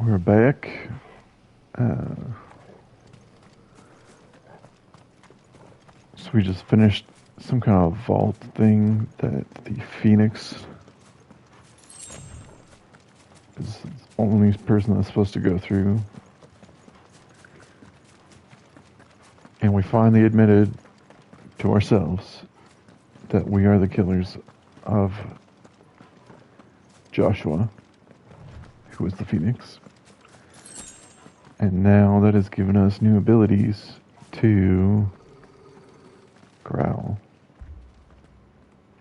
We're back. So we just finished some kind of vault thing that the Phoenix is the only person that's supposed to go through. And we finally admitted to ourselves that we are the killers of Joshua, who was the Phoenix. And now that has given us new abilities to growl.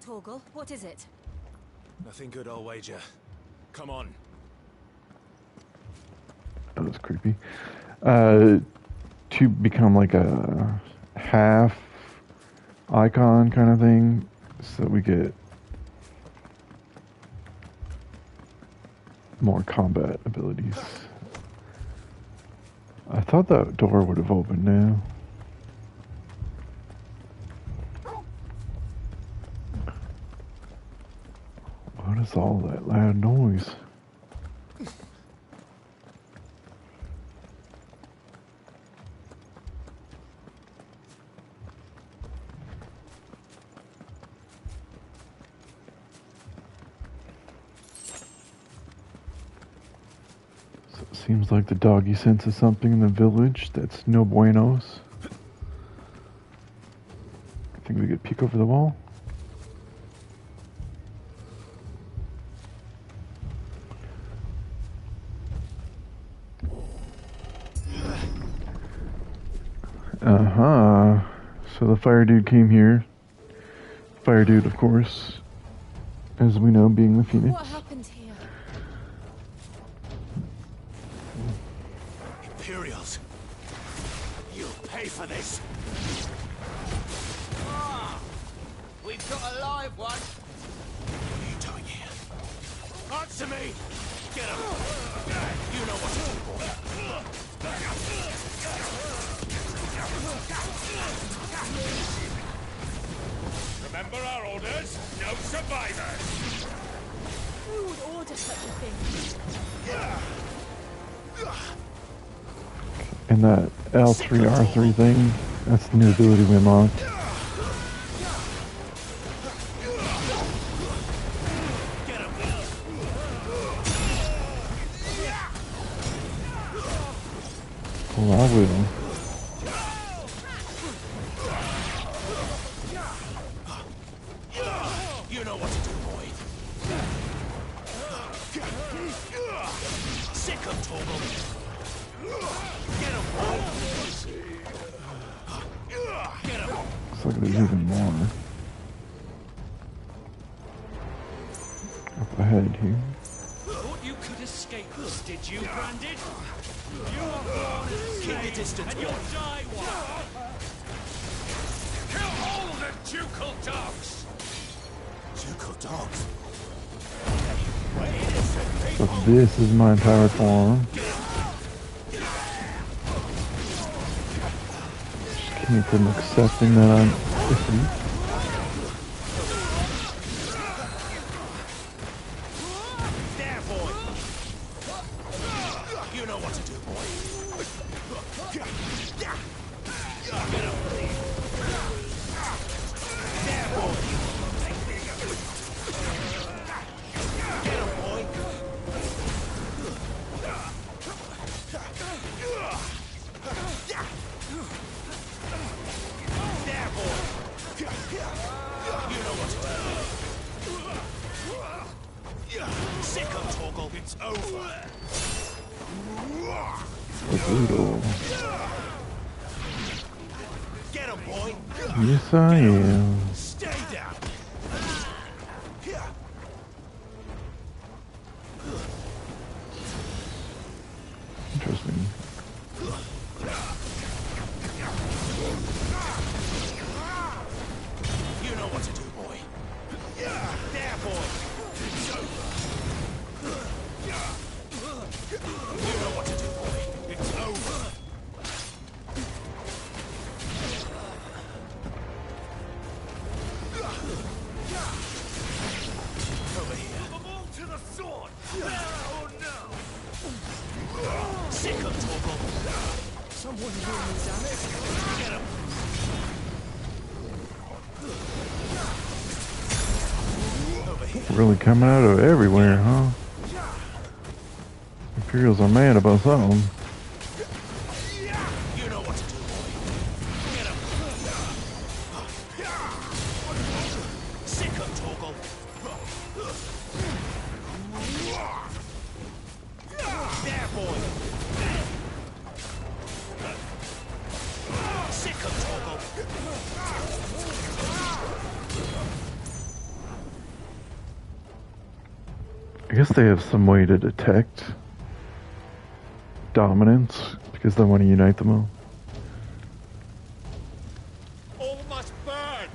Torgal, what is it? Nothing good, I'll wager. Come on. That was creepy. To become like a half icon kind of thing, so we get more combat abilities. I thought that door would have opened now. What is all that loud noise? Seems like the doggy senses something in the village that's no buenos. I think we could peek over the wall. So the fire dude came here. Fire dude, of course, as we know, being the Phoenix. What happened here? Imperials. You'll pay for this. We've got a live one. What are you doing here? Answer me! Get him! You know what to do, boy. Remember our orders? No survivors! Who would order such a thing? And that L3R3 thing, that's the new ability we unlocked. Well, I will. You know what to do, boy. Sick of Torgal. Get him, boy. Get him. Looks like there's even more up ahead here. Thought you could escape us, did you, Branded? You are born as a Keep your slave, distance, and you'll boy. die one. Kill all the ducal dogs! Ducal dogs. So this is my empowered form. Just keep me from accepting that I'm iffy. There, boy. You know what to do, boy. Get him. There, boy. Get him, boy. There, boy. You know what to do. Sick of Torgal. It's over. Brutal. Get him, boy. Yes, I am. Stay down. Interesting. You know what to do, boy. There, boy. It's over. You know what to do, boy. It's over. Really coming out of everywhere, huh? Imperials are mad about something. You know what to do, boy. Get him. Sick of Torgal. There, boy. Sick of Torgal. I guess they have some way to detect dominance because they want to unite them all. All must burn.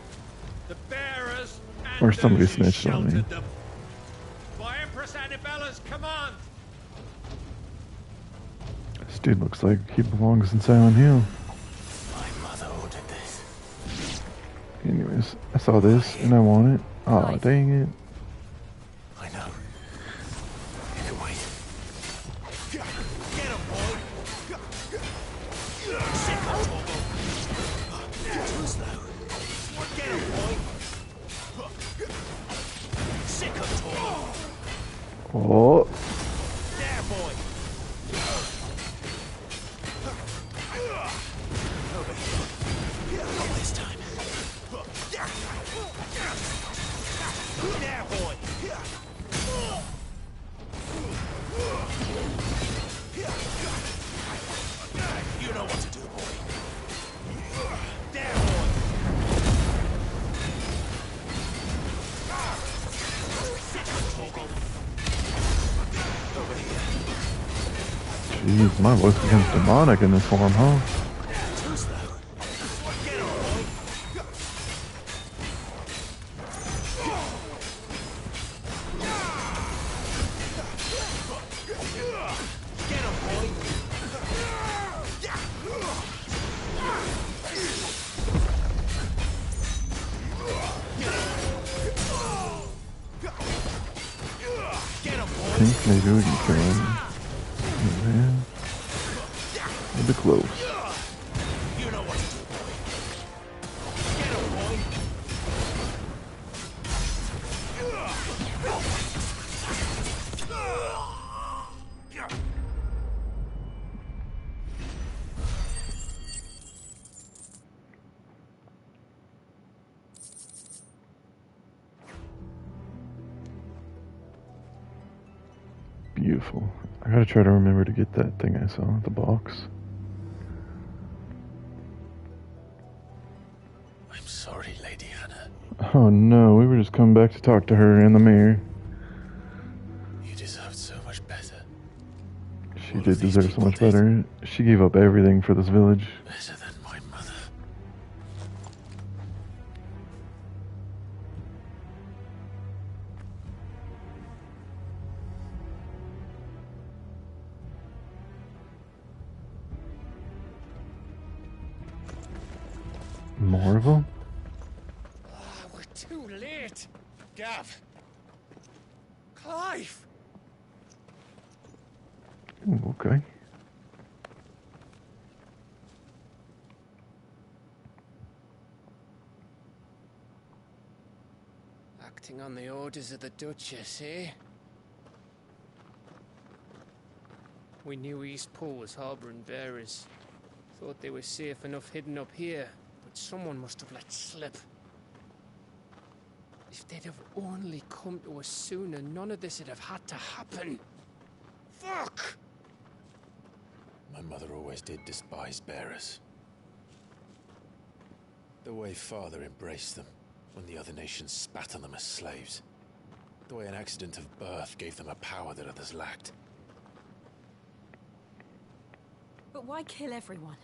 The bearers and Or somebody those who snitched on me. sheltered them. By Empress Annibella's command. This dude looks like he belongs in Silent Hill. My mother ordered this. Anyways, I saw this and I want it. Aw, Nice. dang it. I know. You can wait. Get him, boy. Sick of Torgal. Too slow. Get him, boy. Sick of Torgal. Oh, There, boy. Over here. Not this time. There, boy. You know what to do, boy. There, boy. Sick of Torgal. Over here. jeez, my voice becomes demonic in this form, huh? Too slow. Get him, boy. Get him, boy. Get him, I boy. think maybe we can kill him. Yeah, a bit close. You know what to do, boy. Get him, boy. Beautiful. I gotta try to remember to get that thing I saw, the box. I'm sorry, Lady Hannah. Oh no, we were just coming back to talk to her in the mirror. You deserved so much better. She All of did these deserve so people much did. better. She gave up everything for this village. Better than my mother. More of them? We're too late. Gav. Clive. Ooh, okay. Acting on the orders of the Duchess, eh? We knew East Pool was harbouring bearers. Thought they were safe enough hidden up here, but someone must have let slip. If they'd have only come to us sooner, none of this would have had to happen. Fuck! My mother always did despise bearers. The way Father embraced them when the other nations spat on them as slaves. The way an accident of birth gave them a power that others lacked. But why kill everyone?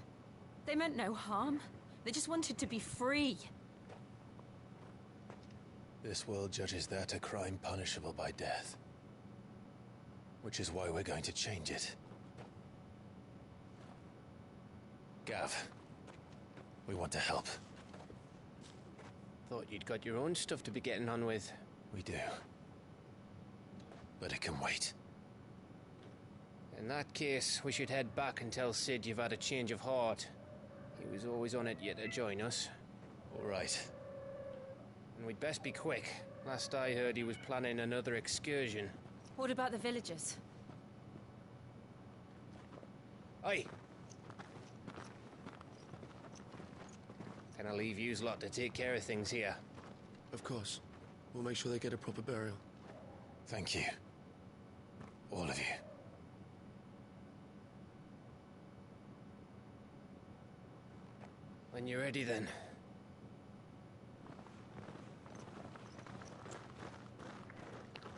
They meant no harm. They just wanted to be free. This world judges that a crime punishable by death. Which is why we're going to change it. Gav, we want to help. Thought you'd got your own stuff to be getting on with. We do. But it can wait. In that case, we should head back and tell Sid you've had a change of heart. He was always on it yet to join us. All right. And we'd best be quick. Last I heard, he was planning another excursion. What about the villagers? Oi! Can I leave yous lot to take care of things here? Of course. We'll make sure they get a proper burial. Thank you. All of you. When you're ready, then.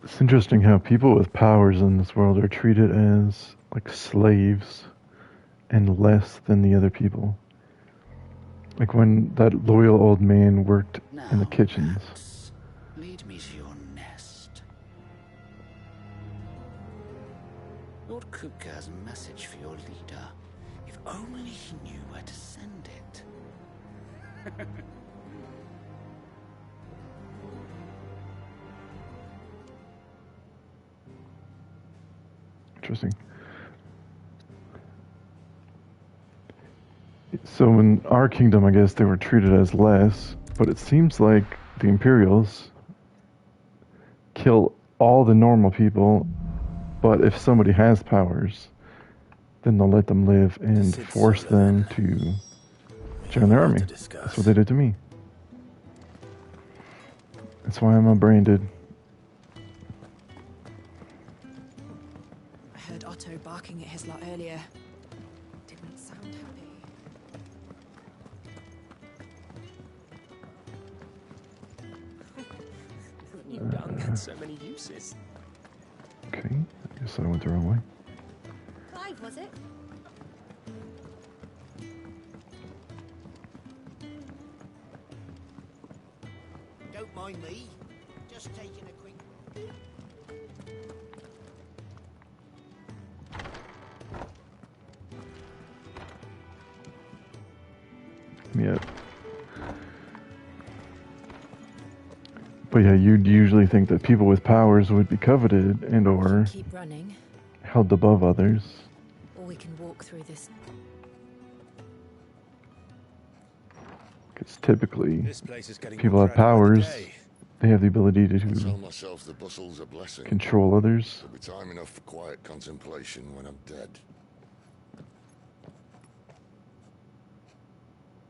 It's interesting how people with powers in this world are treated as like slaves and less than the other people. Like when that loyal old man worked in the kitchens. Max, lead me to your nest. Lord Kupka's message for your leader. If only he knew where to send it. Interesting. So in our kingdom, I guess they were treated as less, but it seems like the Imperials kill all the normal people, but if somebody has powers, then they'll let them live and force them to join their army. That's what they did to me. That's why I'm unbranded. I heard Otto barking at his lot earlier. Didn't sound happy. New gun had so many uses. Okay, I guess I went the wrong way. Clive, was it? Don't mind me. Just taking a quick... Yeah. But yeah, you'd usually think that people with powers would be coveted and or Keep running, held above others. or we can walk through this. Because typically, This place is getting people more have crowded by the powers. day. They have the ability I tell to myself the bustle's a blessing. control others. There'll be time enough for quiet contemplation when I'm dead.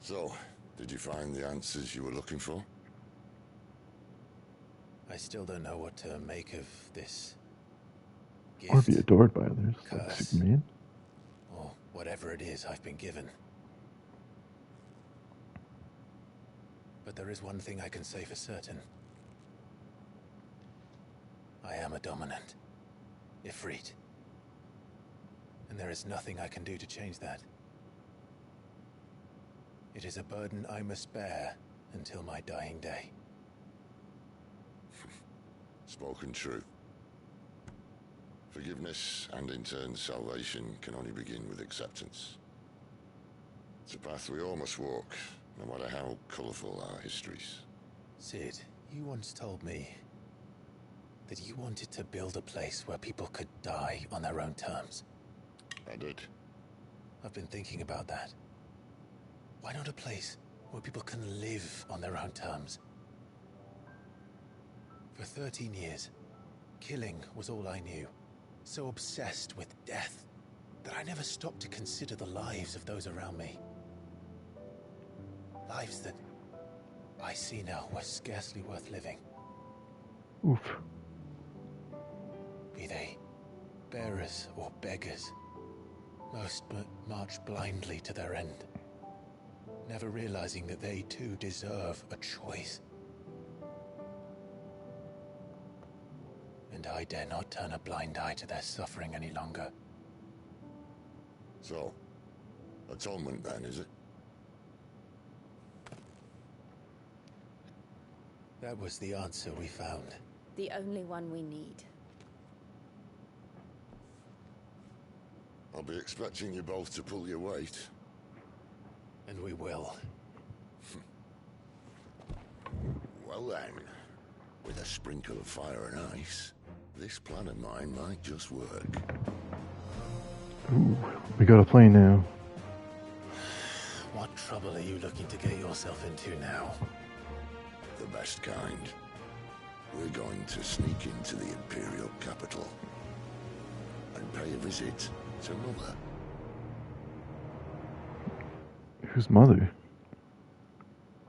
So, did you find the answers you were looking for? I still don't know what to make of this Or gift, be adored by others, like Curse. Superman. or whatever it is I've been given. But there is one thing I can say for certain. I am a dominant, Ifrit. And there is nothing I can do to change that. It is a burden I must bear until my dying day. Spoken true. Forgiveness and in turn salvation can only begin with acceptance. It's a path we all must walk, no matter how colourful our histories. Sid, you once told me that you wanted to build a place where people could die on their own terms. I did. I've been thinking about that. Why not a place where people can live on their own terms? For 13 years, killing was all I knew. So obsessed with death that I never stopped to consider the lives of those around me. Lives that I see now were scarcely worth living. Oof. Be they bearers or beggars, most but march blindly to their end, never realizing that they too deserve a choice. And I dare not turn a blind eye to their suffering any longer. So, atonement then, is it? That was the answer we found. The only one we need. I'll be expecting you both to pull your weight. And we will. Well then, with a sprinkle of fire and ice, this plan of mine might just work. Ooh, we got a plane now. What trouble are you looking to get yourself into now? The best kind. We're going to sneak into the Imperial capital and pay a visit to Mother. Who's Mother?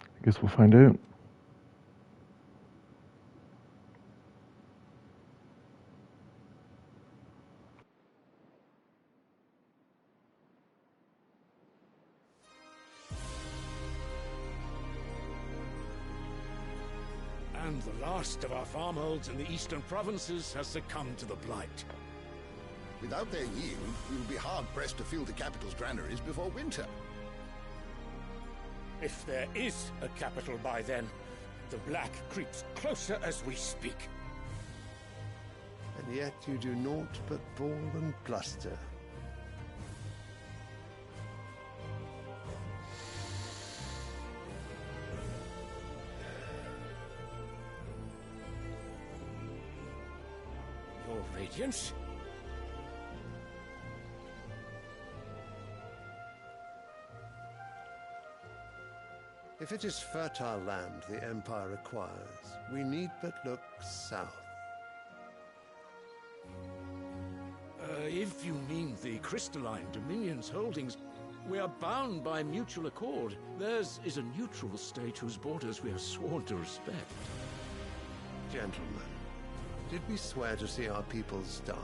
I guess we'll find out. And the last of our farmholds in the eastern provinces has succumbed to the blight. Without their yield, we will be hard-pressed to fill the capital's granaries before winter. If there is a capital by then, the black creeps closer as we speak. And yet you do naught but bawl and bluster. Your Radiance? If it is fertile land the Empire requires, we need but look south. If you mean the crystalline Dominion's holdings, we are bound by mutual accord. Theirs is a neutral state whose borders we have sworn to respect. Gentlemen, did we swear to see our people starve?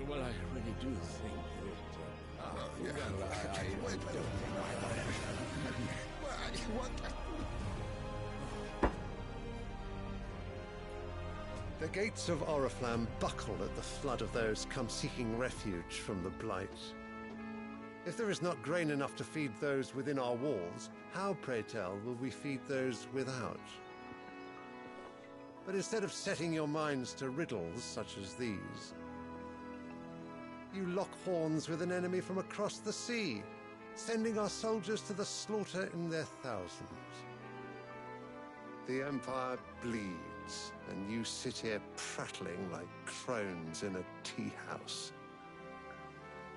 Well, I really do think The gates of Oriflamme buckle at the flood of those come seeking refuge from the blight. If there is not grain enough to feed those within our walls, how, pray tell, will we feed those without? But instead of setting your minds to riddles such as these, you lock horns with an enemy from across the sea, sending our soldiers to the slaughter in their thousands. The Empire bleeds, and you sit here prattling like crones in a tea house.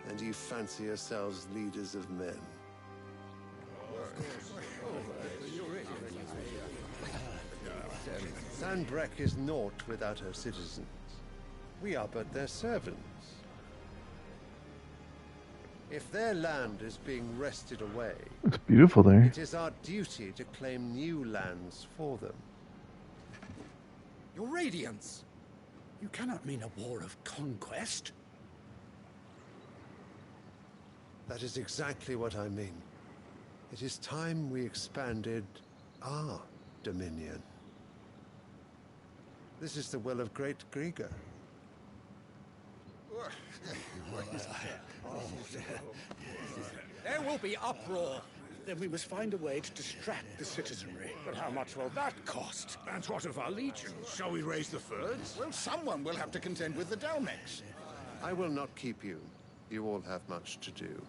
And you fancy yourselves leaders of men. Sandbreck is naught without her citizens. We are but their servants. If their land is being wrested away, Looks beautiful there. it is our duty to claim new lands for them. Your Radiance! You cannot mean a war of conquest. That is exactly what I mean. It is time we expanded our dominion. This is the will of great Grieger. There will be uproar. Then we must find a way to distract the citizenry. But how much will that cost? And what of our legions? Shall we raise the furs? Well, someone will have to contend with the Dalmex. I will not keep you. You all have much to do.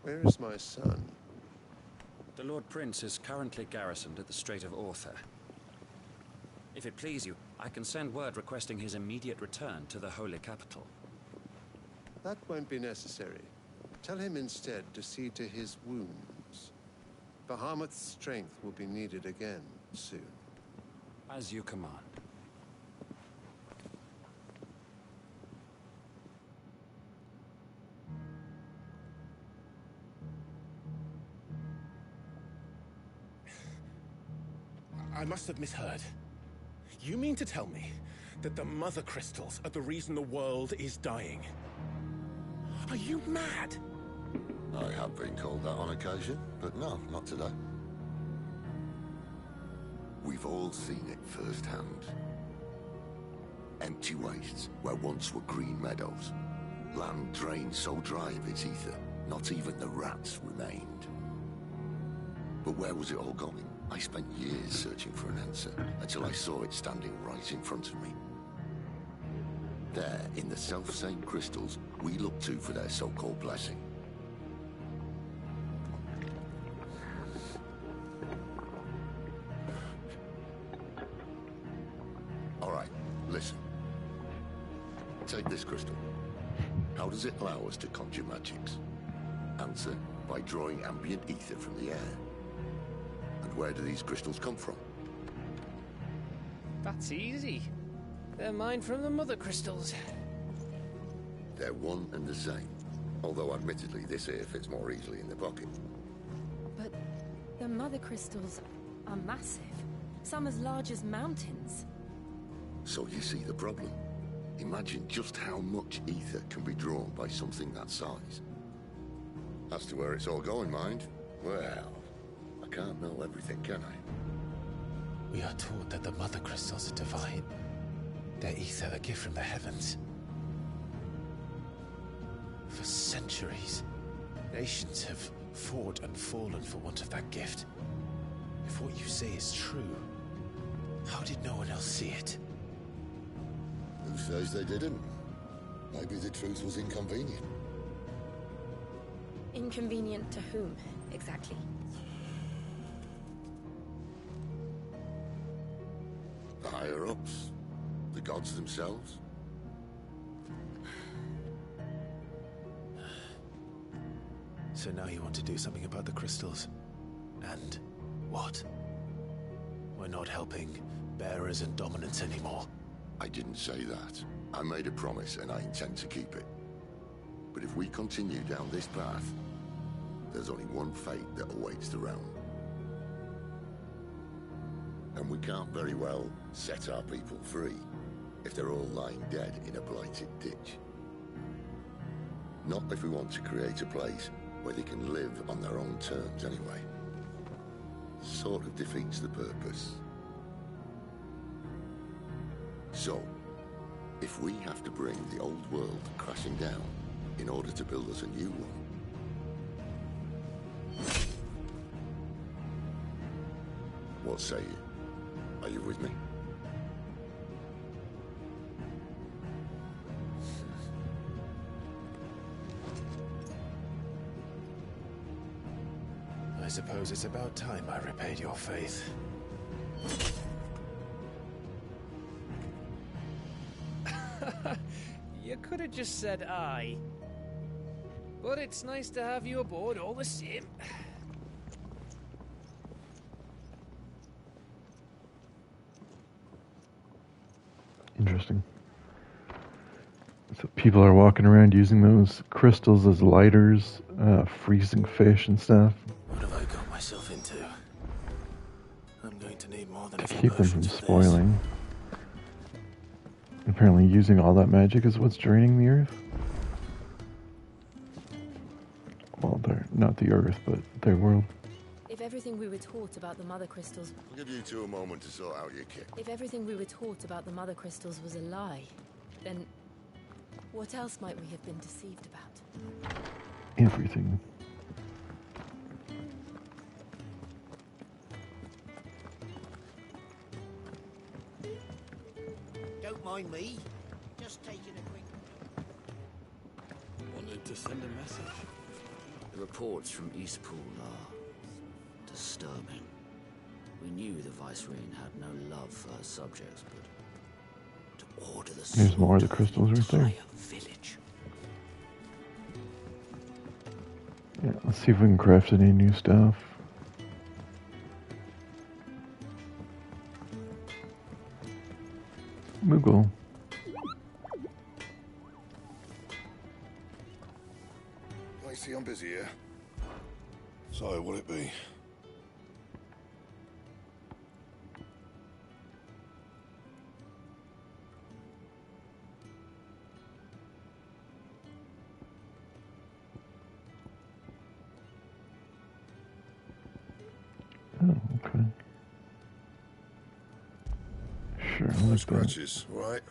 Where is my son? The Lord Prince is currently garrisoned at the Strait of Author. If it please you, I can send word requesting his immediate return to the Holy Capital. That won't be necessary. Tell him instead to see to his wounds. Bahamut's strength will be needed again soon. As you command. I must have misheard. You mean to tell me that the Mother Crystals are the reason the world is dying? Are you mad? I have been called that on occasion, but no, not today. We've all seen it firsthand. Empty wastes where once were green meadows. Land drained so dry of its ether, not even the rats remained. But where was it all going? I spent years searching for an answer, until I saw it standing right in front of me. There, in the self-same crystals we look to for their so-called blessing, crystal. How does it allow us to conjure magics? Answer, by drawing ambient ether from the air. And where do these crystals come from? That's easy. They're mined from the mother crystals. They're one and the same. Although admittedly this here fits more easily in the pocket. But the mother crystals are massive. Some as large as mountains. So you see the problem. Imagine just how much ether can be drawn by something that size. As to where it's all going, mind? Well, I can't know everything, can I? We are taught that the mother crystals are divine. Their ether a gift from the heavens. For centuries, nations have fought and fallen for want of that gift. If what you say is true, how did no one else see it? Who says they didn't? Maybe the truth was inconvenient. Inconvenient to whom, exactly? The higher-ups? The gods themselves? So now you want to do something about the crystals? And what? We're not helping bearers and dominants anymore. I didn't say that. I made a promise and I intend to keep it. But if we continue down this path, there's only one fate that awaits the realm. And we can't very well set our people free if they're all lying dead in a blighted ditch. Not if we want to create a place where they can live on their own terms anyway. Sort of defeats the purpose. So, if we have to bring the old world crashing down in order to build us a new one, what say you? Are you with me? I suppose it's about time I repaid your faith. You could have just said aye. But it's nice to have you aboard all the same. Interesting. So people are walking around using those crystals as lighters, freezing fish and stuff. What have I got myself into? I'm going to need more than To a few keep them from potions for spoiling. Apparently using all that magic is what's draining the earth. Well, they're not the earth, but their world. If everything we were taught about the mother crystals... I'll give you two a moment to sort out your kit. If everything we were taught about the mother crystals was a lie, then what else might we have been deceived about? Everything. Don't mind me. Just taking a quick... Wanted to send a message. The reports from Eastpool are disturbing. We knew the Vicereine had no love for her subjects, but to order the There's more of the crystals right there. entire village. Yeah, let's see if we can craft any new stuff. Moogle. I see I'm busy here. So, will it be? Oh, okay. Sure, No let's go. scratches, right?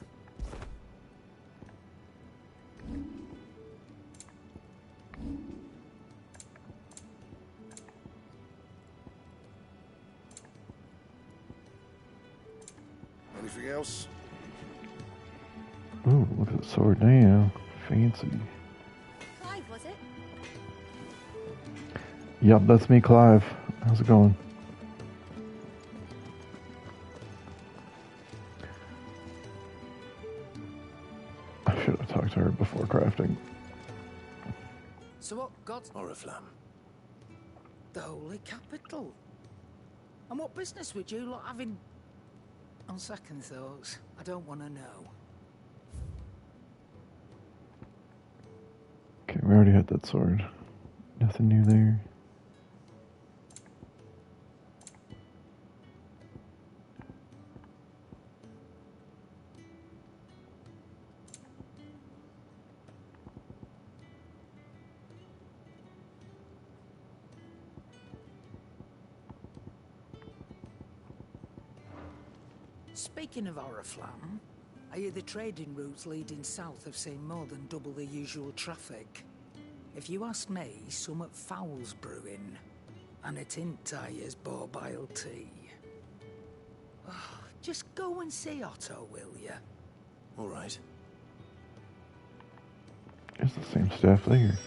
Anything else? Ooh, look at the sword now. Fancy. Clive, was it? Yep, that's me, Clive. How's it going? I should have talked to before crafting. So what got Oriflamme. the holy capital? And what business would you lot having? On second thoughts, I don't want to know. Okay, we already had that sword. Nothing new there. Speaking of Oriflamme, I hear the trading routes leading south have seen more than double the usual traffic. If you ask me, somewhat foul's brewing. And it ain't Tyre's borbile tea. Oh, just go and see Otto, will ya? All right. It's the same stuff there.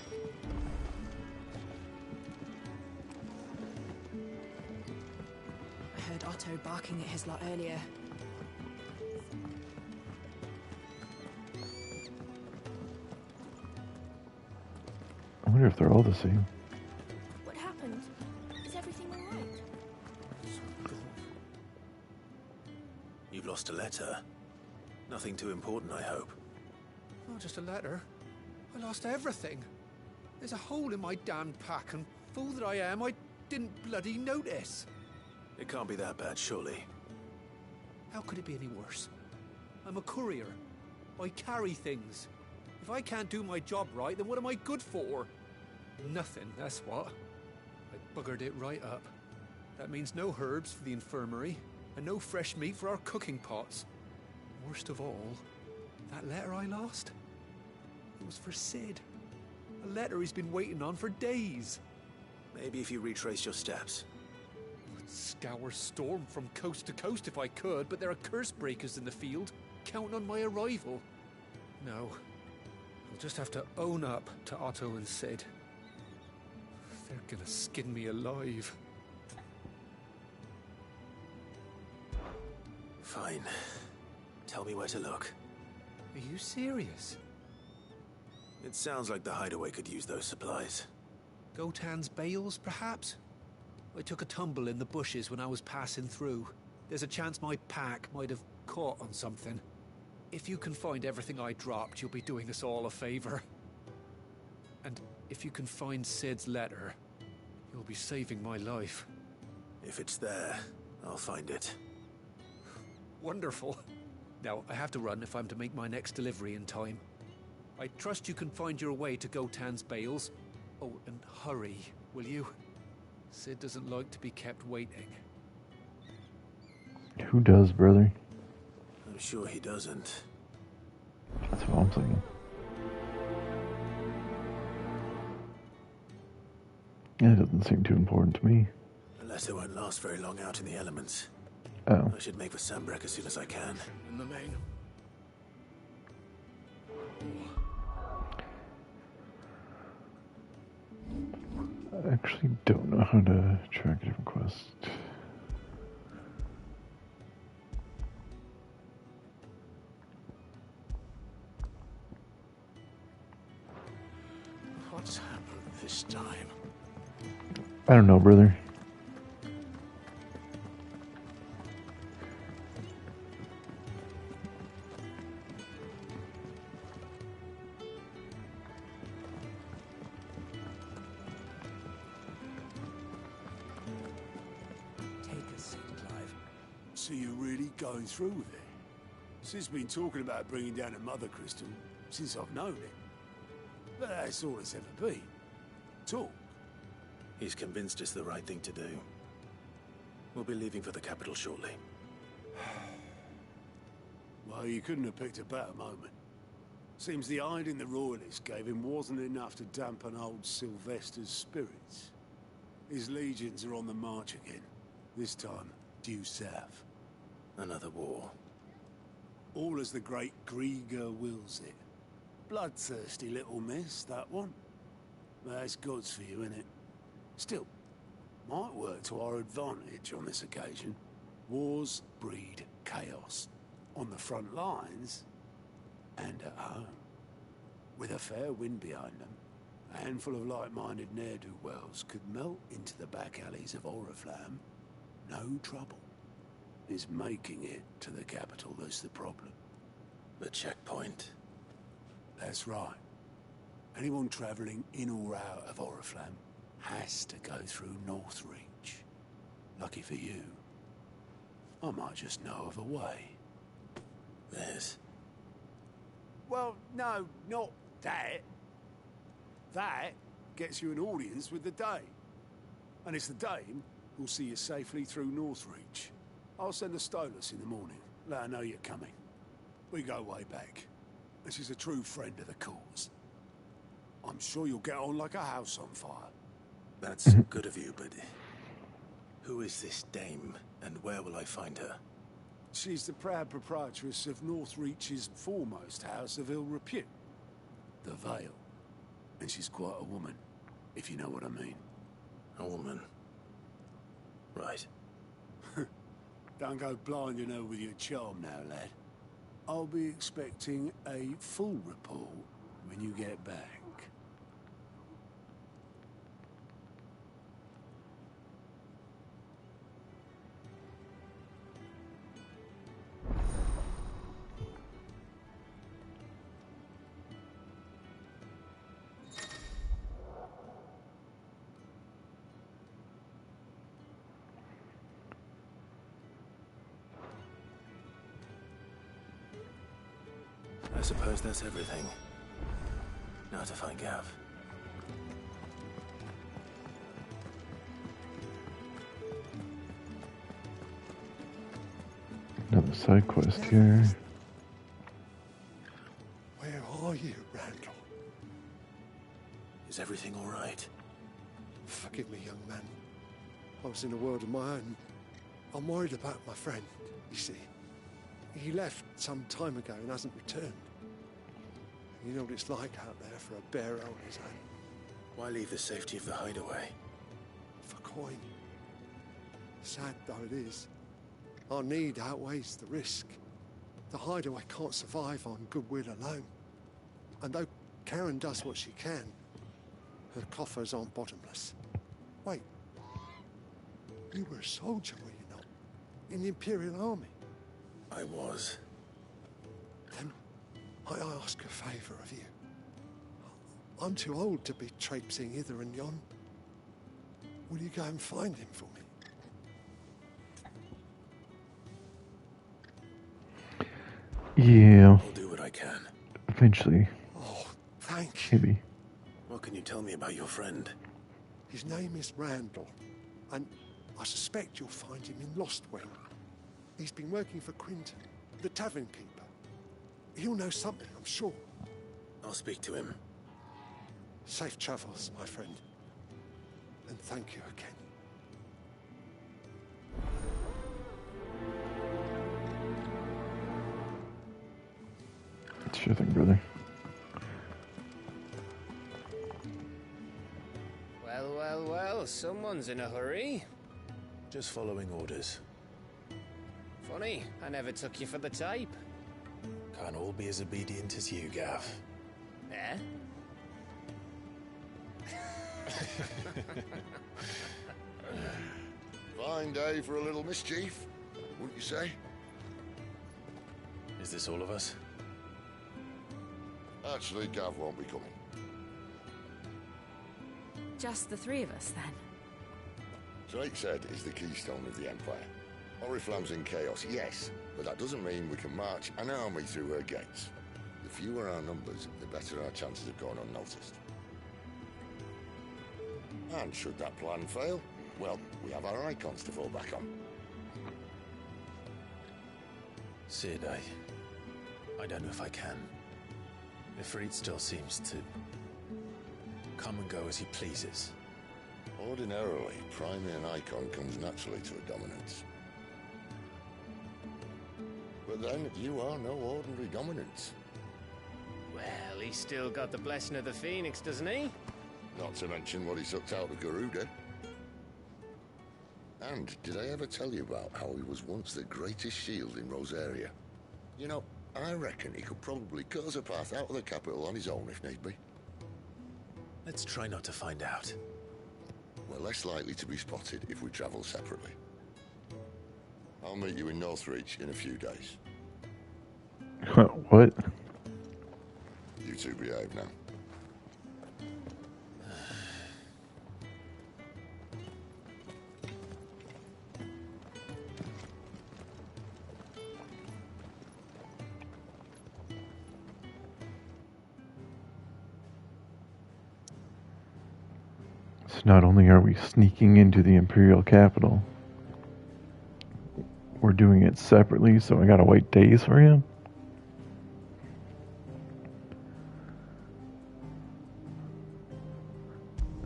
I heard Otto barking at his lot earlier. I wonder if they're all the same. What happened? Is everything all right? You've lost a letter. Nothing too important, I hope. Oh, just a letter. I lost everything. There's a hole in my damned pack, and fool that I am, I didn't bloody notice. It can't be that bad, surely. How could it be any worse? I'm a courier. I carry things. If I can't do my job right, then what am I good for? Nothing, that's what. I buggered it right up. That means no herbs for the infirmary, and no fresh meat for our cooking pots. Worst of all, that letter I lost? It was for Sid. A letter he's been waiting on for days. Maybe if you retrace your steps. I'd scour Storm from coast to coast if I could, but there are curse breakers in the field, counting on my arrival. No. I'll just have to own up to Otto and Sid. They're gonna skin me alive. Fine. Tell me where to look. Are you serious? It sounds like the hideaway could use those supplies. Gotan's bales, perhaps? I took a tumble in the bushes when I was passing through. There's a chance my pack might have caught on something. If you can find everything I dropped, you'll be doing us all a favor. And if you can find Sid's letter, you'll be saving my life. If it's there, I'll find it. Wonderful. Now, I have to run if I'm to make my next delivery in time. I trust you can find your way to Gotan's bales. Oh, and hurry, will you? Sid doesn't like to be kept waiting. Who does, brother? I'm sure he doesn't. That's what I'm thinking. That doesn't seem too important to me. The letter won't last very long out in the elements. Oh. I should make for Sambrek as soon as I can. In the main. I actually don't know how to track a different quest. What's happened this time? I don't know, brother. So you're really going through with it? Sid's been talking about bringing down a mother crystal since I've known it. But that's all it's ever been. Talk. He's convinced it's the right thing to do. We'll be leaving for the capital shortly. Well, you couldn't have picked a better moment. Seems the hiding the royalists gave him wasn't enough to dampen old Sylvester's spirits. His legions are on the march again. This time, due south. Another war. All as the great Grieger wills it. Bloodthirsty little miss, that one. That's God's for you, innit? Still, might work to our advantage on this occasion. Wars breed chaos. On the front lines, and at home. With a fair wind behind them, a handful of like-minded ne'er-do-wells could melt into the back alleys of Oriflamme. No trouble. It's making it to the capital that's the problem. The checkpoint. That's right. Anyone travelling in or out of Oriflamme has to go through Northreach. Lucky for you, I might just know of a way. This? Well, no, not that. That gets you an audience with the Dame. And it's the Dame who'll see you safely through Northreach. I'll send a Stolas in the morning, let her know you're coming. We go way back, and she's a true friend of the cause. I'm sure you'll get on like a house on fire. That's good of you, but who is this Dame, and where will I find her? She's the proud proprietress of Northreach's foremost house of ill repute, the Vale. And she's quite a woman, if you know what I mean. A woman? Right. Don't go blinding her with your charm now, lad. I'll be expecting a full report when you get back. I suppose that's everything. Now to find Gav. Another side quest here. Where are you, Randall? Is everything all right? Forgive me, young man. I was in a world of my own. I'm worried about my friend, you see. He left some time ago and hasn't returned. You know what it's like out there for a bearer on his own. Why leave the safety of the hideaway? For coin. Sad though it is, our need outweighs the risk. The hideaway can't survive on goodwill alone. And though Karen does what she can, her coffers aren't bottomless. Wait. You were a soldier, were you not? In the Imperial Army? I was. Then I ask a favour of you. I'm too old to be traipsing hither and yon. Will you go and find him for me? Yeah. I'll do what I can. Eventually. Oh, thank you. Maybe. What can you tell me about your friend? His name is Randall, and I suspect you'll find him in Lostwing. He's been working for Quinton, the tavern keeper. He'll know something, I'm sure. I'll speak to him. Safe travels, my friend. And thank you again. Sure thing, brother. Well, well, well, someone's in a hurry. Just following orders. Funny, I never took you for the type. Can't all be as obedient as you, Gav. Eh? Fine day for a little mischief, wouldn't you say? Is this all of us? Actually, Gav won't be coming. Just the three of us, then? Drake said is the keystone of the Empire. Oriflamme's in chaos, yes, but that doesn't mean we can march an army through her gates. The fewer our numbers, the better our chances of going unnoticed. And should that plan fail, well, we have our icons to fall back on. Sid, I don't know if I can. Ifrit still seems to come and go as he pleases. Ordinarily, priming an icon comes naturally to a dominance. But then, you are no ordinary dominance. Well, he's still got the blessing of the Phoenix, doesn't he? Not to mention what he sucked out of Garuda. And did I ever tell you about how he was once the greatest shield in Rosaria? You know, I reckon he could probably cut us a path out of the capital on his own if need be. Let's try not to find out. We're less likely to be spotted if we travel separately. I'll meet you in Northreach in a few days. What? You two behave now. So not only are we sneaking into the Imperial capital, we're doing it separately, so I gotta wait days for him?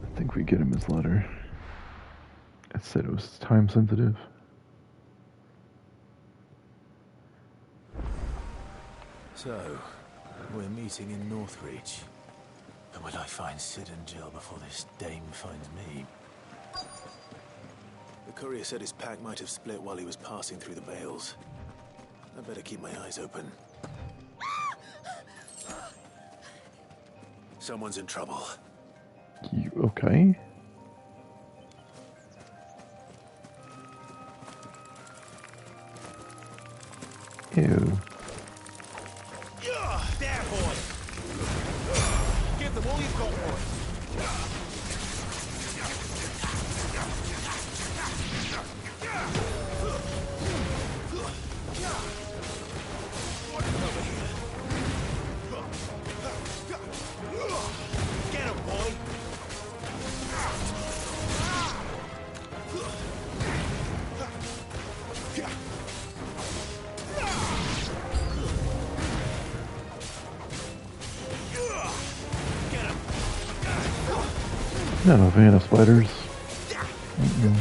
I think we get him his letter. It said it was time sensitive. So, we're meeting in Northreach. And will I find Sid and Jill before this dame finds me? The courier said his pack might have split while he was passing through the Vales. I better keep my eyes open. Someone's in trouble. You okay? Ew. There, boy! Give them all you've got, boy! Get him, boy! Not a fan of spiders. Mm-mm.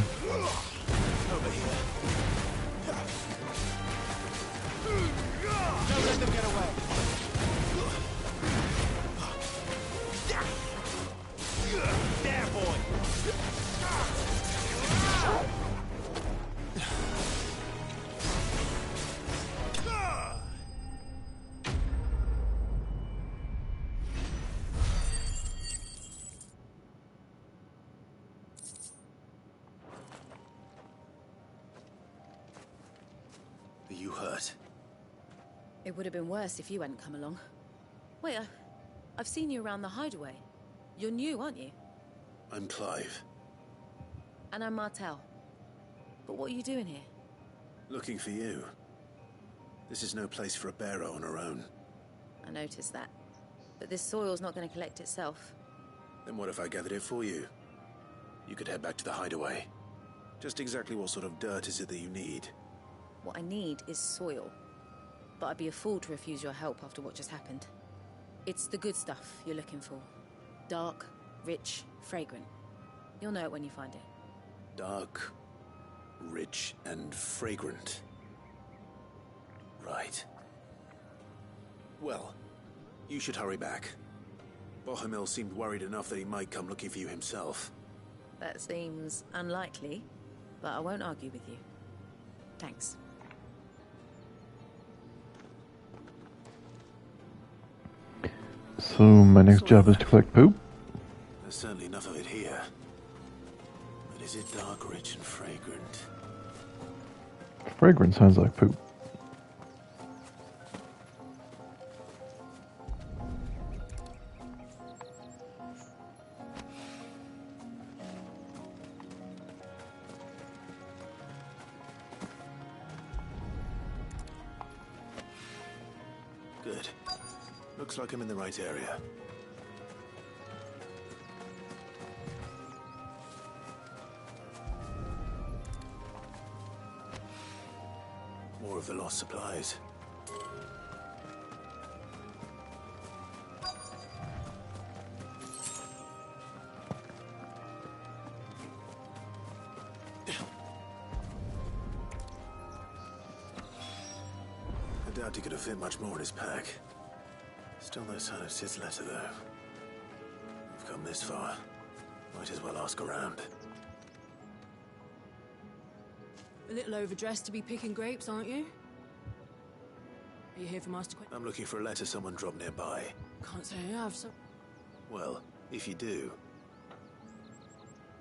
Are you hurt? It would have been worse if you hadn't come along. Wait, I've seen you around the hideaway. You're new, aren't you? I'm Clive. And I'm Martel. But what are you doing here? Looking for you. This is no place for a bearer on her own. I noticed that. But this soil's not going to collect itself. Then what if I gathered it for you? You could head back to the hideaway. Just exactly what sort of dirt is it that you need? What I need is soil. But I'd be a fool to refuse your help after what just happened. It's the good stuff you're looking for. Dark, rich, fragrant. You'll know it when you find it. Dark, rich, and fragrant. Right. Well, you should hurry back. Bohemil seemed worried enough that he might come looking for you himself. That seems unlikely, but I won't argue with you. Thanks. So my next job is to collect poop? There's certainly enough of it here. But is it dark, rich, and fragrant? Fragrant sounds like poop. Good. Looks like I'm in the right area. More of the lost supplies. I doubt he could have fit much more in his pack. Still no sign of Sid's letter, though. We've come this far. Might as well ask around. A little overdressed to be picking grapes, aren't you? Are you here for Master Quinn? I'm looking for a letter someone dropped nearby. Can't say I have, so... Well, if you do...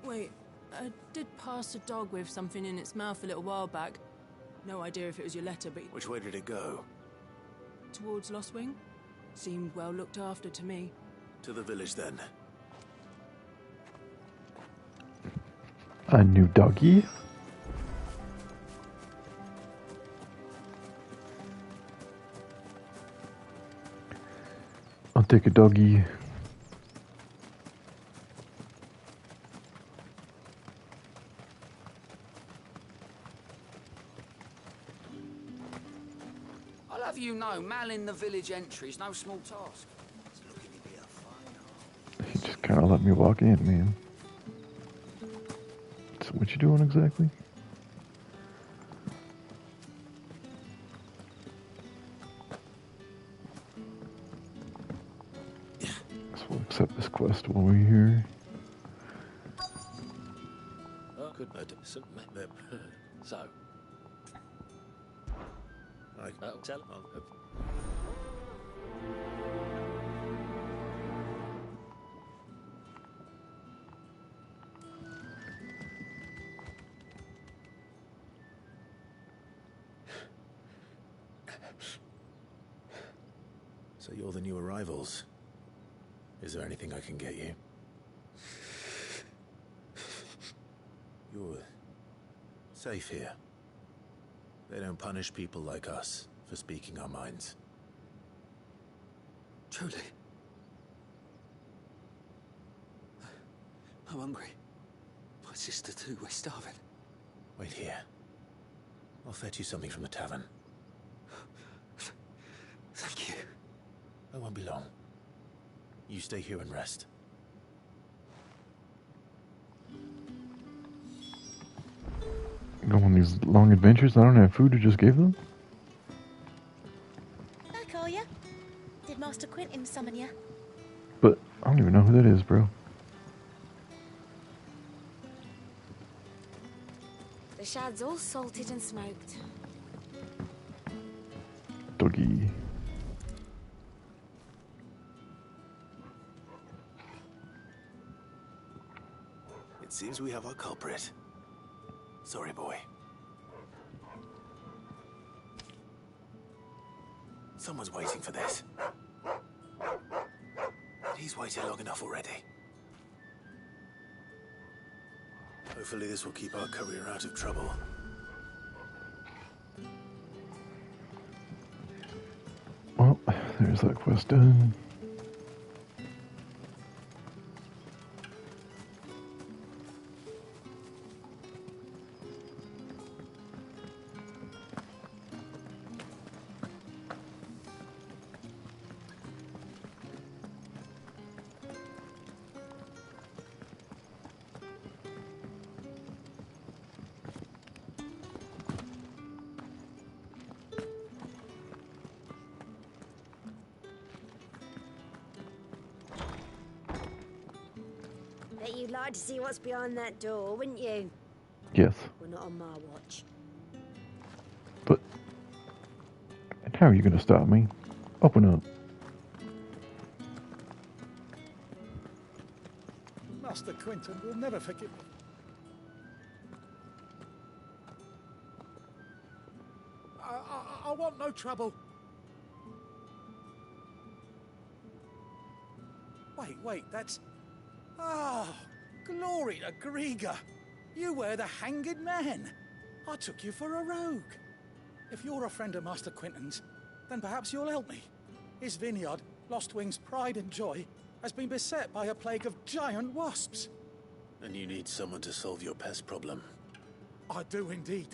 Wait, I did pass a dog with something in its mouth a little while back. No idea if it was your letter, but... Which way did it go? Towards Lost Wing? Seemed well looked after to me. To the village, then. A new doggy? I'll take a doggy. I'll have you know, manning the village entry's no small task. It's looking to be a fine He just kind of let me walk in, man. So what you doing exactly? So we'll accept this quest while we're here. Oh, good. So. I'll tell him. So you're the new arrivals. Is there anything I can get you? You're safe here. They don't punish people like us for speaking our minds. Truly. I'm hungry. My sister too, we're starving. Wait here. I'll fetch you something from the tavern. Thank you. I won't be long. You stay here and rest. Go on these long adventures. I don't have food. You just gave them? I call ya. Did Master Quentin summon ya? But I don't even know who that is, bro. The shad's all salted and smoked. Doggy. It seems we have our culprit. Sorry, boy. Someone's waiting for this. He's waited long enough already. Hopefully this will keep our career out of trouble. Well, there's that quest done. Bet you'd like to see what's behind that door, wouldn't you? Yes. Well, not on my watch. But how are you going to stop me? Open up. Master Quentin will never forgive me. I want no trouble. Wait, that's... Oh, glory to Grieger. You were the hanged man. I took you for a rogue. If you're a friend of Master Quentin's, then perhaps you'll help me. His vineyard, Lost Wing's pride and joy, has been beset by a plague of giant wasps. And you need someone to solve your pest problem. I do indeed.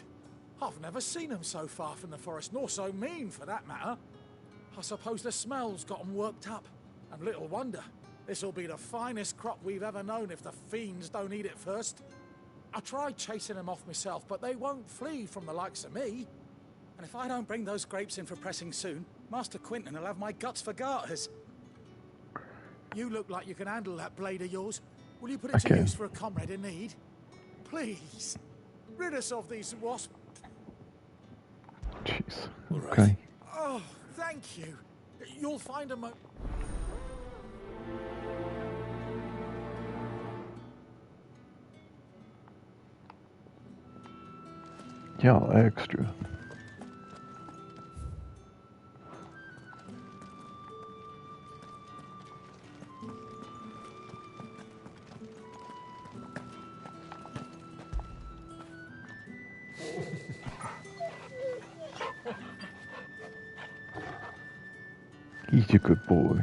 I've never seen them so far from the forest, nor so mean, for that matter. I suppose the smell's got them worked up. And little wonder. This'll be the finest crop we've ever known if the fiends don't eat it first. I tried chasing them off myself, but they won't flee from the likes of me. And if I don't bring those grapes in for pressing soon, Master Quentin will have my guts for garters. You look like you can handle that blade of yours. Will you put it to use for a comrade in need? Please. Rid us of these wasps. Jeez. Okay. Oh, Thank you. You'll find a mo... Yeah, extra. He's a good boy.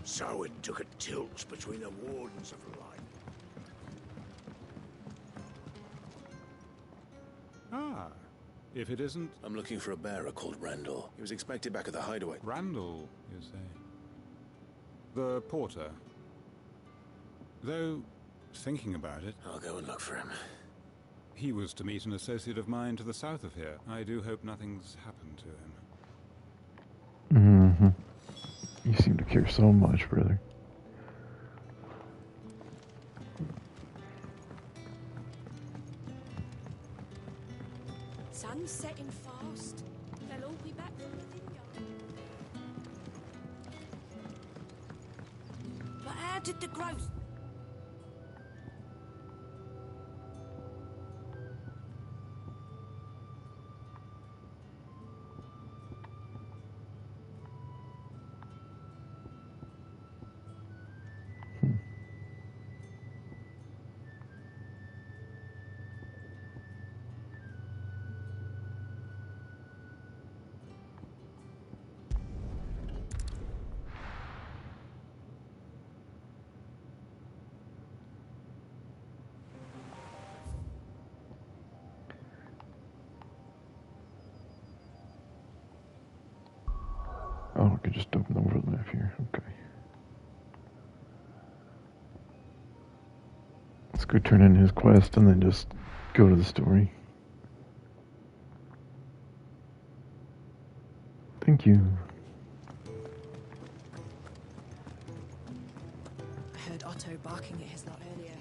So it took a tilt between the Wardens of Light. Ah, if it isn't... I'm looking for a bearer called Randall. He was expected back at the hideaway. Randall, you say? The porter. Though, thinking about it... I'll go and look for him. He was to meet an associate of mine to the south of here. I do hope nothing's happened to him. Mm-hmm. You seem to care so much, brother. Sun's setting fast. They'll all be back from the dingo. But how did the growth... Oh, I could just open the world map here. Okay. Let's go turn in his quest and then just go to the story. Thank you. I heard Otto barking at his lot earlier.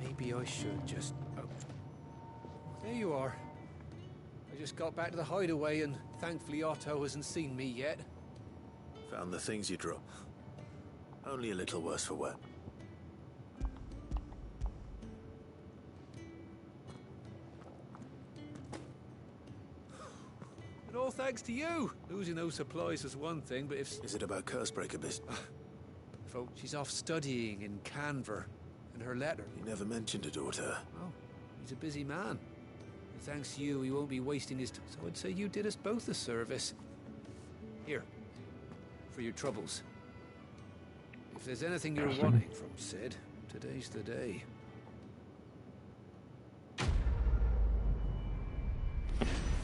Maybe I should just... Oh. There you are. I just got back to the hideaway and thankfully Otto hasn't seen me yet. Found the things you dropped. Only a little worse for wear. And all thanks to you. Losing those supplies is one thing, but if... Is it about Cursebreaker business? Folks, she's off studying in Canver. And her letter... He never mentioned a daughter. Oh, he's a busy man. And thanks to you, he won't be wasting his time. So I'd say you did us both a service. Here. For your troubles. If there's anything you're wanting from Sid, today's the day.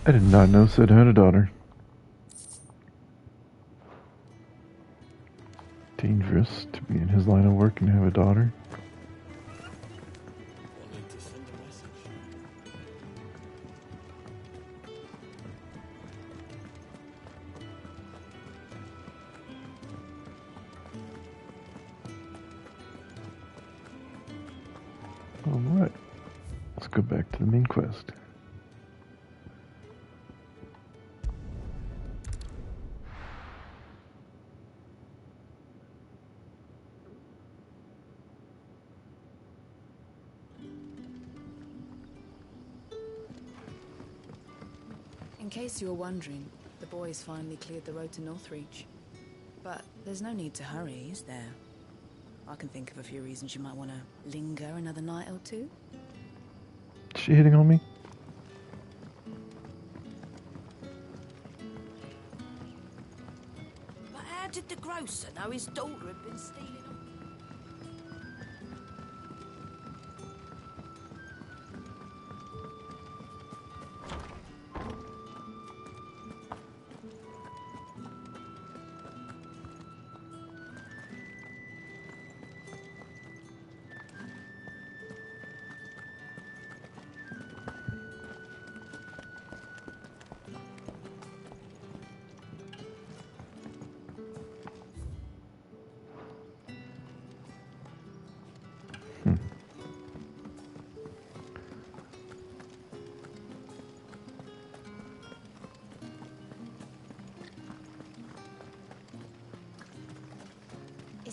I did not know Sid had a daughter. Dangerous to be in his line of work and have a daughter. Alright, let's go back to the main quest. In case you were wondering, the boys finally cleared the road to Northreach. But there's no need to hurry, is there? I can think of a few reasons you might want to linger another night or two. Is she hitting on me? But how did the grocer know his daughter had been stealing all...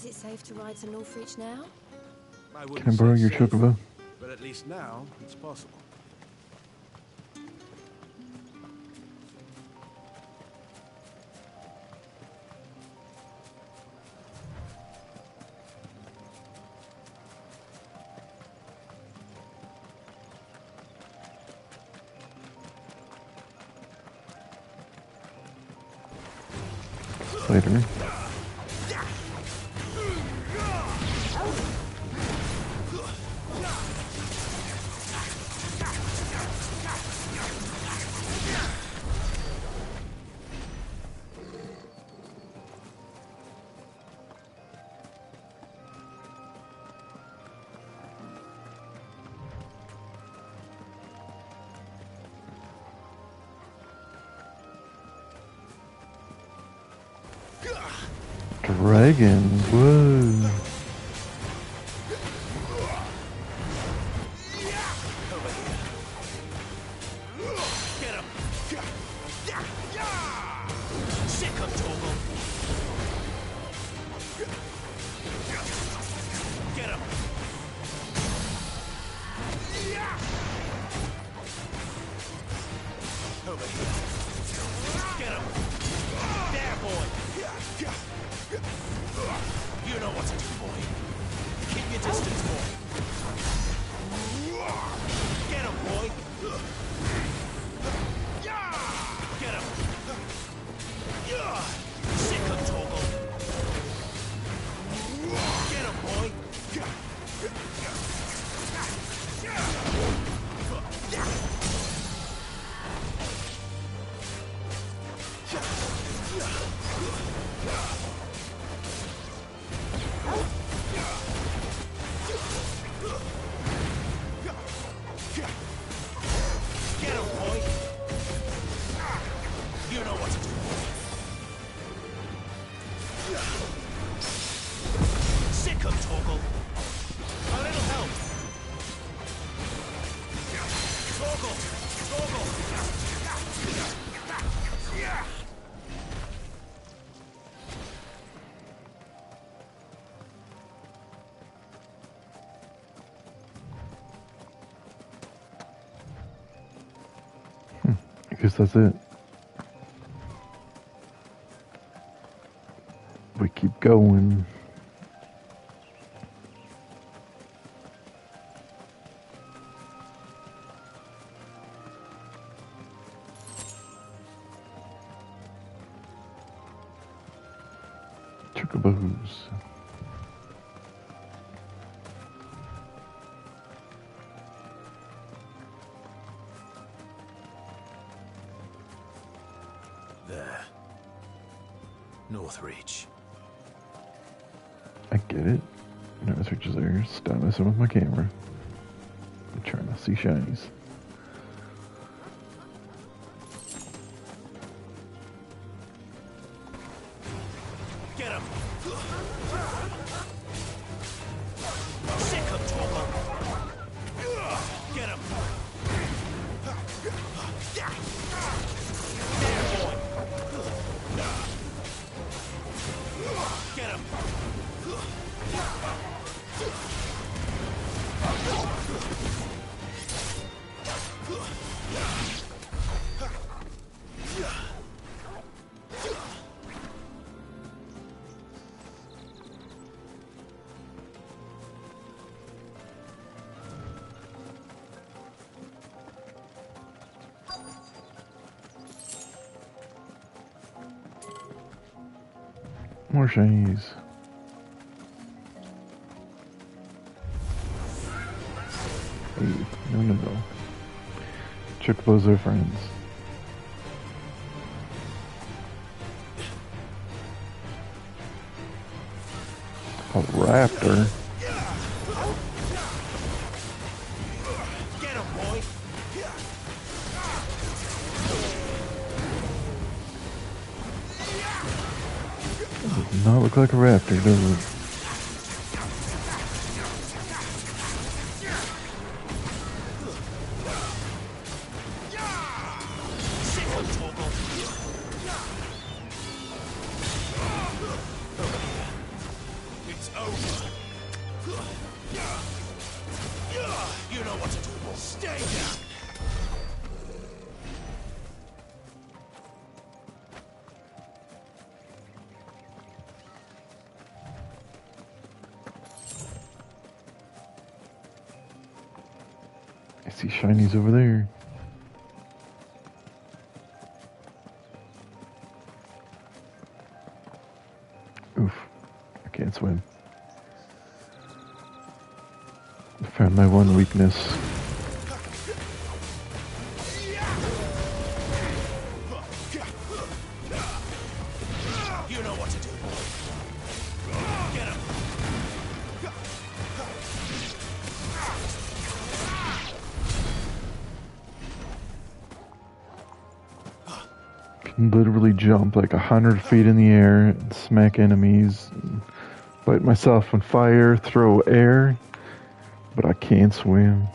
Is it safe to ride to Northreach now? I Can I borrow your chocobo? But at least now it's possible. Later. Dragon, whoa. Get him! Sick of Torgal! Get him! Over here! Get him! There, boy! You know what to do, boy. Keep your distance, boy. Get him, boy. Get him. Sick of Torgal. Get him, boy. Get him, boy! You know what to do. Sick of Torgal. A little help. Torgal! Torgal! I guess that's it. We keep going. Chocobos. There. Northreach. I get it. Northreach is there. Stop messing with my camera. I'm trying to see shinies. Get him! Sick of Torgal! Get him! There, boy! Get him! More shinies. Hey, no. Chocobos are friends. A raptor. Get him, boy! Does not look like a raptor, does it? Sick of Torgal! Stay down. I see shinies over there. Oof. I can't swim. I found my one weakness. You know what to do. Get him. Can literally jump like 100 feet in the air and smack enemies, and light myself on fire, throw air, but I can't swim.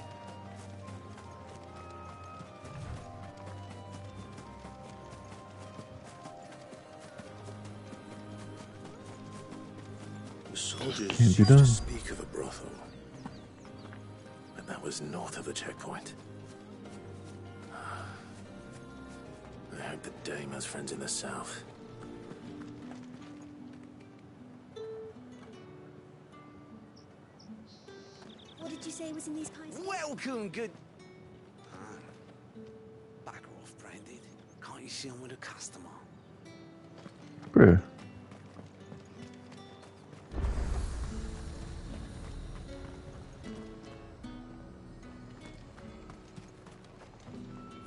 The soldiers Can't be used done. to speak of a brothel, but that was north of the checkpoint. I hope the dame has friends in the south. What did you say was in these pies? Welcome, good... Back off, Branded. Can't you see I'm with a customer? Bruh.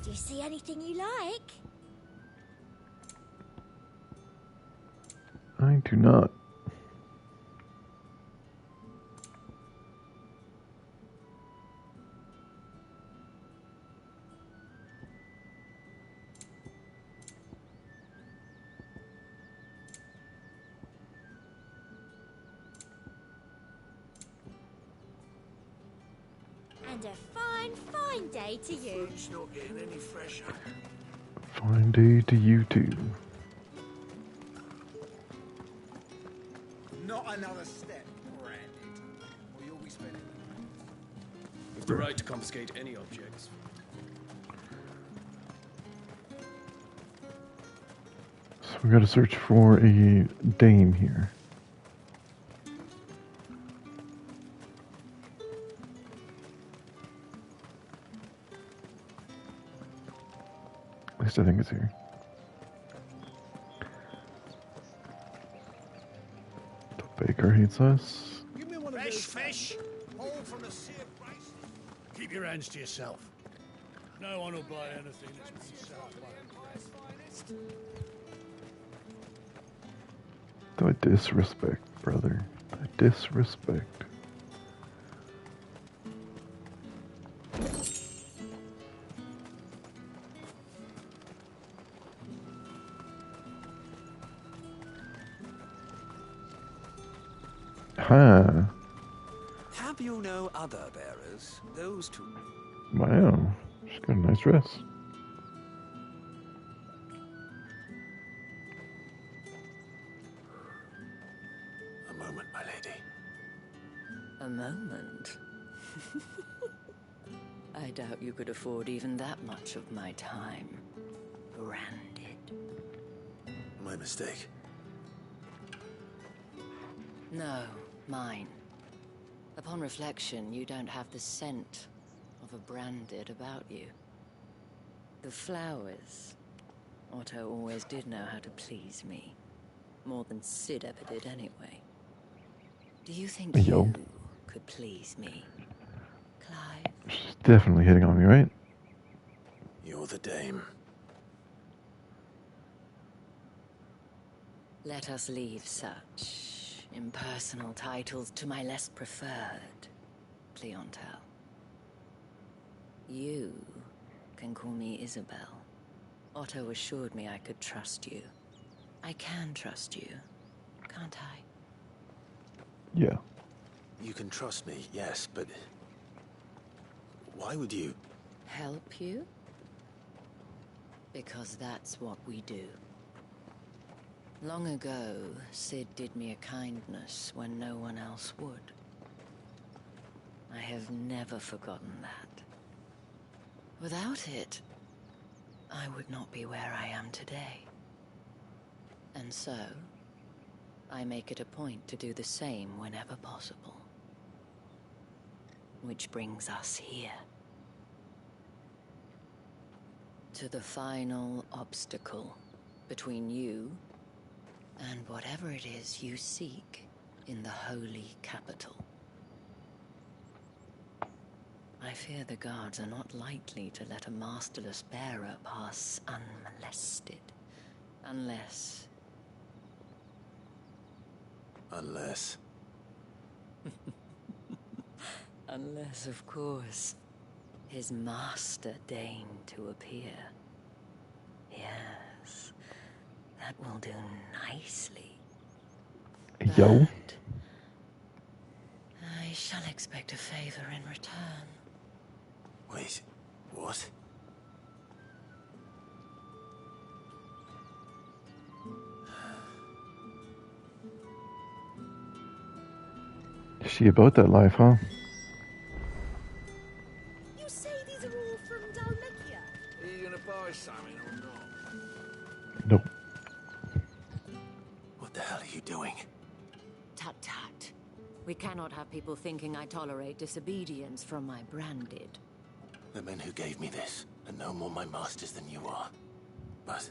Do you see anything you like? I do not. And a fine, fine day to you. Fruit's not getting any fresher. Fine day to you too. Not another step, Branded. Or you'll be spending. With the right to confiscate any objects. So we gotta search for a dame here. At least I think it's here. The baker hates us. Give me one of those fish. All from the sea of prices. Keep your hands to yourself. No one will buy anything that's been set up by the press. The disrespect, brother. The disrespect. Huh. Have you no other bearers? Those two. Wow. She's got a nice dress. A moment, my lady. A moment? I doubt you could afford even that much of my time. Branded. My mistake. No, mine. Upon reflection, you don't have the scent of a branded about you. The flowers. Otto always did know how to please me. More than Sid ever did anyway. Do you think you could please me, Clive? She's definitely hitting on me, right? You're the dame. Let us leave such impersonal titles to my less preferred clientele. You can call me Isabel. Otto assured me I could trust you. I can trust you, can't I? Yeah. You can trust me, yes, but... why would you... Help you? Because that's what we do. Long ago, Sid did me a kindness when no one else would. I have never forgotten that. Without it, I would not be where I am today. And so, I make it a point to do the same whenever possible. Which brings us here. To the final obstacle between you and whatever it is you seek in the holy capital. I fear the guards are not likely to let a masterless bearer pass unmolested. Unless... Unless, of course, his master deigned to appear. Yes, that will do nicely. Yo. I shall expect a favor in return. Wait, what? Is she about that life, huh? You say these are all from Dalmekia? Are you gonna buy something or not? Nope. What the hell are you doing? Tut tut. We cannot have people thinking I tolerate disobedience from my branded. The men who gave me this are no more my masters than you are. But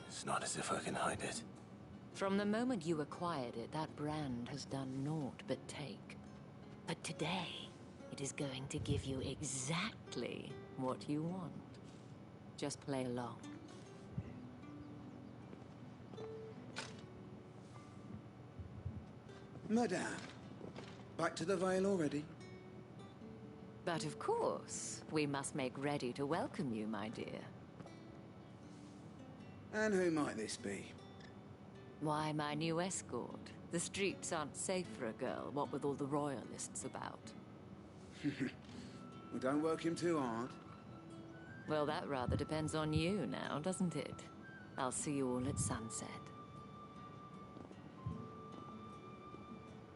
it's not as if I can hide it. From the moment you acquired it, that brand has done naught but take. But today, it is going to give you exactly what you want. Just play along. Madame, back to the Vale already? But of course, we must make ready to welcome you, my dear. And who might this be? Why, my new escort. The streets aren't safe for a girl, what with all the royalists about. Well, don't work him too hard. Well, that rather depends on you now, doesn't it? I'll see you all at sunset.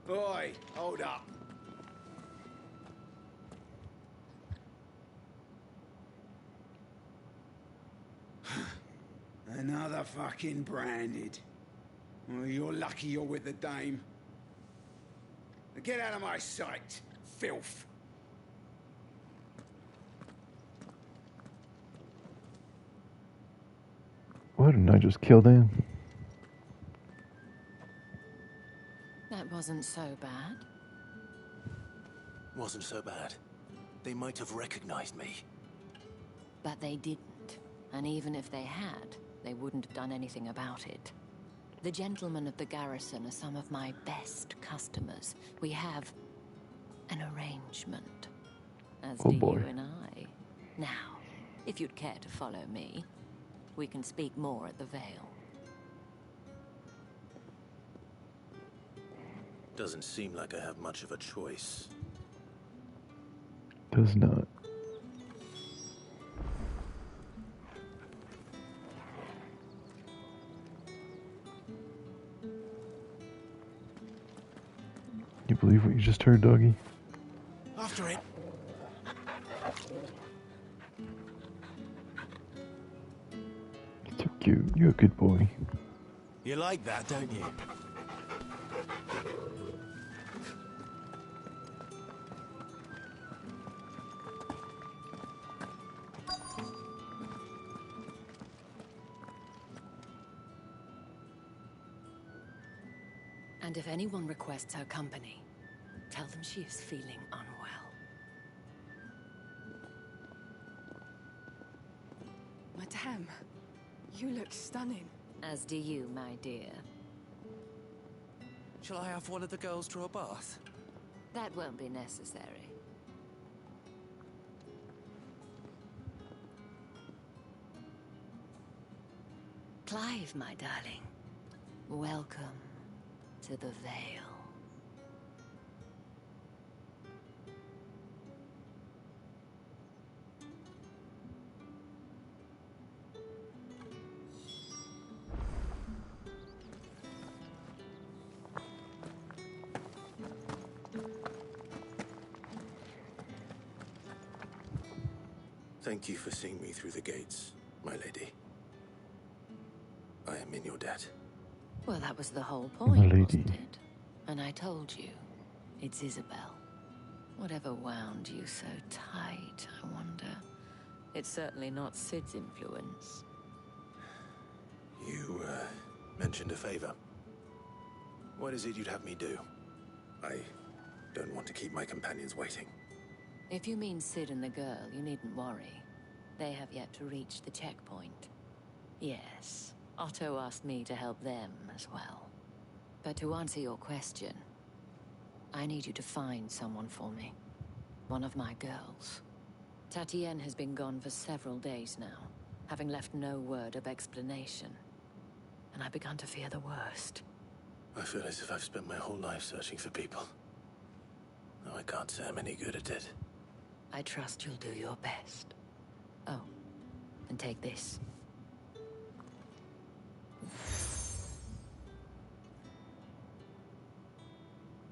Boy, hold up. Another fucking branded. Well, you're lucky you're with the dame. Now get out of my sight, filth. Why didn't I just kill them? That wasn't so bad. Wasn't so bad. They might have recognized me. But they didn't. And even if they had, they wouldn't have done anything about it. The gentlemen of the garrison are some of my best customers. We have an arrangement, as do you and I. Now, if you'd care to follow me, we can speak more at the Vale. Doesn't seem like I have much of a choice. Does not. You believe what you just heard, doggy? After it. It's so cute. You're a good boy. You like that, don't you? And if anyone requests her company, tell them she is feeling unwell. Madame, you look stunning. As do you, my dear. Shall I have one of the girls draw a bath? That won't be necessary. Clive, my darling. Welcome to the Vale. Thank you for seeing me through the gates, my lady. I am in your debt. Well, that was the whole My point, lady. wasn't it? And I told you, it's Isabel. Whatever wound you so tight, I wonder. It's certainly not Sid's influence. You, mentioned a favor. What is it you'd have me do? I don't want to keep my companions waiting. If you mean Sid and the girl, you needn't worry. They have yet to reach the checkpoint. Yes, Otto asked me to help them as well. But to answer your question, I need you to find someone for me. One of my girls. Tatienne has been gone for several days now, having left no word of explanation. And I've begun to fear the worst. I feel as if I've spent my whole life searching for people. Though I can't say I'm any good at it. I trust you'll do your best. Oh, and take this.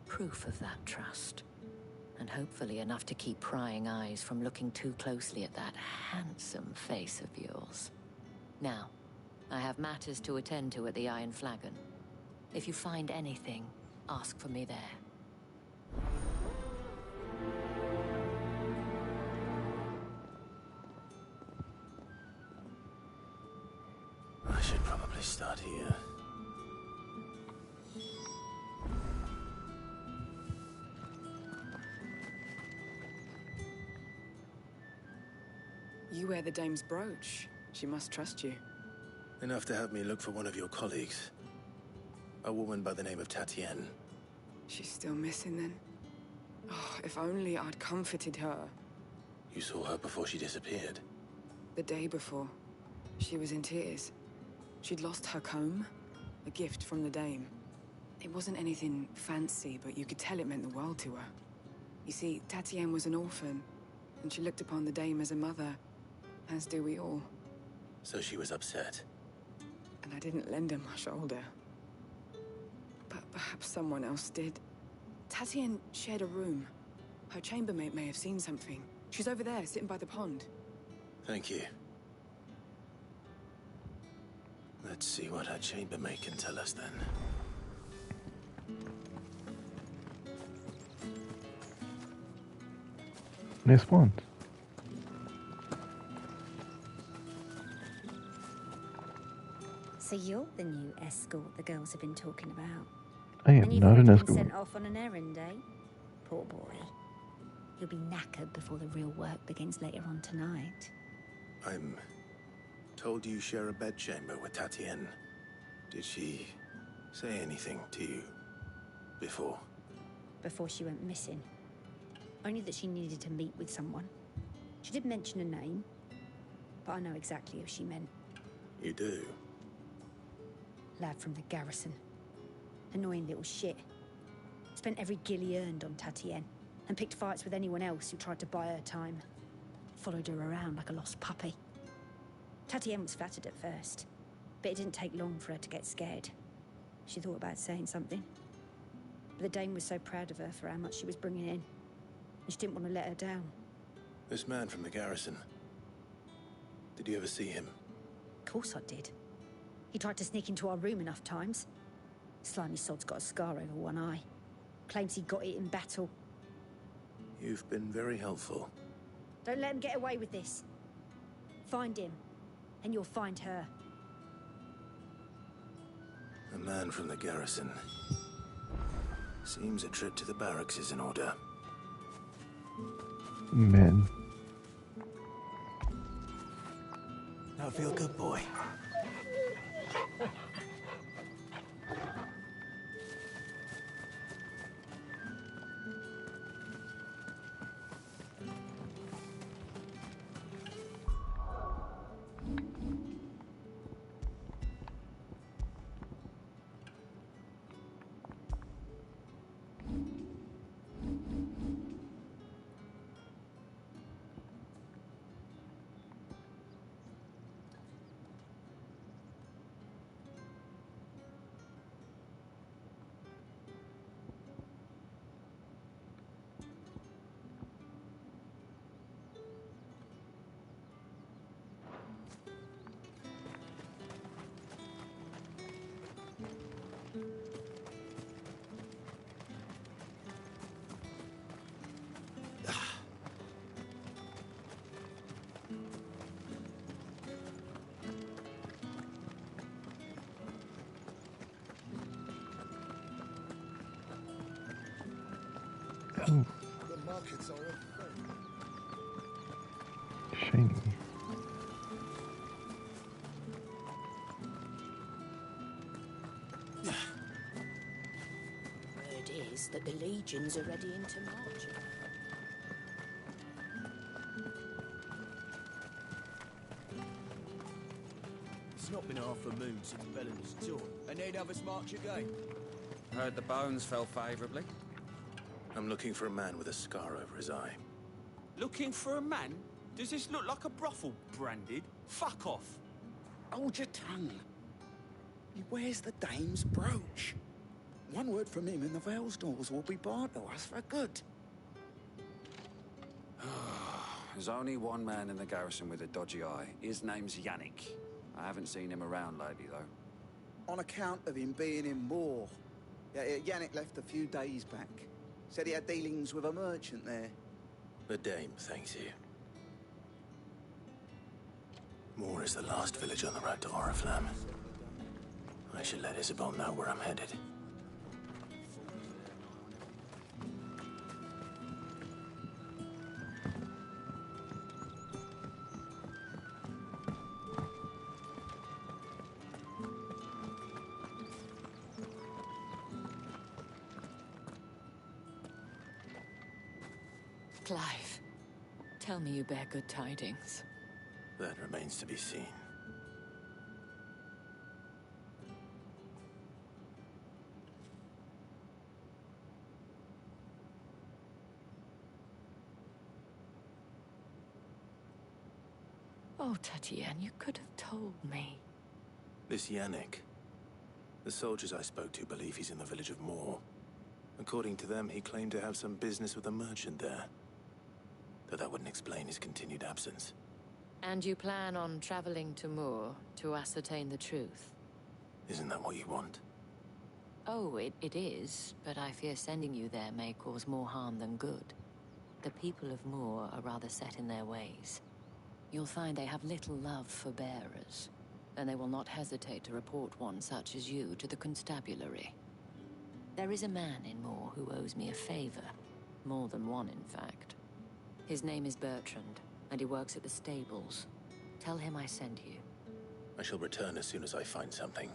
Proof of that trust. And hopefully enough to keep prying eyes from looking too closely at that handsome face of yours. Now, I have matters to attend to at the Iron Flagon. If you find anything, ask for me there. I should probably start here. You wear the dame's brooch. She must trust you. Enough to have me look for one of your colleagues. A woman by the name of Tatienne. She's still missing then? Oh, if only I'd comforted her. You saw her before she disappeared. The day before. She was in tears. She'd lost her comb. A gift from the dame. It wasn't anything fancy, but you could tell it meant the world to her. You see, Tatienne was an orphan, and she looked upon the dame as a mother, as do we all. So she was upset. And I didn't lend her my shoulder. But perhaps someone else did. Tatienne shared a room. Her chambermaid may have seen something. She's over there, sitting by the pond. Thank you. Let's see what her chambermaid can tell us then. Nice one. So you're the new escort the girls have been talking about. I am and you've not already an been escort. sent off on an errand, eh? Poor boy. You'll be knackered before the real work begins later on tonight. I'm told you share a bedchamber with Tatienne. Did she say anything to you before? Before she went missing. Only that she needed to meet with someone. She did mention a name, but I know exactly who she meant. You do? Lad from the garrison. Annoying little shit. Spent every guil he earned on Tatienne, and picked fights with anyone else who tried to buy her time. Followed her around like a lost puppy. Tatienne was flattered at first, but it didn't take long for her to get scared. She thought about saying something. But the dame was so proud of her for how much she was bringing in, and she didn't want to let her down. This man from the garrison. Did you ever see him? Of course I did. He tried to sneak into our room enough times. Slimy sod's got a scar over one eye. Claims he got it in battle. You've been very helpful. Don't let him get away with this. Find him, and you'll find her. A man from the garrison. Seems a trip to the barracks is in order. Men. Now feel good, boy. pockets are Shiny. Word is that the legions are ready into marching. It's not been half a moon since Bellen's tour, and they'd have us march again. Heard the bones fell favourably. I'm looking for a man with a scar over his eye. Looking for a man? Does this look like a brothel, Branded? Fuck off. Hold your tongue. He wears the dame's brooch. One word from him and the Vale's doors will be barred to us for good. There's only one man in the garrison with a dodgy eye. His name's Yannick. I haven't seen him around lately, though. On account of him being in Moor. Yeah, Yannick left a few days back. Said he had dealings with a merchant there. The dame thanks you. Moor is the last village on the road to Oriflamme. I should let Isabel know where I'm headed. Clive, tell me you bear good tidings. That remains to be seen. Oh, Tatienne, you could have told me. This Yannick. The soldiers I spoke to believe he's in the village of Moor. According to them, he claimed to have some business with a merchant there. Though that wouldn't explain his continued absence. And you plan on traveling to Moor to ascertain the truth? Isn't that what you want? Oh, it is, but I fear sending you there may cause more harm than good. The people of Moor are rather set in their ways. You'll find they have little love for bearers, and they will not hesitate to report one such as you to the constabulary. There is a man in Moor who owes me a favor. More than one, in fact. His name is Bertrand, and he works at the stables. Tell him I sent you. I shall return as soon as I find something.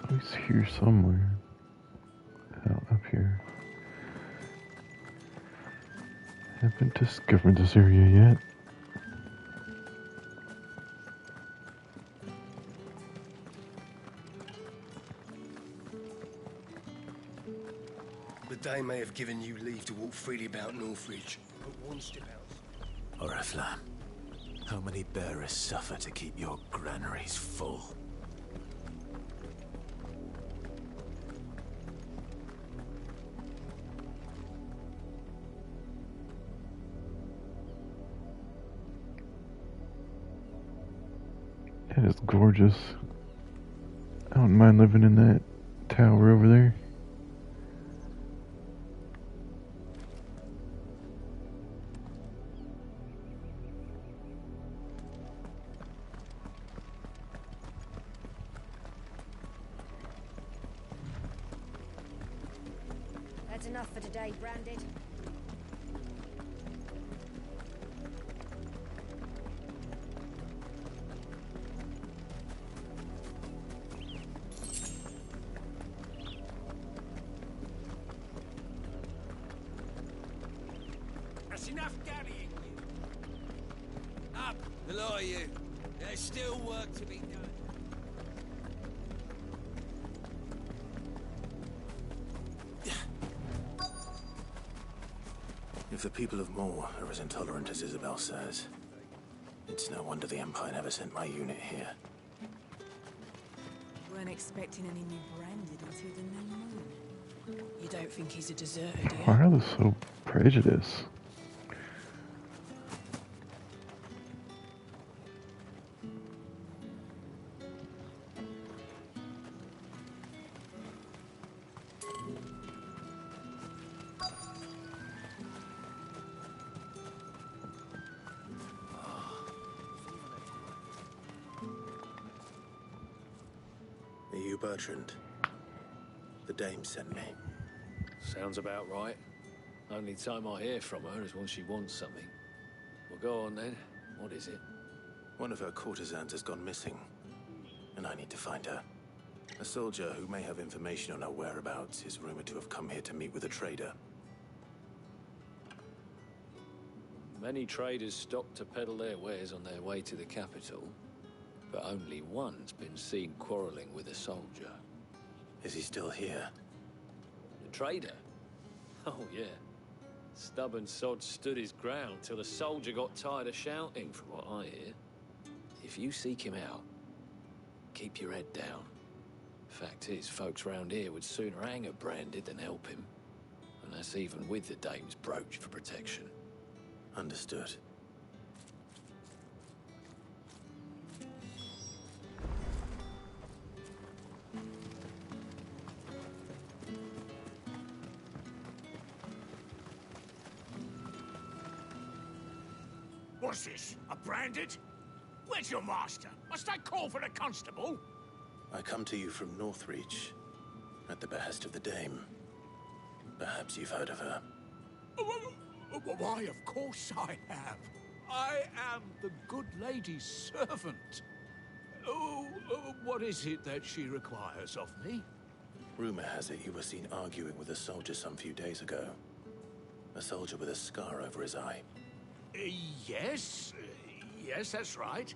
He's here somewhere. Out up here. Haven't discovered this area yet. The day may have given you leave to walk freely about Northridge, but one step out. Oriflamme, how many bearers suffer to keep your granaries full? That is gorgeous. I don't mind living in that tower over there. That's enough for today, Branded. That's enough carrying. Up, the lot of you. There's still work to be done. If the people of Moor are as intolerant as Isabel says, it's no wonder the Empire never sent my unit here. Weren't expecting any new Branded until the new moon. You don't think he's a deserter, do you? Why are they so prejudiced? you Bertrand? The dame sent me. Sounds about right. Only time I hear from her is when she wants something. Well, go on then. What is it? One of her courtesans has gone missing, and I need to find her. A soldier who may have information on her whereabouts is rumored to have come here to meet with a trader. Many traders stop to peddle their wares on their way to the capital, but only one's been seen quarreling with a soldier. Is he still here? The trader? Oh, yeah. Stubborn sod stood his ground till the soldier got tired of shouting, from what I hear. If you seek him out, keep your head down. Fact is, folks round here would sooner hang a branded than help him. And that's even with the dame's brooch for protection. Understood. What's this? A branded? Where's your master? Must I call for the constable? I come to you from Northreach, at the behest of the dame. Perhaps you've heard of her. Why, of course I have. I am the good lady's servant. What is it that she requires of me? Rumor has it you were seen arguing with a soldier some few days ago. A soldier with a scar over his eye. Yes, that's right.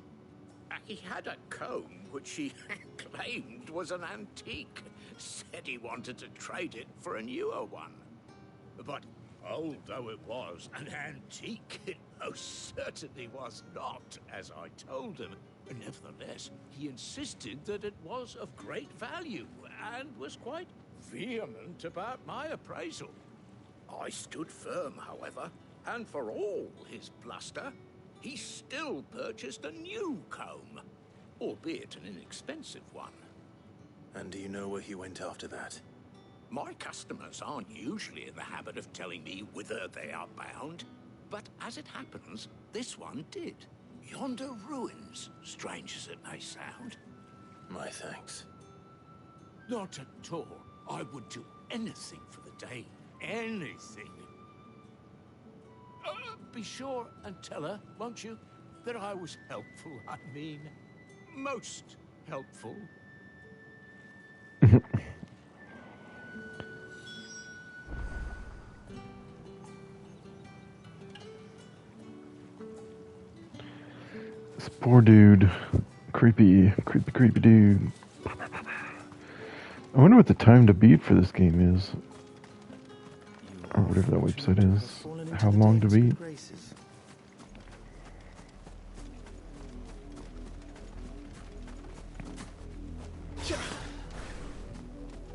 He had a comb which he claimed was an antique. Said he wanted to trade it for a newer one. But old though it was, an antique it most certainly was not, as I told him. Nevertheless, he insisted that it was of great value, and was quite vehement about my appraisal. I stood firm, however, and for all his bluster, he still purchased a new comb, albeit an inexpensive one. And do you know where he went after that? My customers aren't usually in the habit of telling me whither they are bound, but as it happens, this one did. Yonder ruins, strange as it may sound. My thanks. Not at all. I would do anything for the day. Anything. Be sure and tell her, won't you, that I was helpful. I mean, most helpful. This poor dude. Creepy dude. I wonder what the time to beat for this game is. Or whatever that website is. How long to beat?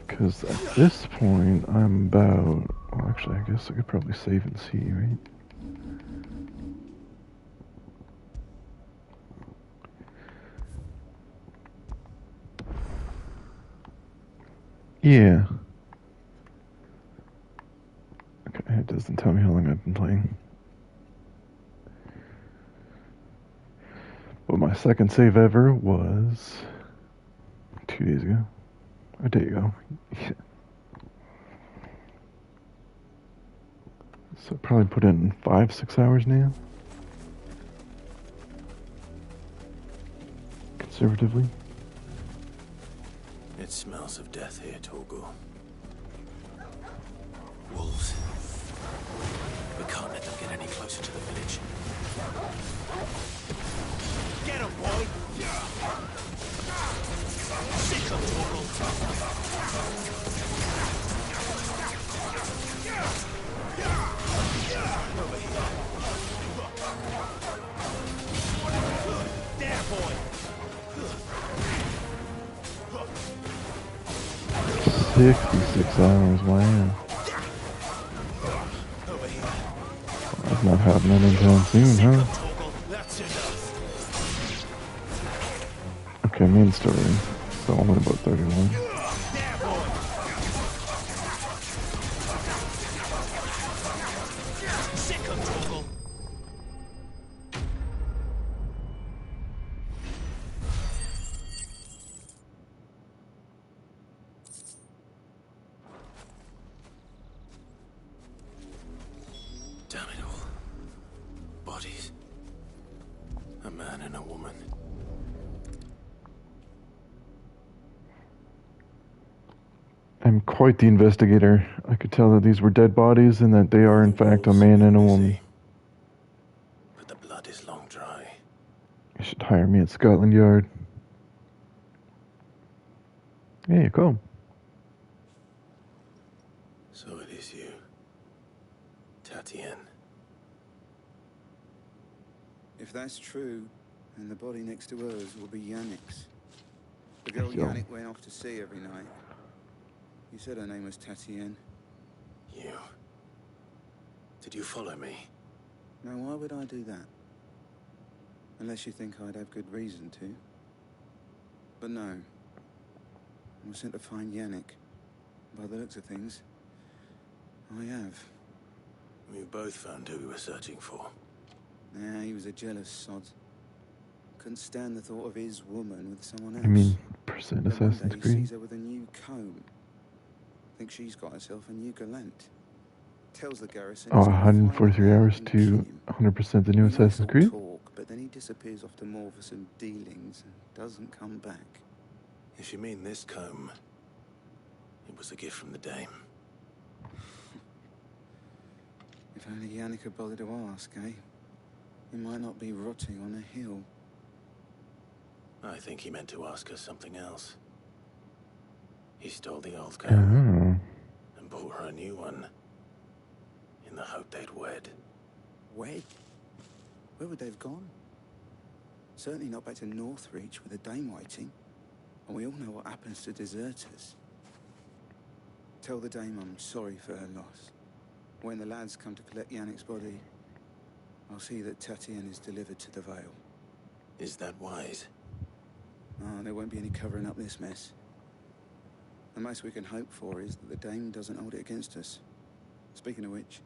Because at this point, I'm about... Well, actually, I guess I could probably save and see, right? Yeah. Okay, it doesn't tell me how long I've been playing. But my second save ever was 2 days ago. A day ago. So I probably put in 5-6 hours now. Conservatively. It smells of death here, Torgal. Wolves. We can't let them get any closer to the village. Get him, boy! Sick of Torgal! Over here. There, boy! 66 hours, wow. That's not happening anytime soon, huh? Okay, main story. So only about 31. Damn it all. Bodies. A man and a woman. I'm quite the investigator. I could tell that these were dead bodies and that they are in fact a man and a woman. But the blood is long dry. You should hire me at Scotland Yard. There you go. So it is you. Tatienne. If that's true, then the body next to hers will be Yannick's. The girl Yannick went off to sea every night. You said her name was Tatienne. You. Did you follow me? Now, why would I do that? Unless you think I'd have good reason to. But no. I was sent to find Yannick. By the looks of things, I have. We've both found who we were searching for. Nah, he was a jealous sod. Couldn't stand the thought of his woman with someone else. I mean, percent Then one Assassin's day he Creed. sees her with a new comb. Thinks she's got herself a new gallant. Tells the garrison. Oh, he's gonna find 143 her hours and to 100% the new He makes Assassin's all Creed? talk, but then he disappears off to more for some dealings and doesn't come back. If you mean this comb, it was a gift from the dame. If only Yannick had bothered to ask, eh? He might not be rotting on a hill. I think he meant to ask her something else. He stole the old comb and bought her a new one in the hope they'd wed. Wed? Where would they have gone? Certainly not back to Northreach with a dame waiting. And we all know what happens to deserters. Tell the dame I'm sorry for her loss. When the lads come to collect Yannick's body, I'll see that Tatienne is delivered to the Vale. Is that wise? Oh, there won't be any covering up this mess. The most we can hope for is that the dame doesn't hold it against us. Speaking of which,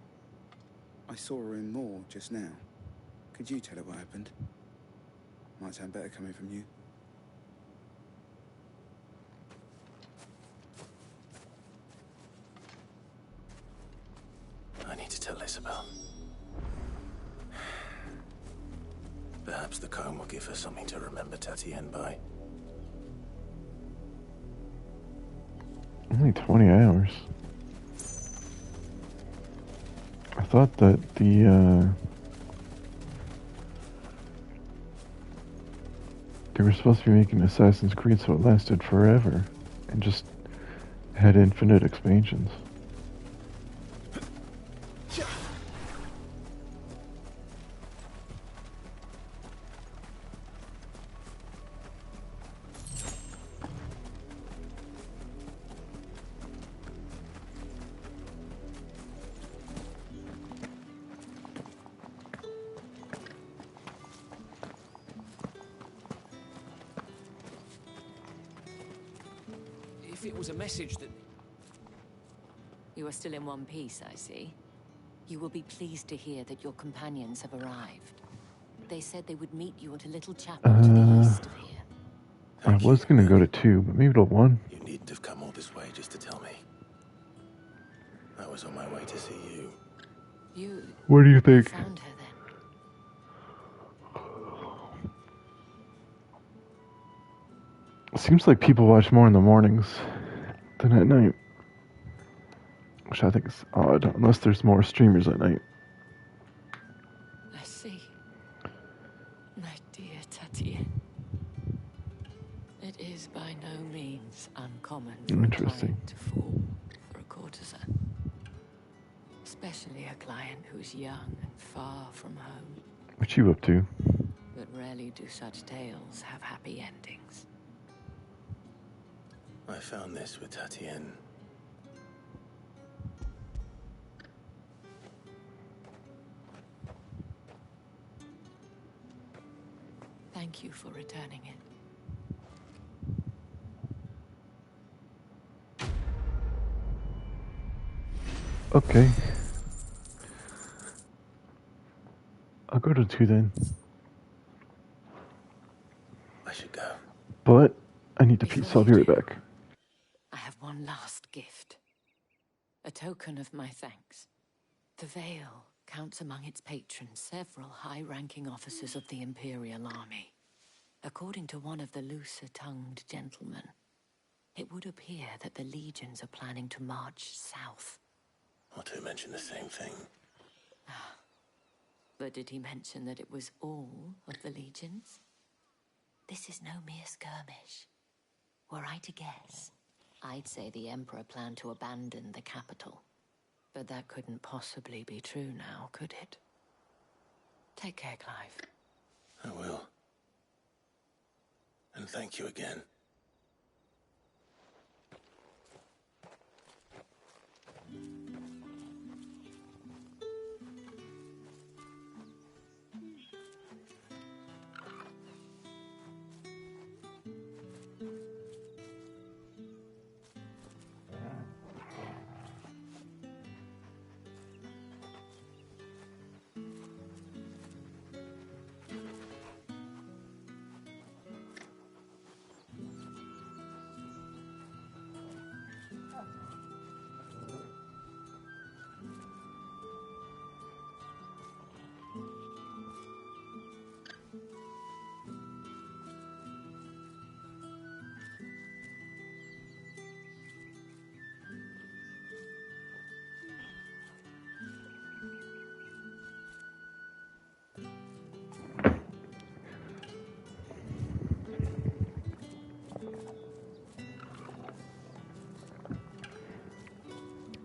I saw her in Moor just now. Could you tell her what happened? Might sound better coming from you. I need to tell Isabel. Perhaps the comb will give her something to remember Tatienne by. Only 20 hours. I thought that they were supposed to be making Assassin's Creed so it lasted forever and just had infinite expansions. If it was a message that... You are still in one piece, I see. You will be pleased to hear that your companions have arrived. They said they would meet you at a little chapel to the east of here. I was gonna go to 2, but maybe to 1. You needn't have come all this way just to tell me. I was on my way to see you. You... What do you think? Found her then? Seems like people watch more in the mornings than at night. Which I think is odd, unless there's more streamers at night. I see. My dear Tatienne. It is by no means uncommon for a Interesting. client to fall for a courtesan. Especially a client who's young and far from home. What you up to? But rarely do such tales have happy endings. I found this with Tatienne. Thank you for returning it. Okay. I'll go to 2 then. I should go. But I need to pee, so I'll be right back. I have one last gift. A token of my thanks. The veil counts among its patrons several high-ranking officers of the Imperial Army. According to one of the looser-tongued gentlemen, it would appear that the legions are planning to march south. Otto mentioned the same thing. But did he mention that it was all of the legions? This is no mere skirmish. Were I to guess, I'd say the Emperor planned to abandon the capital. But that couldn't possibly be true now, could it? Take care, Clive. I will. And thank you again.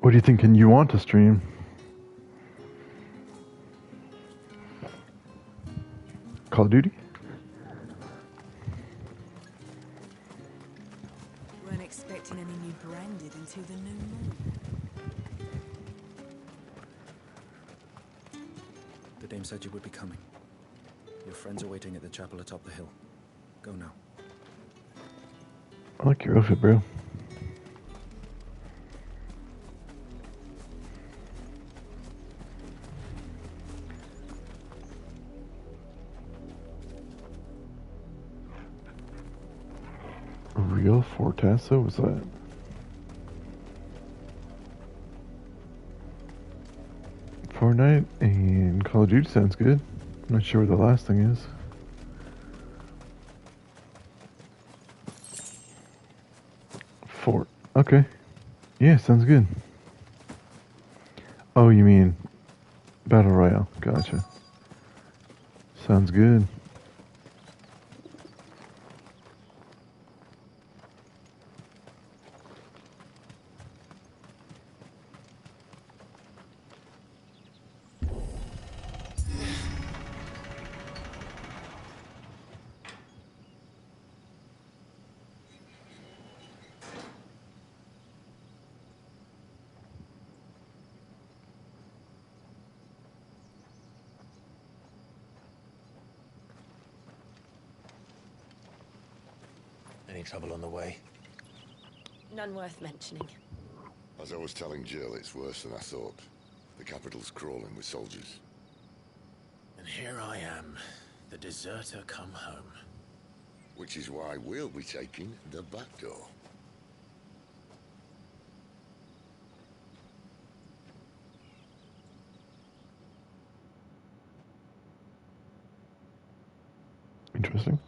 What are you thinking you want to stream? Call of Duty? Weren't expecting any new branded until the new moon. The dame said you would be coming. Your friends are waiting at the chapel atop the hill. Go now. I like your outfit, bro. Real Fortassa? Was that? Fortnite and Call of Duty sounds good. I'm not sure what the last thing is. Fort. Okay. Yeah, sounds good. Oh, you mean Battle Royale. Gotcha. Sounds good. Any trouble on the way? None worth mentioning. As I was telling Jill, it's worse than I thought. The capital's crawling with soldiers. And here I am, the deserter come home. Which is why we'll be taking the back door. Interesting.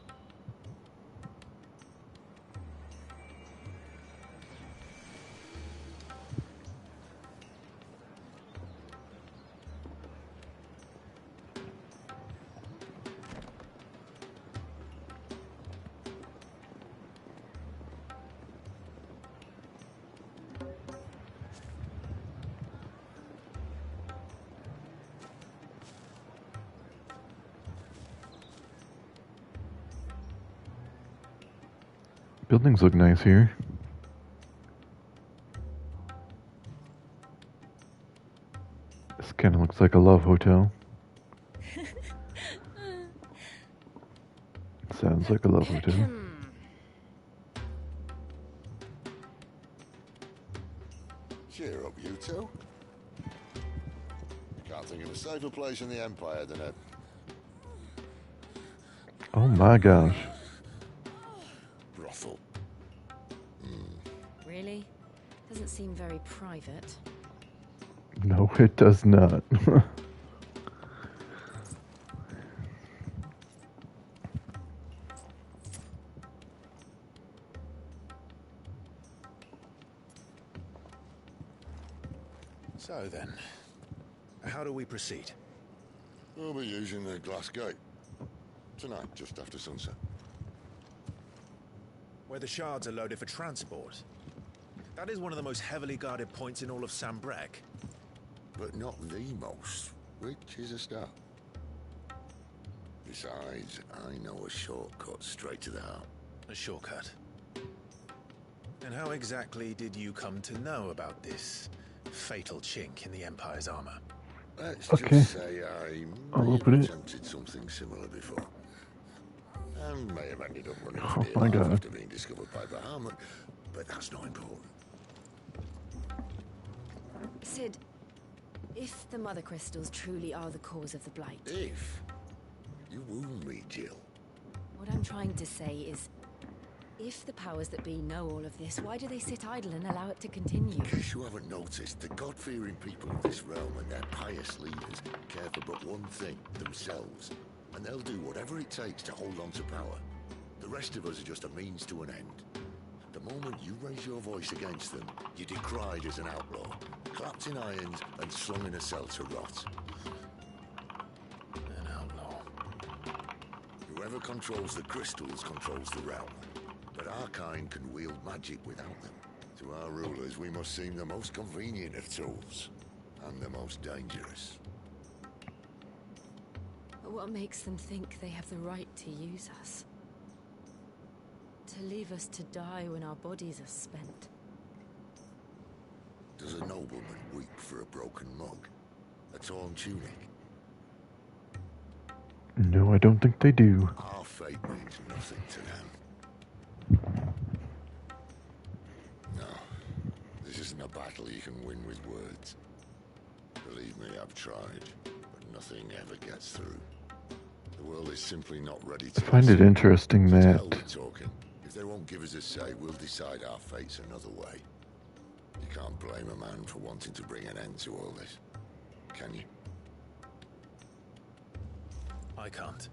Buildings look nice here. This kind of looks like a love hotel. Sounds like a love hotel. Cheer up, you two. Can't think of a safer place in the Empire than a... Oh my gosh. brothel. Really? Doesn't seem very private. No, it does not. So then, how do we proceed? We'll be using the glass gate. Tonight, just after sunset. Where the shards are loaded for transport. That is one of the most heavily guarded points in all of Sambrec. But not the most, which is a start. Besides, I know a shortcut straight to the heart. A shortcut? And how exactly did you come to know about this fatal chink in the Empire's armor? Let's Okay. just say I I'll may have open it. attempted something similar before. And may have ended up running Oh for dear my life God. after being discovered by Bahamut, but that's not important. Sid, if the Mother Crystals truly are the cause of the Blight... If? You wound me, Jill. What I'm trying to say is, if the powers that be know all of this, why do they sit idle and allow it to continue? In case you haven't noticed, the God-fearing people of this realm and their pious leaders care for but one thing, themselves. And they'll do whatever it takes to hold on to power. The rest of us are just a means to an end. The moment you raise your voice against them, you're decried as an outlaw, clapped in irons and slung in a cell to rot. An outlaw. Whoever controls the crystals controls the realm. But our kind can wield magic without them. To our rulers, we must seem the most convenient of tools. And the most dangerous. What makes them think they have the right to use us? To leave us to die when our bodies are spent? Does a nobleman weep for a broken mug? A torn tunic? No, I don't think they do. Our fate means nothing to them. No, this isn't a battle you can win with words. Believe me, I've tried, but nothing ever gets through. The world is simply not ready to I find it listen. interesting So to that hell with talking. If they won't give us a say, we'll decide our fates another way. You can't blame a man for wanting to bring an end to all this, can you? I can't.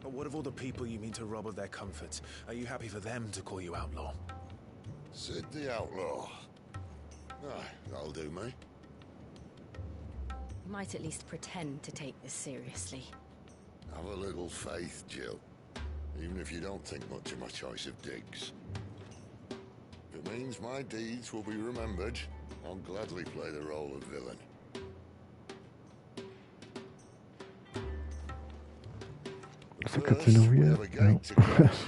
But what of all the people you mean to rob of their comforts? Are you happy for them to call you outlaw? Sid the Outlaw. Aye, that'll do me. You might at least pretend to take this seriously. Have a little faith, Jill. Even if you don't think much of my choice of digs. If it means my deeds will be remembered, I'll gladly play the role of villain. is the cutscene over We yet? have a gate No. to cross.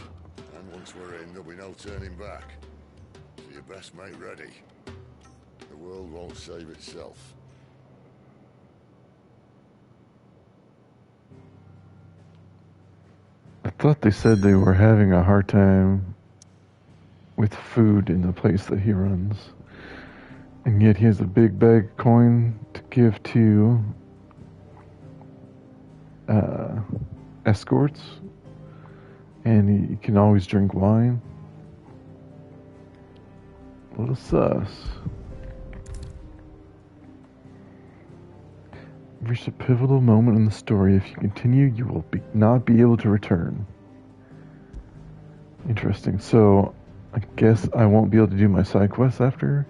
And once we're in, there'll be no turning back. So you best make ready. The world won't save itself. I thought they said they were having a hard time with food in the place that he runs. And yet he has a big bag of coin to give to escorts. And he can always drink wine. A little sus. You've reached a pivotal moment in the story. If you continue, you will not be able to return. Interesting. So, I guess I won't be able to do my side quests after?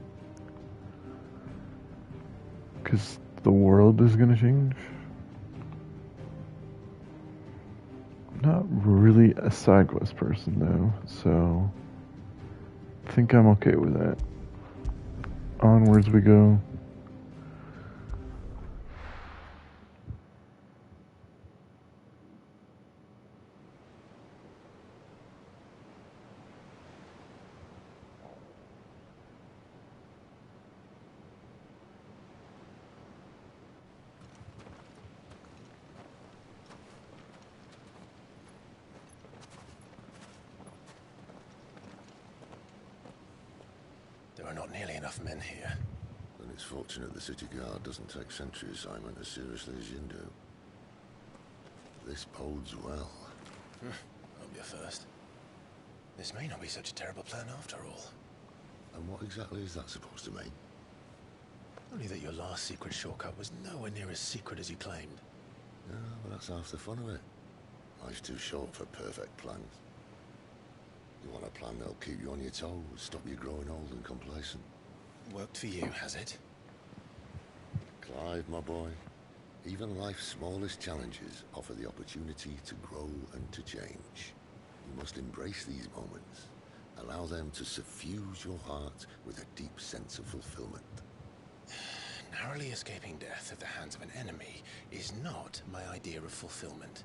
Because the world is going to change? I'm not really a side quest person, though, so I think I'm okay with that. Onwards we go. There are not nearly enough men here. Then it's fortunate the city guard doesn't take sentry assignment as seriously as you do. This bodes well. Won't be a first. This may not be such a terrible plan after all. And what exactly is that supposed to mean? Only that your last secret shortcut was nowhere near as secret as you claimed. Yeah, but that's half the fun of it. Life's too short for perfect plans. You want a plan that'll keep you on your toes, stop you growing old and complacent. Worked for you, has it? Clive, my boy, even life's smallest challenges offer the opportunity to grow and to change. You must embrace these moments. Allow them to suffuse your heart with a deep sense of fulfillment. Narrowly escaping death at the hands of an enemy is not my idea of fulfillment.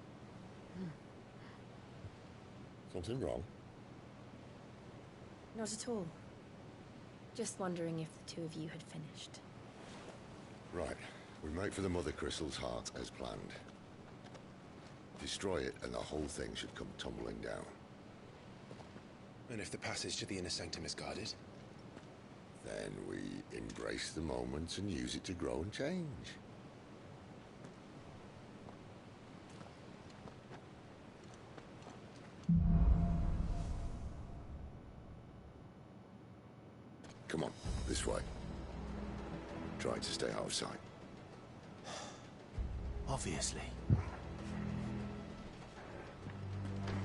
Something wrong? Not at all. Just wondering if the two of you had finished. Right. We make for the Mother Crystal's heart as planned. Destroy it and the whole thing should come tumbling down. And if the passage to the inner sanctum is guarded? Then we embrace the moment and use it to grow and change. Come on, this way. Try to stay out of sight. Obviously.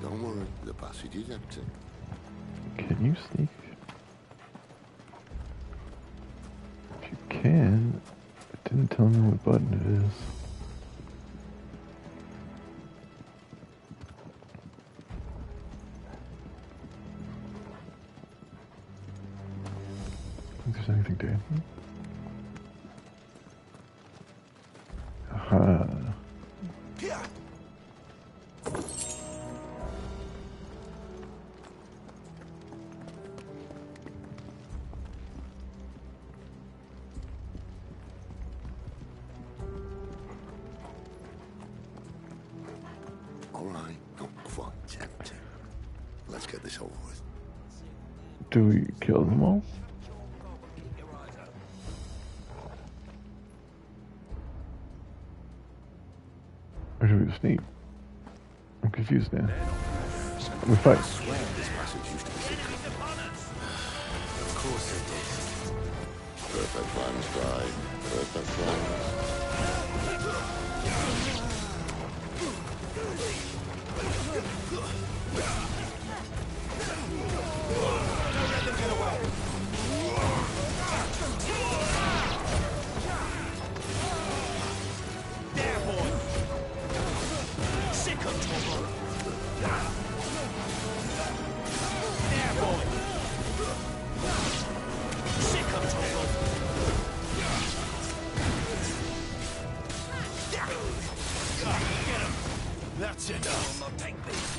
Don't worry, the passage is empty. Can you sneak? If you can, it didn't tell me what button it is. I don't think there's anything down here. Aha. All right, not quite empty. Let's get this over with. Do we kill them all? Or do we sneak? I'm confused now. We fight. I swear this passage used to be secret. Of course it did. Perfect plans, Clive. Perfect plans. Don't let them get away. There, boy. Sick of trouble. There, boy. Sick of trouble. Get him. That's enough. I'll take these.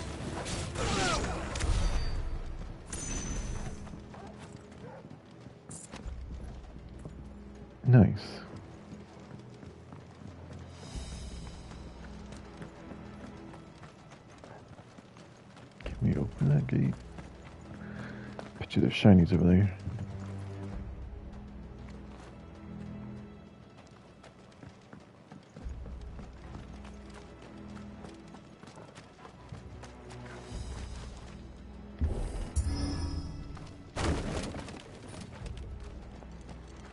Nice. Can we open that gate? Bet you there's shinies over there.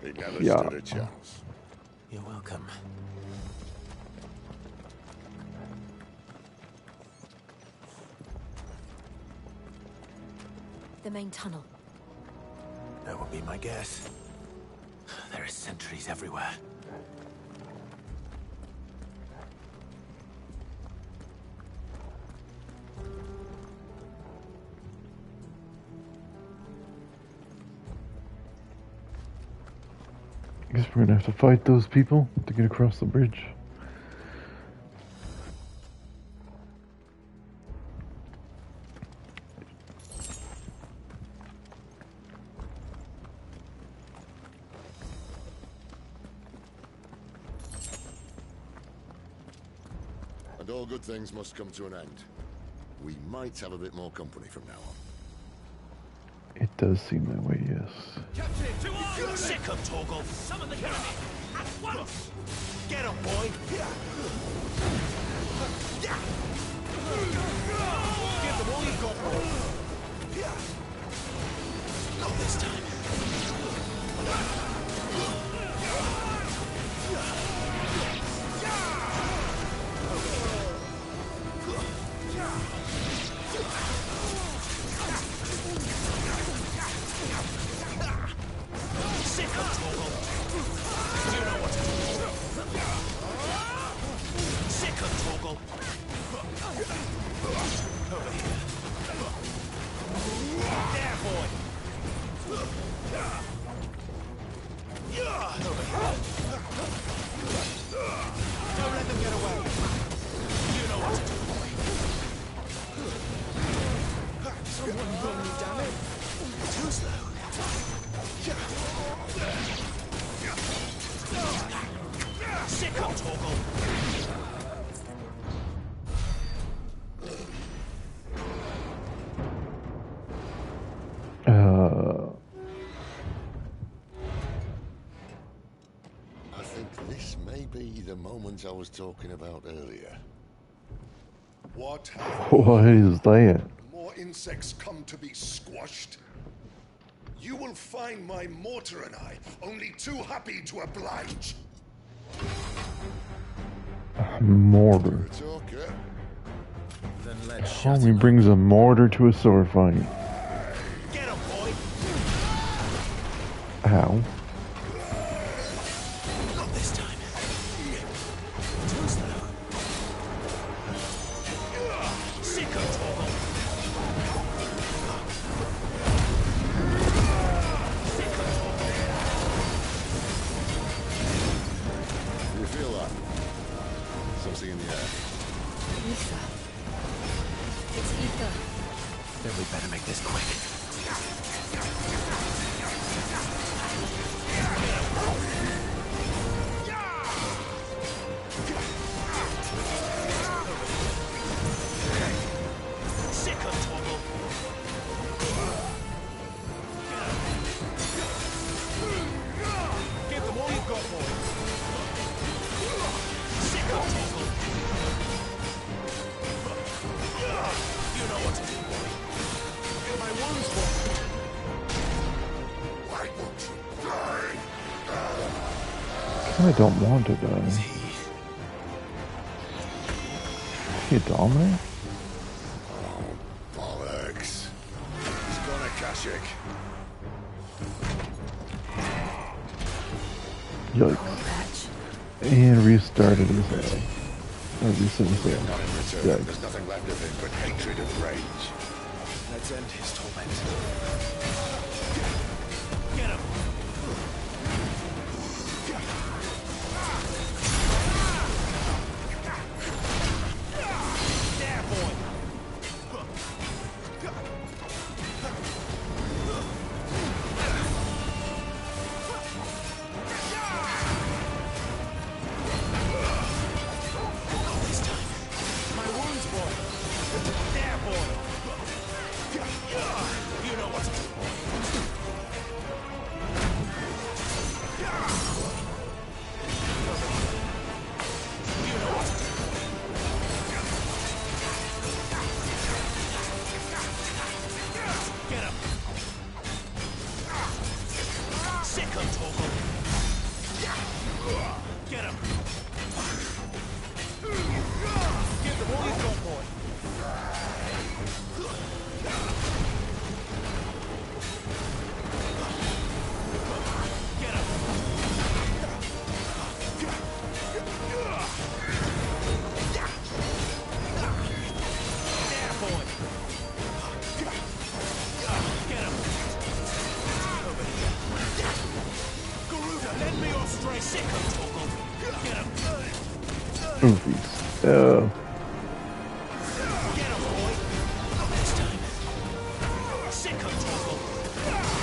He never Yeah. stood a chance. You're welcome. The main tunnel. That would be my guess. There are sentries everywhere. Guess we're gonna have to fight those people to get across the bridge. And all good things must come to an end. We might have a bit more company from now on. It does seem that way, yes. Captain, to arms! Sick of Torgal! Summon the cannon! At once! Get him, boy! Give them all you've got, boy! Not this time. Sick of Torgal! You know what to do. Sick of Torgal. I think this may be the moment I was talking about earlier. What? What is that? More insects come to be squashed? You will find my mortar and I only too happy to oblige. Mortar. Then let's Homie brings a mortar to a sword fight. Get him, boy. Ow. Not this time. Too slow. Sick of Torgal. Do you feel that? Something in the air. Ether. It's ether. Then we better make this quick. Sick of Torgal. Give them all you've got, boy. Sick of Torgal. You know what to do, boy. Get my wounds, boy. Why won't you die? I don't want to die. You dominate? Bollocks. He's gonna Kashyyyk. Yikes. And restarted his head. Or reset his head. Not in return. Yikes. There's nothing left of him but hatred and rage. Let's end his torment. Get him. There, boy. Not this time. My wounds, boy. There, boy. You know what to do, boy. You know what to do. Get him. Sick of Torgal. Get him. Give them all you've got, boy. Get him. There, boy. Get him. Over here. Garuda, lend me your strength. Sick of Torgal. Get him. Oofies. Oh. Get him, boy. Not this time. Sick of Torgal. Over here.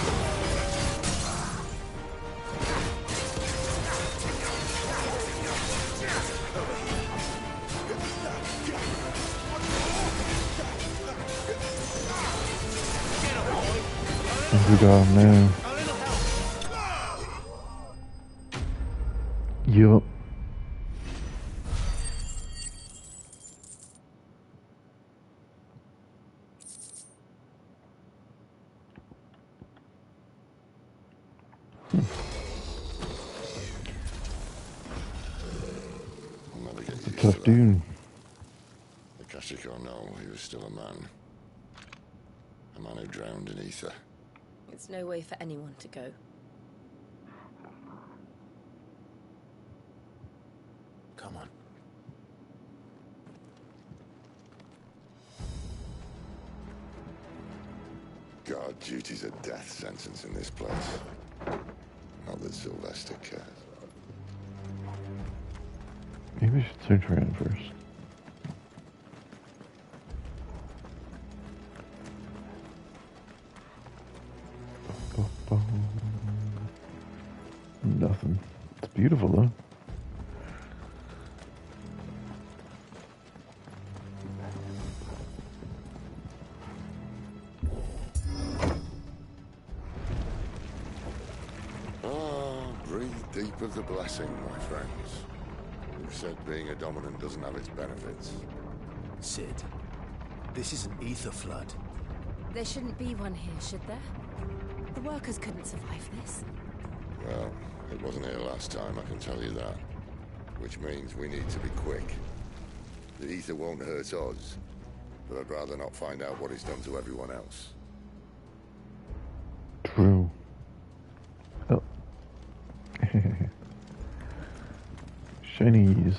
Get him, boy. We got him now. A little help. Yup. I'll never get used Tough to that. dude. The Kashyyyk or no, he was still a man. A man who drowned in ether. It's no way for anyone to go. Come on. Guard duty's a death sentence in this place. Not that Sylvester cares. Maybe we should search around first. Nothing. It's beautiful though. keep of the blessing, my friends. You've said being a dominant doesn't have its benefits. Sid, this is an ether flood. There shouldn't be one here, should there? The workers couldn't survive this. Well, it wasn't here last time, I can tell you that. Which means we need to be quick. The ether won't hurt us, but I'd rather not find out what it's done to everyone else. True. Oh. Shinies.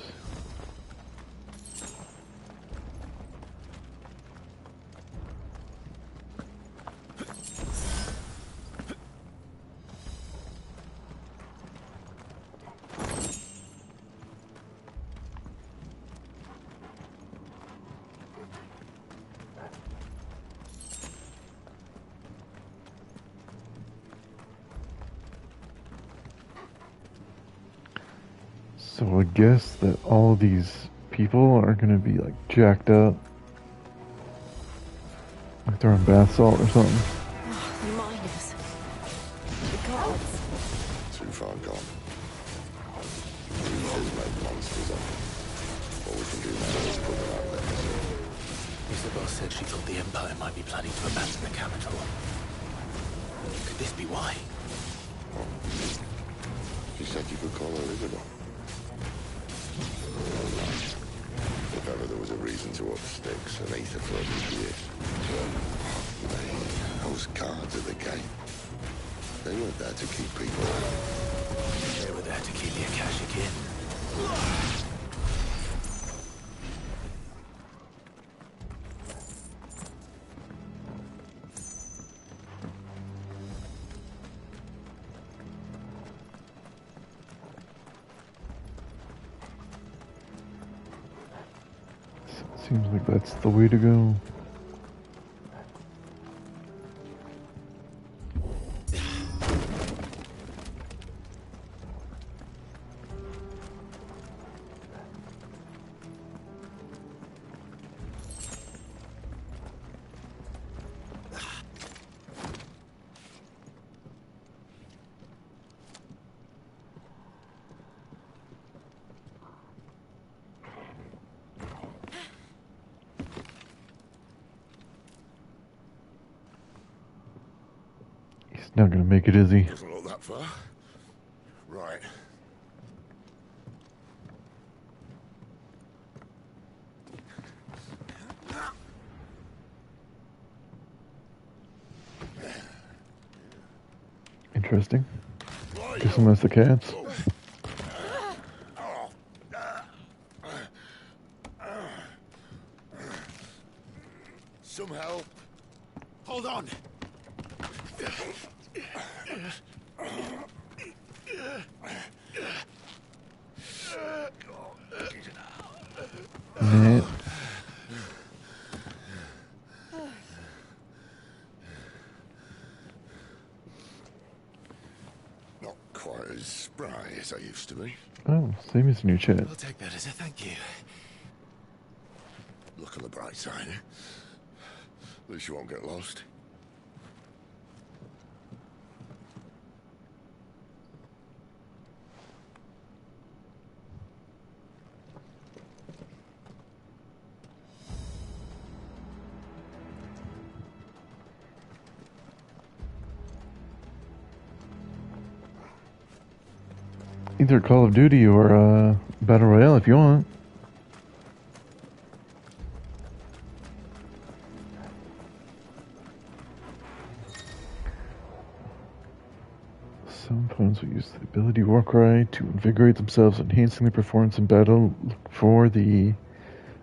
So I guess that all these people are gonna be like jacked up. Like they're on bath salt or something. The miners. The gods. Too far gone. The ether's made monsters of them. What we can do now is put them out there. Mr. Boss said she thought the Empire might be planning to abandon the capital. Could this be why? Oh. She said you could call her Isabel. If ever there was a reason to up sticks, an ether flood would be it. Those guards at the gate, they weren't there to keep people out. They were there to keep the Akashic in. Seems like that's the way to go. Not gonna make it, is he? Doesn't look that far. Right. Interesting. Guessing that's the cats. Some help. Hold on. Nah. Not quite as spry as I used to be. Oh, same as new chat. I'll take that as a thank you. Look on the bright side, eh? At least you won't get lost. Either Call of Duty or Battle Royale if you want. Some opponents will use the ability Warcry to invigorate themselves, enhancing their performance in battle. Look for the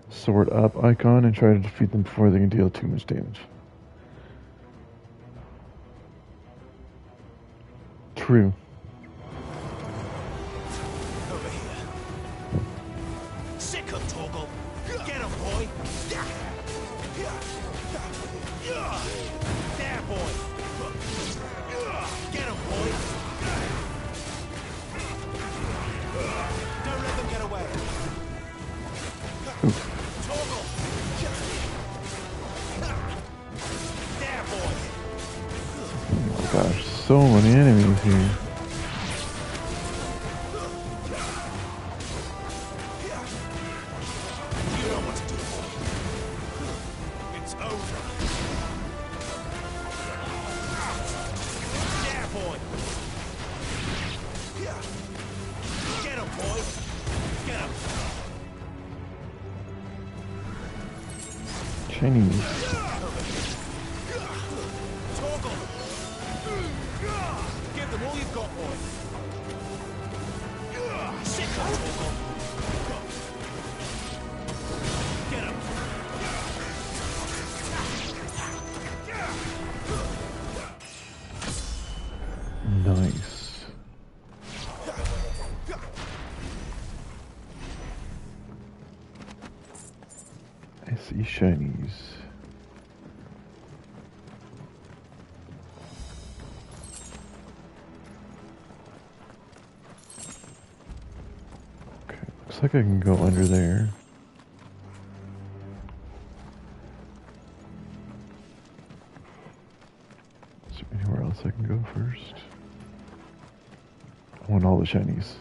sword up icon and try to defeat them before they can deal too much damage. True. So many enemies here. You know what to do. It's over. Yeah, boy. Get him, boy. Get him. Chinese. Toggle. Give them all you've got, boy. Sick of Toggle. Get him. Nice. I see shinies. Okay, looks like I can go under there. Is there anywhere else I can go first? I want all the shinies.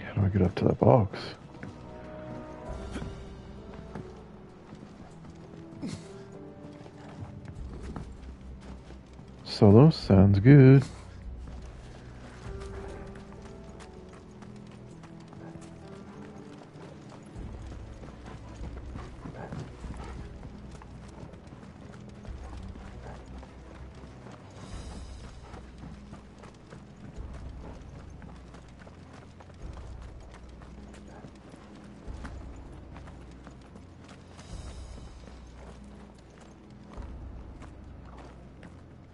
How do I get up to that box? Solo sounds good.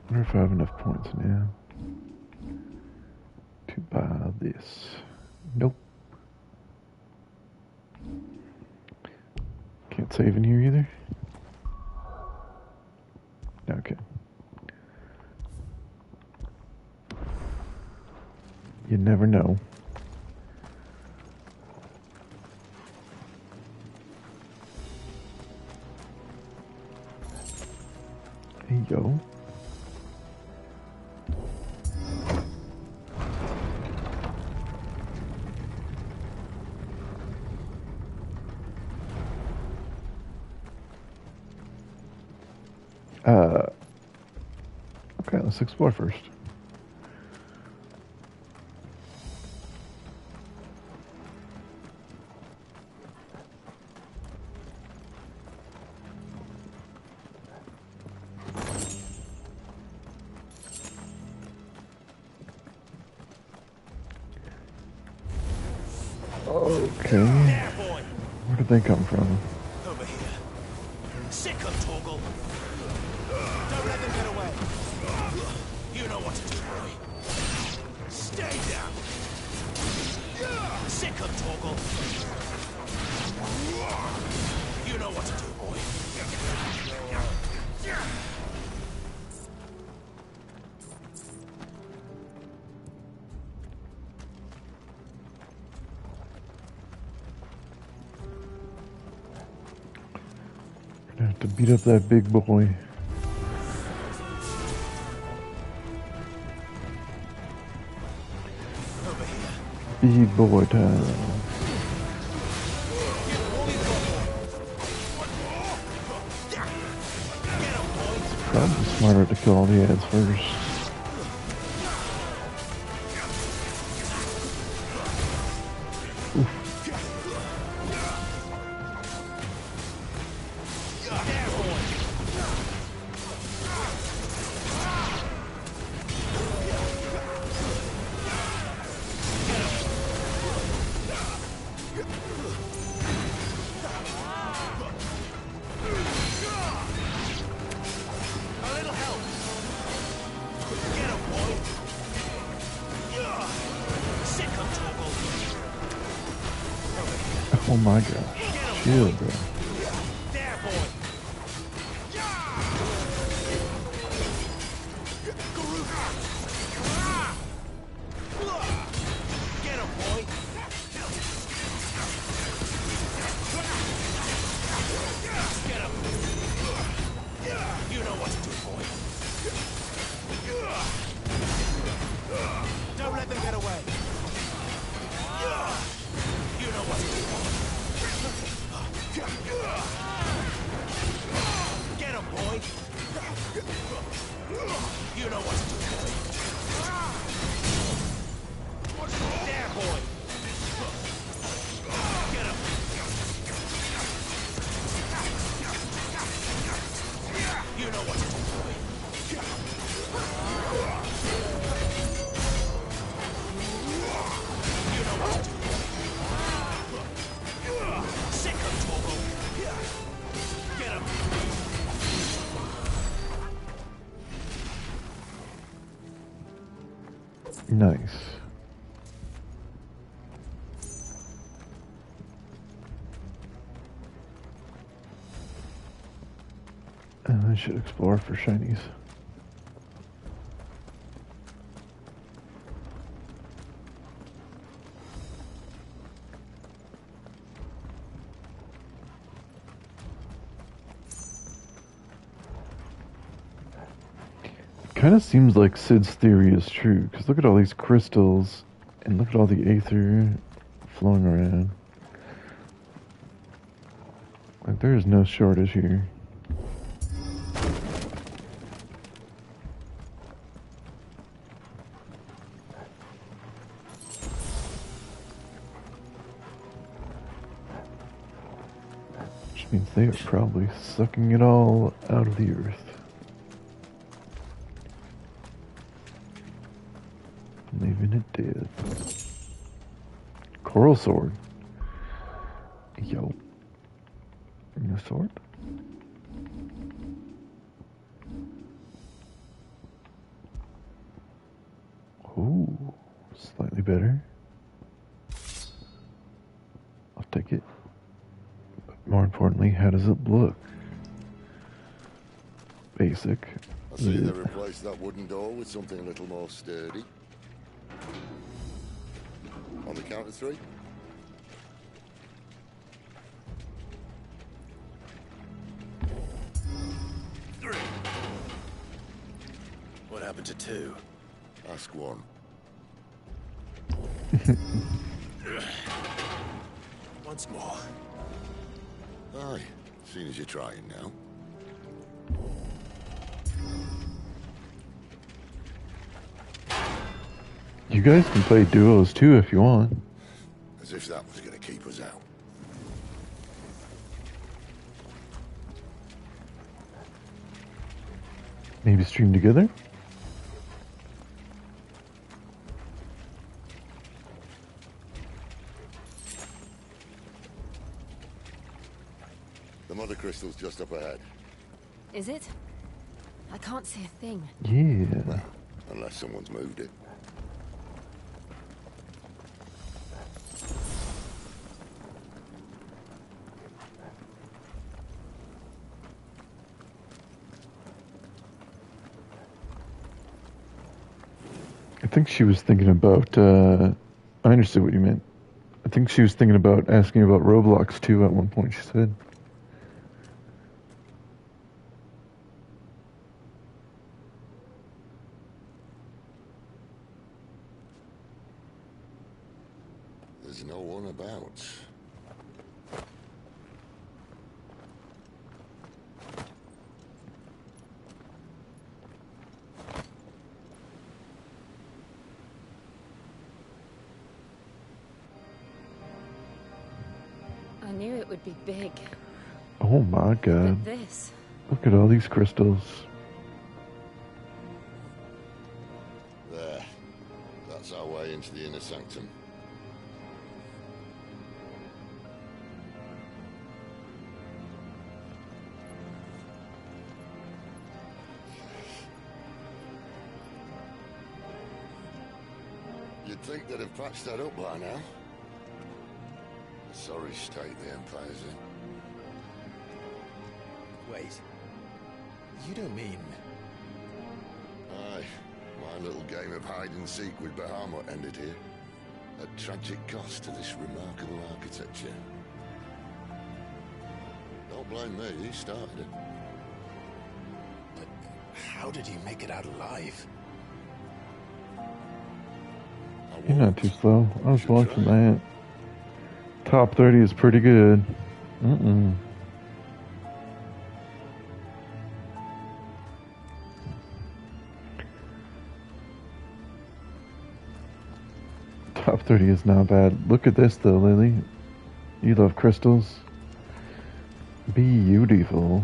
I wonder if I have enough points now to buy this. Nope. Can't save in here either. Okay. You never know. There you go. Okay, let's explore first. Okay. Where did they come from? Over here. Sick of Toggle. Don't let them get away. You know what to do, boy. Stay down. Sick of Toggle. You know what to do, boy. Gonna have to beat up that big boy. Big boy time. Probably smarter to kill all the ads first. Oh my gosh. Chill, bro. Nice. I should explore for shinies. Kind of seems like Sid's theory is true, because look at all these crystals, and look at all the aether flowing around. Like, there's no shortage here. Which means they are probably sucking it all out of the earth. Leaving it dead. Coral sword. Yo. New sword? Ooh, slightly better. I'll take it. But more importantly, how does it look? Basic. I see they replaced that wooden door with something a little more sturdy. On the count of 3. What happened to 2? Ask 1. Once more. Aye, seeing as you're trying now. You guys can play duos too if you want. As if that was going to keep us out. Maybe stream together? The mother crystal's just up ahead. Is it? I can't see a thing. Yeah. Well, unless someone's moved it. I think she was thinking about, I understood what you meant. I think she was thinking about asking about Roblox too at one point, she said. There's no one about. I knew it would be big. Oh my god. But this. Look at all these crystals. There. That's our way into the inner sanctum. You'd think they'd have patched that up by now. A sorry state the Empire's in. Wait. You don't mean... Aye. My little game of hide-and-seek with Bahamut ended here. At tragic cost to this remarkable architecture. Don't blame me, he started it. But how did he make it out alive? You're not too slow. I was watching that. Top 30 is pretty good. Top 30 is not bad. Look at this though, Lily. You love crystals? Beautiful.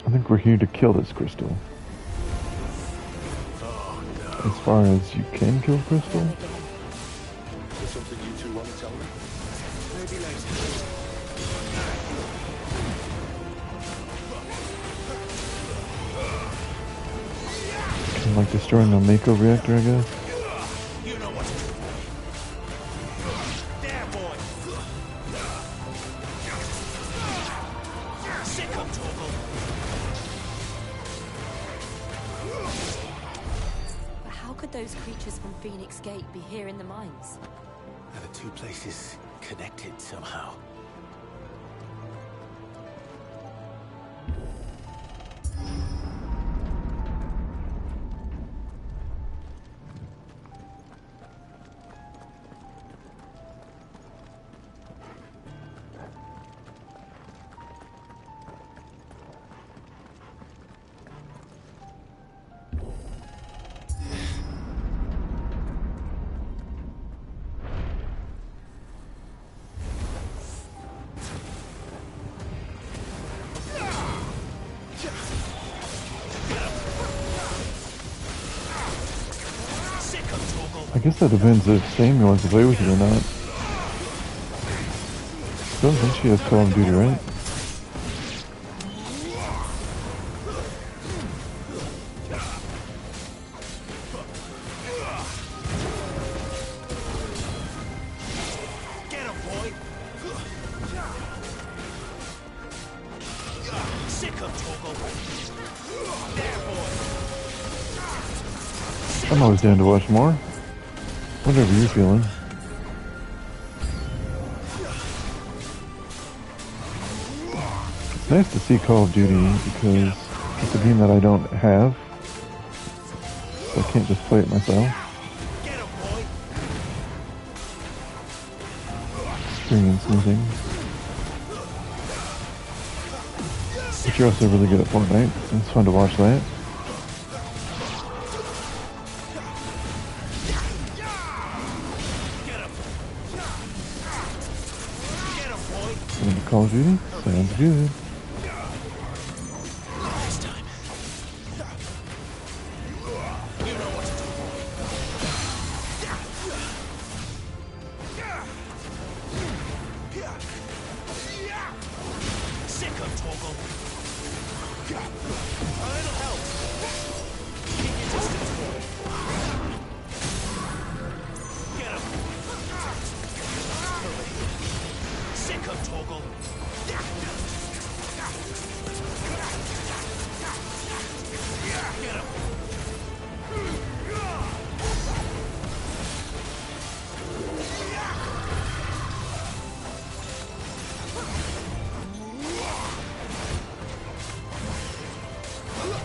I think we're here to kill this crystal. Oh, no. As far as you can kill crystal? Is there something you two want to tell me? Maybe later. Kind of like destroying the Mako reactor, I guess. You know what to do. There, boy. Sick of Torgal. But how could those creatures from Phoenix Gate be here in the mines? Are the two places connected somehow? I guess that depends if Samuel wants to play with you or not. I don't think she has Call of Duty, right? Get him, boy. Sick of Torgal. There, boy. I'm always down to watch more. Whatever you're feeling. It's nice to see Call of Duty because it's a game that I don't have. So I can't just play it myself. Experience new things. But you're also really good at Fortnite. It's fun to watch that. Call of Duty? Sounds good. Sick of Torgal. A little help. Keep your distance, boy. Get him. Sick of Torgal. Get him.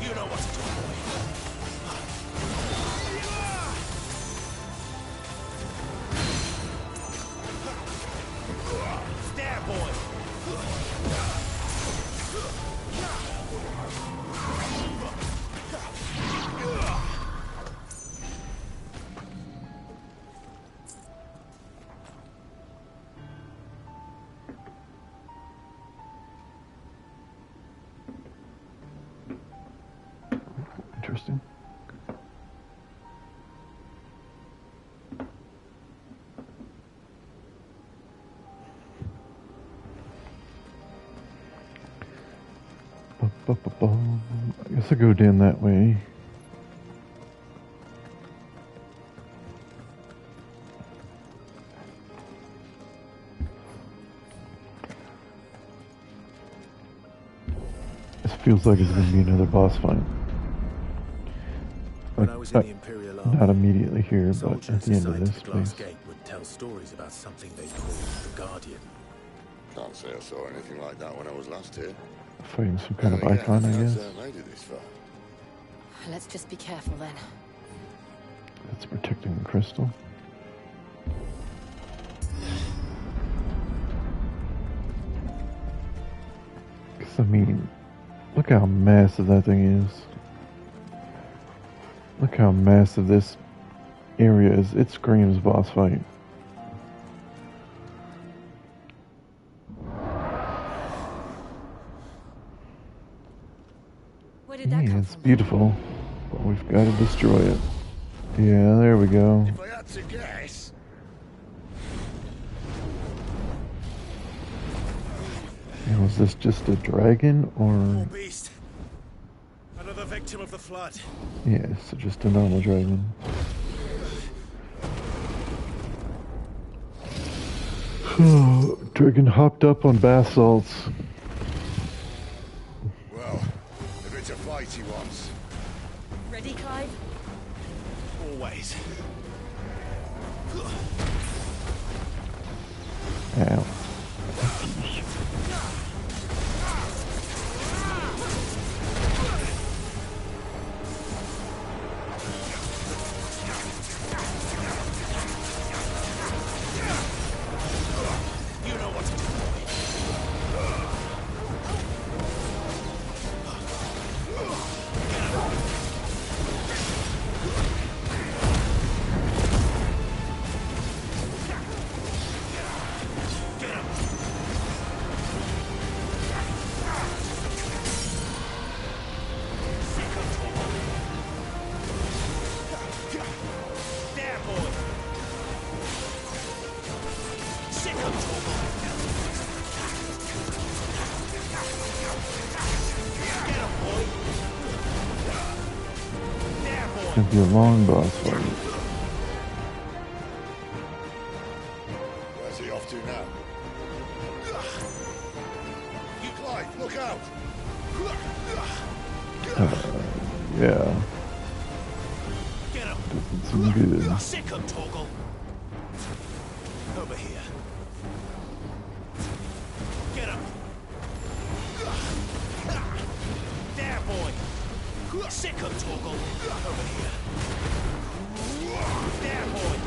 You know what to do, boy. There, boy. Interesting. I guess I'll go down that way. This feels like it's going to be another boss fight. When I was in the Imperial Army, not immediately here, but at the end of assigned to this the Glass place. Gate would tell stories about something they called the Guardian. Can't say I saw anything like that when I was last here. Fighting some kind of icon, I guess. Made it this far. Let's just be careful then. That's protecting the crystal. Because, I mean, look how massive that thing is. Look how massive this area is. It screams boss fight. Where did that come It's beautiful, but we've got to destroy it. Yeah, there we go. If I had to guess, Was this just a dragon, or... Beast. Another victim of the flood. Yeah, so just a normal dragon. Dragon hopped up on bath salts. Well, if it's a fight he wants. Ready, Clive? Always. Ow. Could be a long boss fight. Where's he off to now? You Clive, look out! Yeah. Doesn't seem good. Sick him, Torgal. Over here. Get him. There, boy. Sick him, Torgal. Over here. There, boy.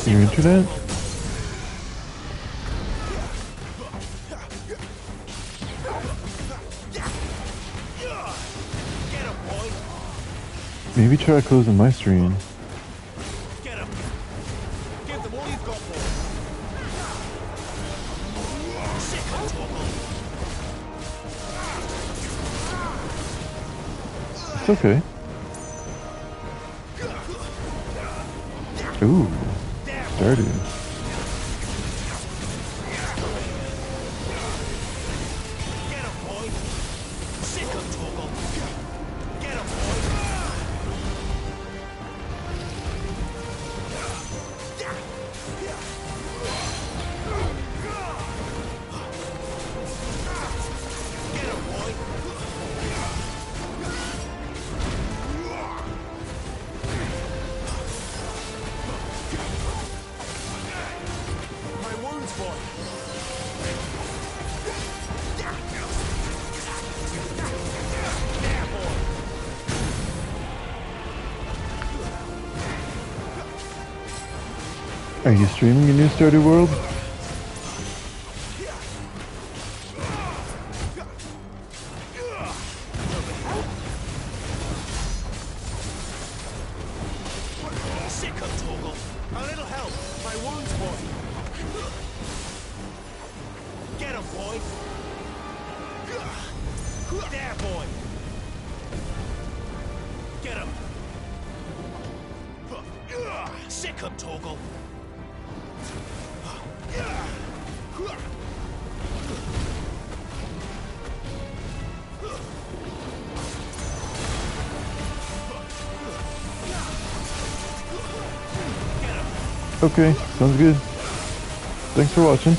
Your internet? Maybe try closing my stream. Get him. Give them all you've got for him. Sick him, Torgal. It's okay. Ooh. Dirty. Are you streaming a new Stardew World? Sick of Torgal. A little help. My wounds, boy. Get him, boy. There, boy. Get him. Sick him, Torgal. Okay, sounds good. Thanks for watching.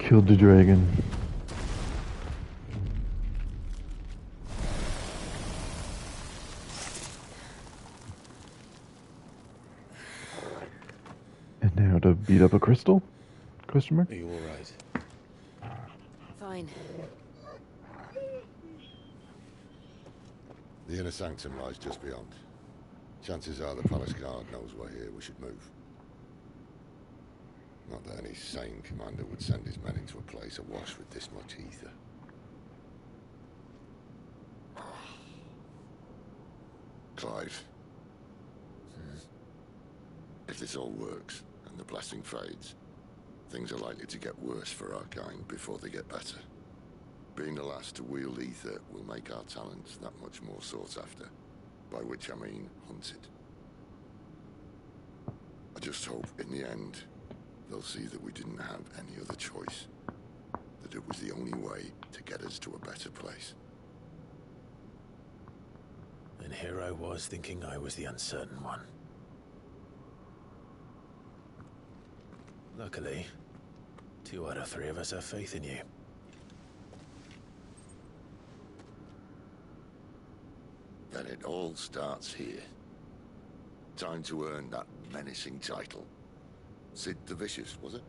killed the dragon. And now to beat up a crystal? Question mark? Are you alright? Fine. The inner sanctum lies just beyond. Chances are the palace guard knows we're here. We should move. Not that any sane commander would send his men into a place awash with this much ether. Clive. If this all works, and the blessing fades, things are likely to get worse for our kind before they get better. Being the last to wield ether will make our talents that much more sought after. By which I mean hunted. I just hope, in the end, they'll see that we didn't have any other choice. That it was the only way to get us to a better place. And here I was thinking I was the uncertain one. Luckily, 2 out of 3 of us have faith in you. Then it all starts here. Time to earn that menacing title. Sid the Vicious, was it?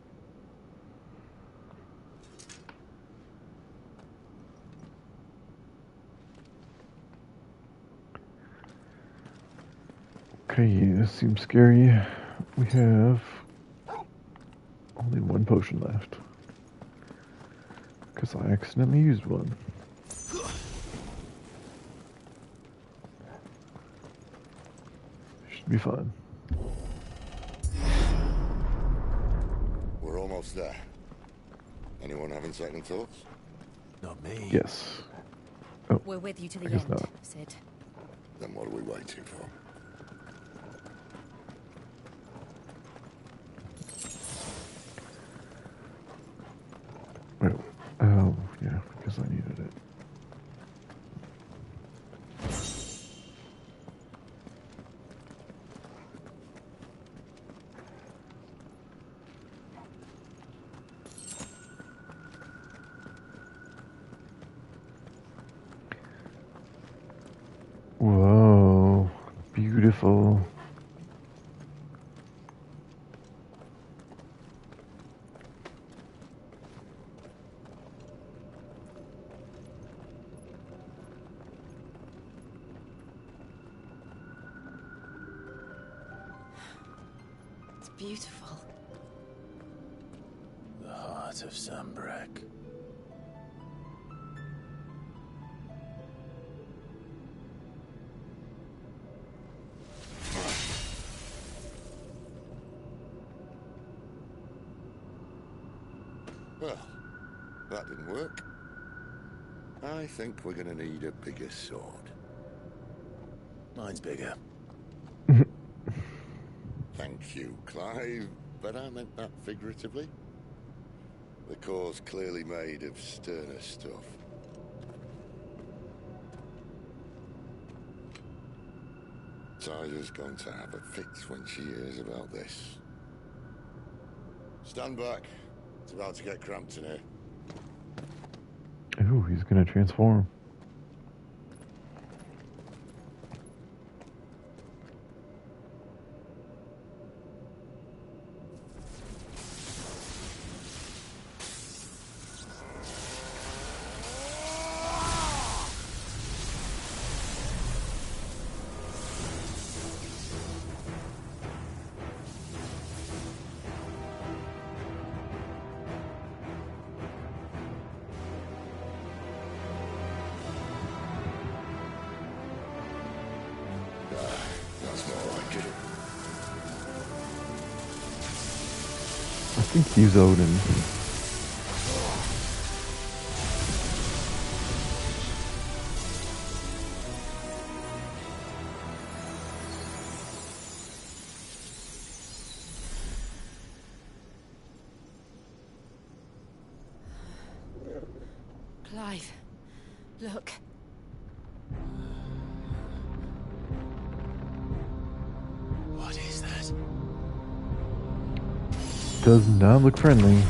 Okay, this seems scary. We have only 1 potion left. Because I accidentally used one. Should be fine. We're almost there. Anyone having second thoughts? Not me. Yes. Oh, We're with you to I the guess end, not. Sid. Then what are we waiting for? Wait, oh, yeah, because I needed it. Whoa, beautiful. It's beautiful. The heart of Sambrek. Well, that didn't work. I think we're gonna need a bigger sword. Mine's bigger. Thank you, Clive, but I meant that figuratively. The core's clearly made of sterner stuff. Tyler's going to have a fit when she hears about this. Stand back. It's about to get cramped in here. Ooh, he's gonna transform. That's more like it. I think he's Odin. Clive, look. What is that? Does not look friendly.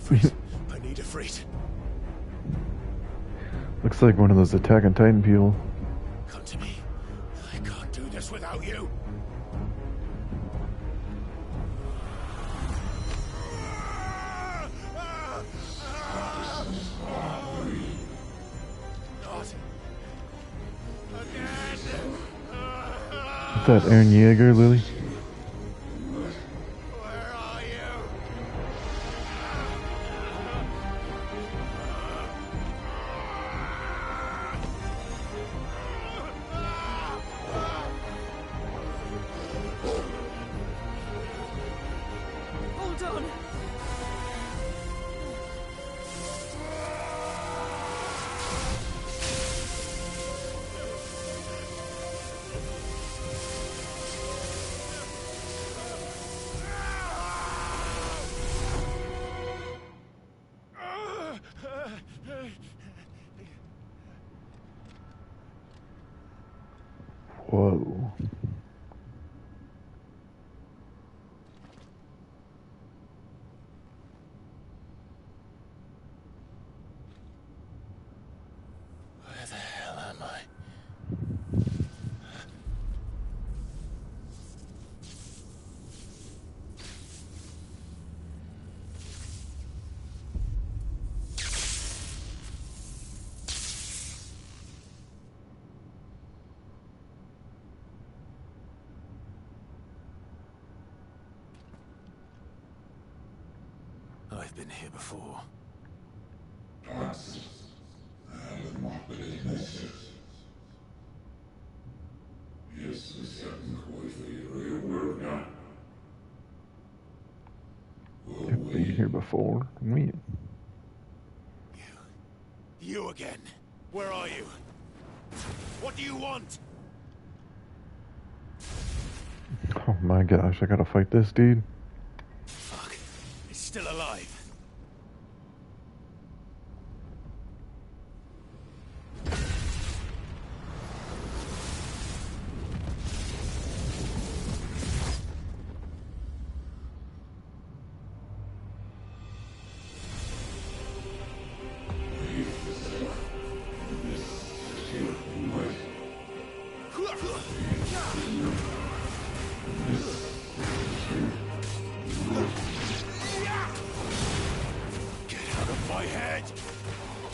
Freeze. I need a freeze. Looks like one of those Attack on Titan people. Come to me. I can't do this without you. Is that Aaron Yeager, Lily? Hold on. Whoa. Where the hell am I? I've been here before. I've been here before. Me. You again. Where are you? What do you want? Oh my gosh, I gotta fight this dude. Fuck. He's still alive. Get out of my head!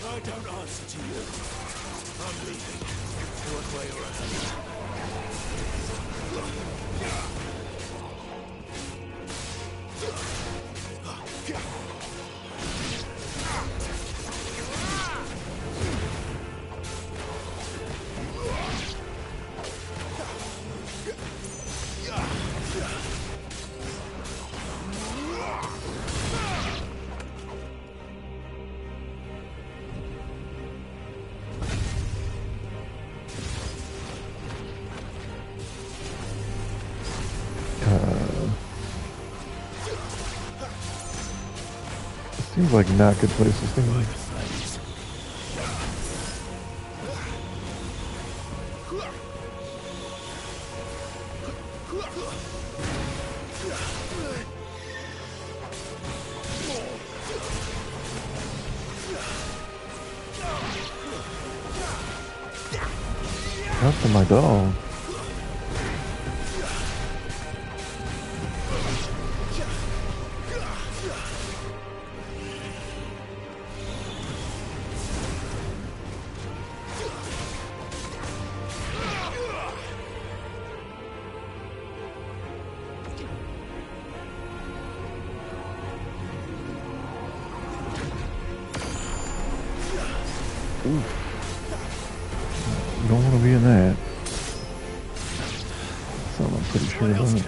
I don't answer to you. I'm leaving. One way or Seems like not good place to stay. After my dog. Ooh. You don't want to be in that. Something I'm pretty sure about it.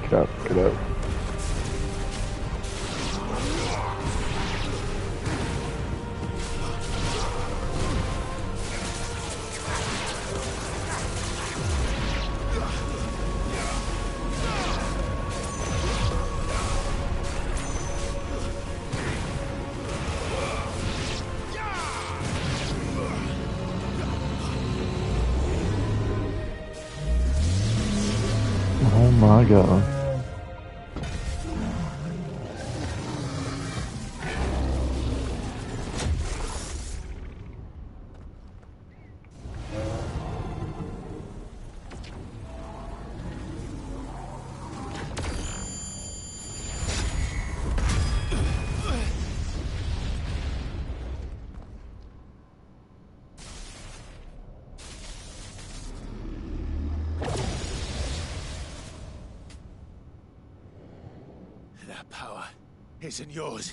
Get out, get out. my god. That power isn't yours.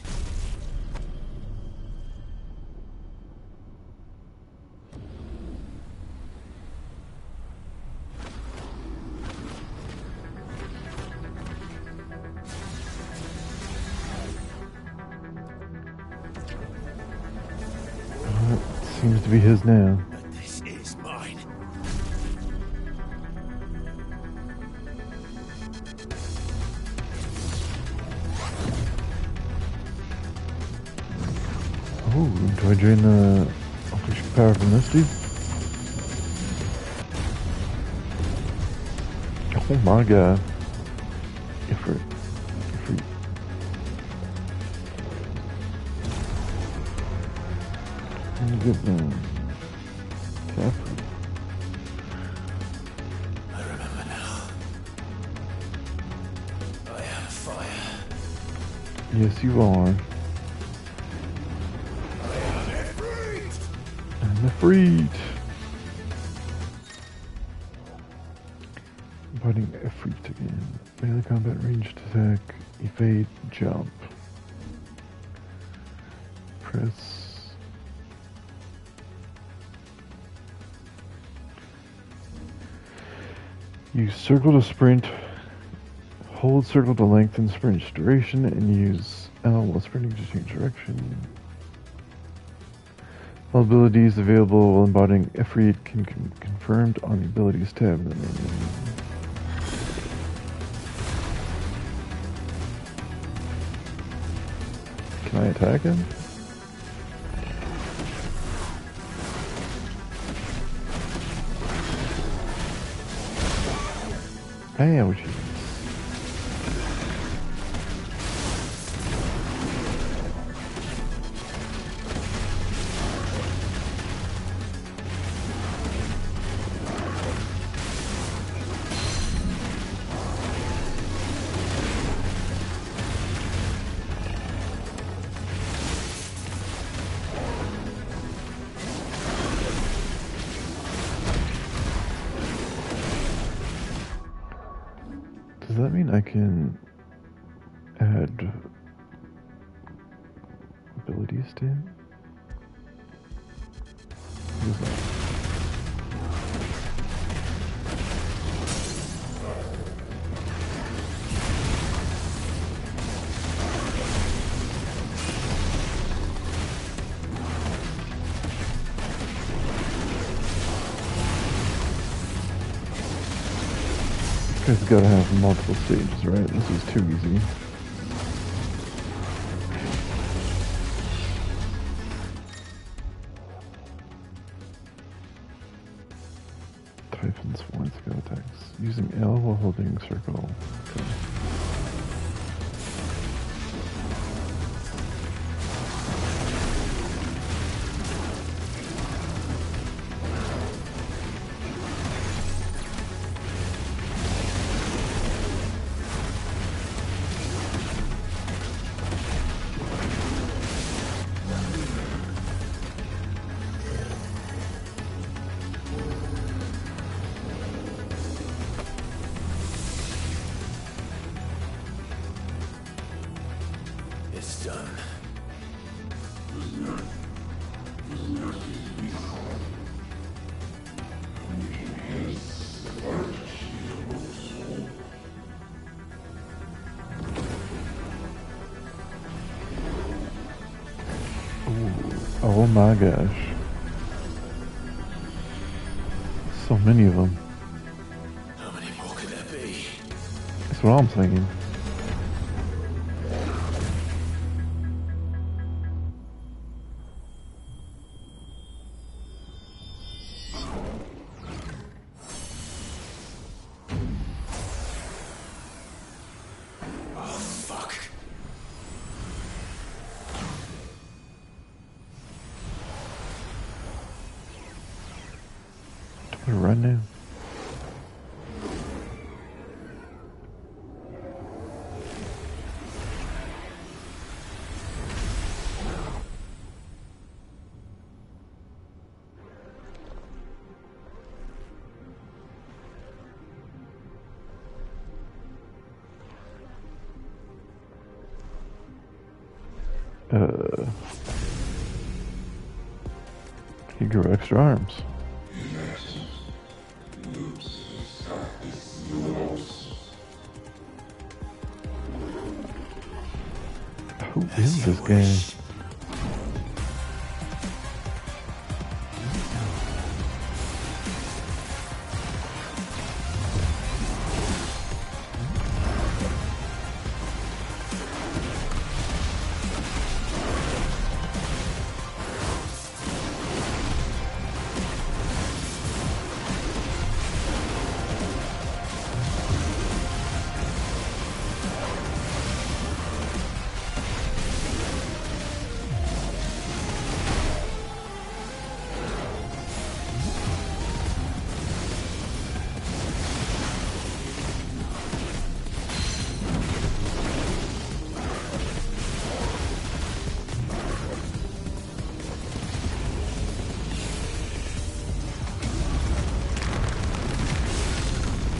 Seems to be his now. This is mine. Oh, do I drain the unleash power from this dude? Oh my god. Ifrit. Good man. Careful. I remember now. I am fire. Yes, you are. And the freed. Fighting Ifrit again. Melee combat ranged attack. Evade. Jump. Press. Use circle to sprint, hold circle to lengthen sprint duration, and use L while sprinting to change direction. All abilities available while embodying Ifrit can be confirmed on the abilities tab. Can I attack him? Ouch. Does that mean I can add abilities to him? What is that? This guy's gotta have multiple stages, right? This is too easy. Typhon's one skill attacks. Using L while holding circle. Okay. It's done. Ooh. Oh my gosh. So many of them. How many more could there be? That's what I'm thinking. Right now. He grew extra arms. Who is this guy?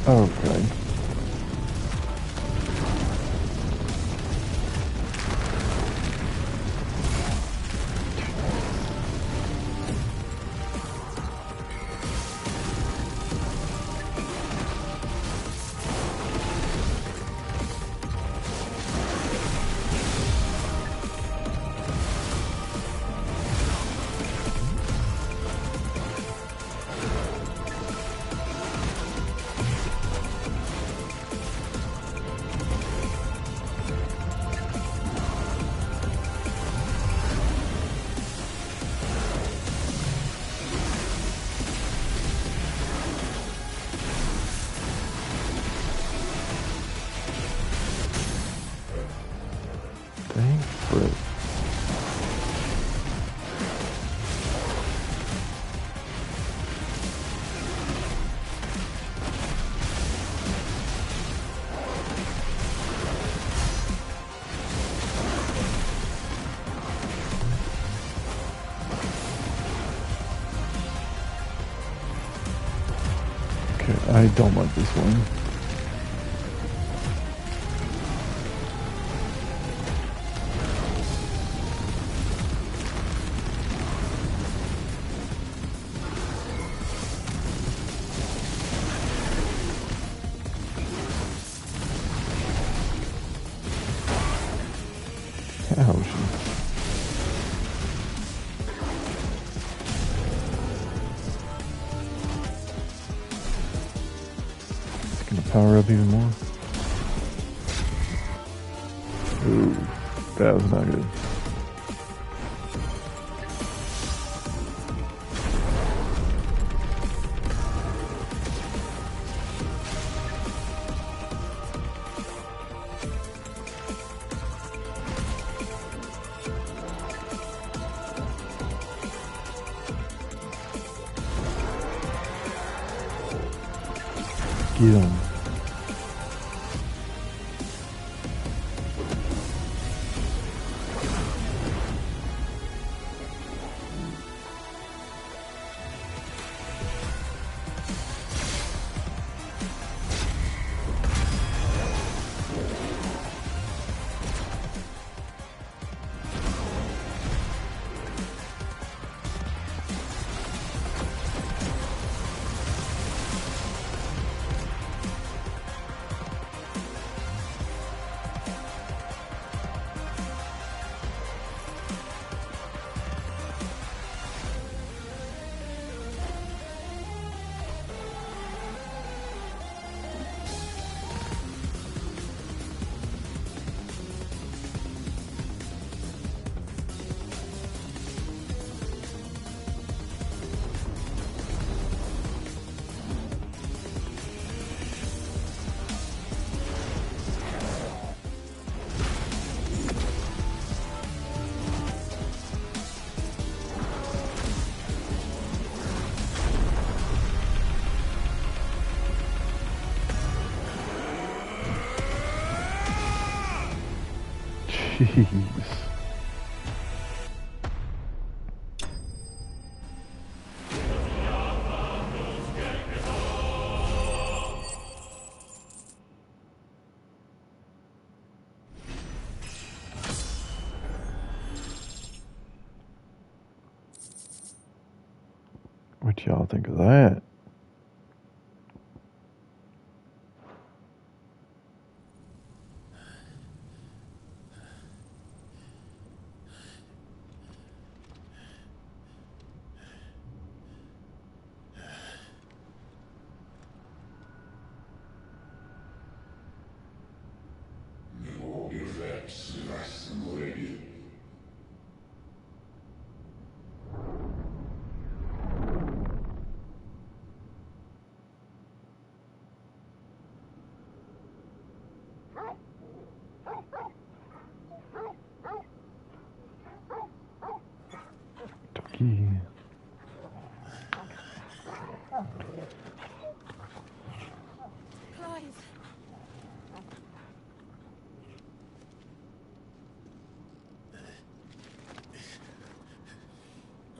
Okay. Dang, Fred. Okay, I don't like this one. Ouch. It's gonna power up even more. Ooh, that was not good. Get him. Jeez. What y'all think of that? Doggy. Clive.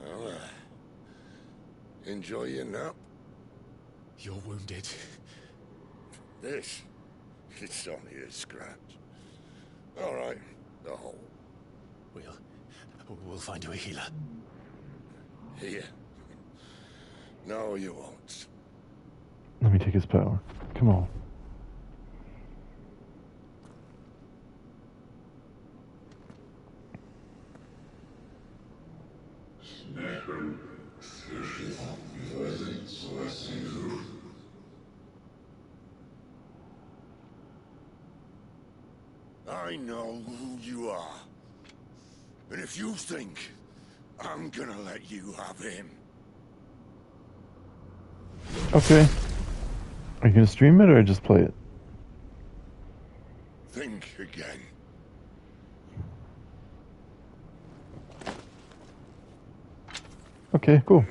Well, enjoy your nap. You're wounded. This? It's only a scratch. All right, the hole. We'll find you a healer. Here. No, you won't. Let me take his power. Come on. I know who you are. And if you think I'm gonna let you have him... Okay. Are you gonna stream it or just play it? Think again. Okay, cool.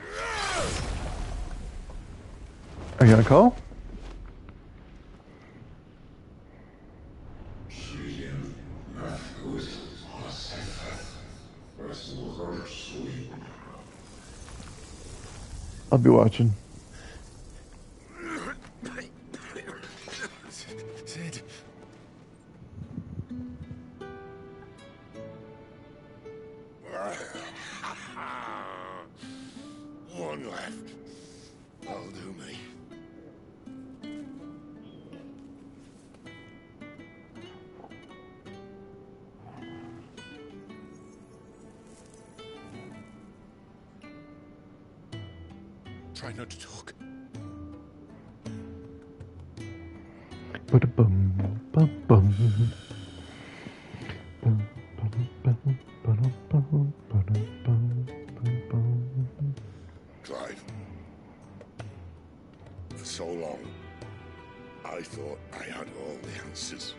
Are you gonna call? I'll be watching. Sid. One left. That'll do me. Try not to talk. Ba-da-bum, ba-bum. Clive. For so long, I thought I had all the answers.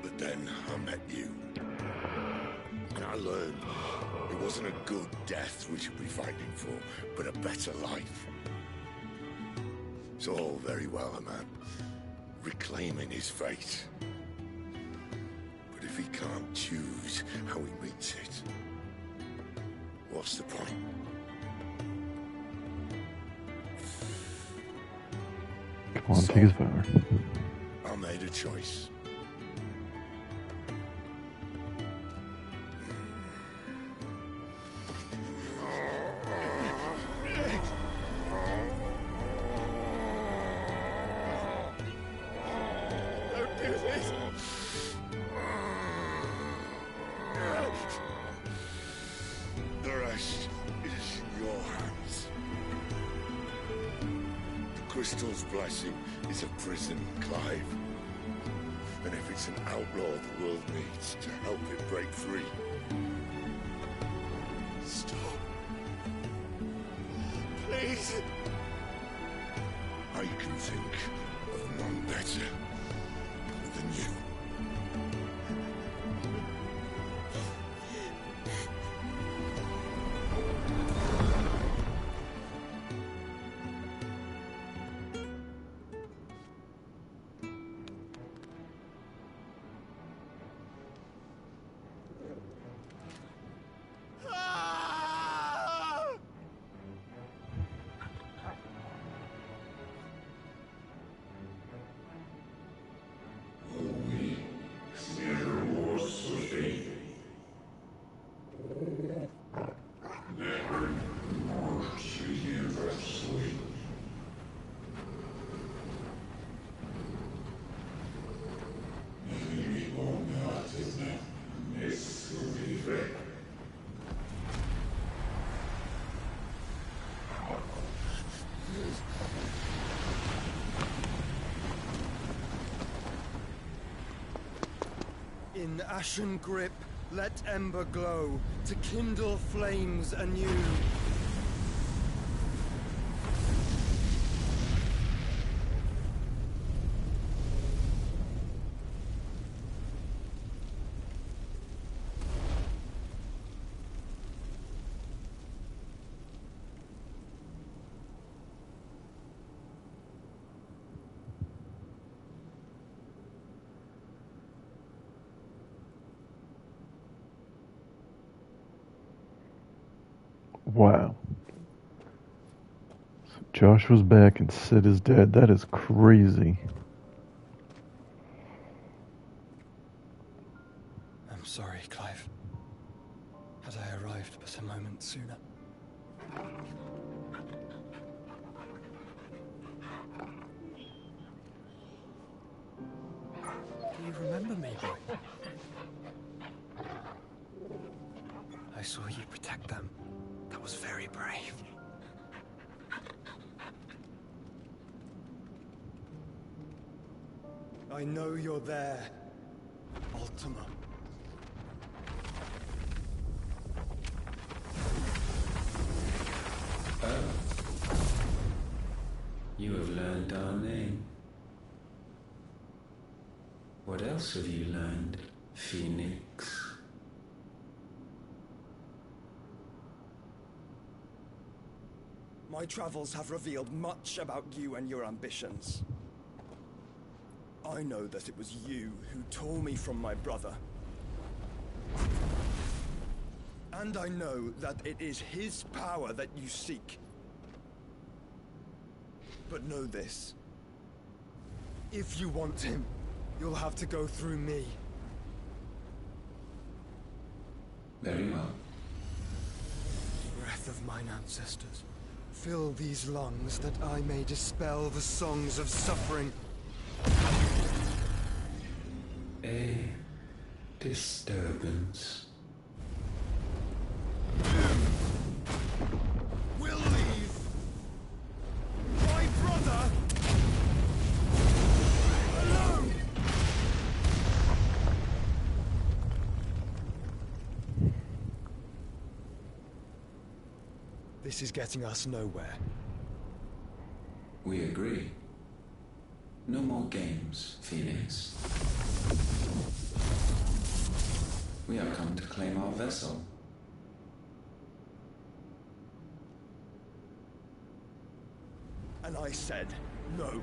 But then I met you. And I learned it wasn't a good death we should be fighting for, but a better life. It's all very well, a man reclaiming his fate. But if he can't choose how he meets it, what's the point? Come on, take his power. I made a choice. Don't do this. The rest is in your hands. The crystal's blessing is a prison, Clive. And if it's an outlaw the world needs to help it break free. Stop. Please. I can think of none better than you. In ashen grip, let ember glow, to kindle flames anew. Wow. So Josh was back and Sid is dead. That is crazy. I'm sorry, Clive. Had I arrived but a moment sooner. Do you remember me, boy? I saw you protect them. That was very brave. I know you're there, Ultima. Oh. You have learned our name. What else have you learned, Phoenix? My travels have revealed much about you and your ambitions. I know that it was you who tore me from my brother. And I know that it is his power that you seek. But know this. If you want him, you'll have to go through me. Very well. Breath of mine ancestors, fill these lungs that I may dispel the songs of suffering. A disturbance. We'll leave. My brother alone. This is getting us nowhere. We agree. No more games, Phoenix. We have come to claim our vessel. And I said no.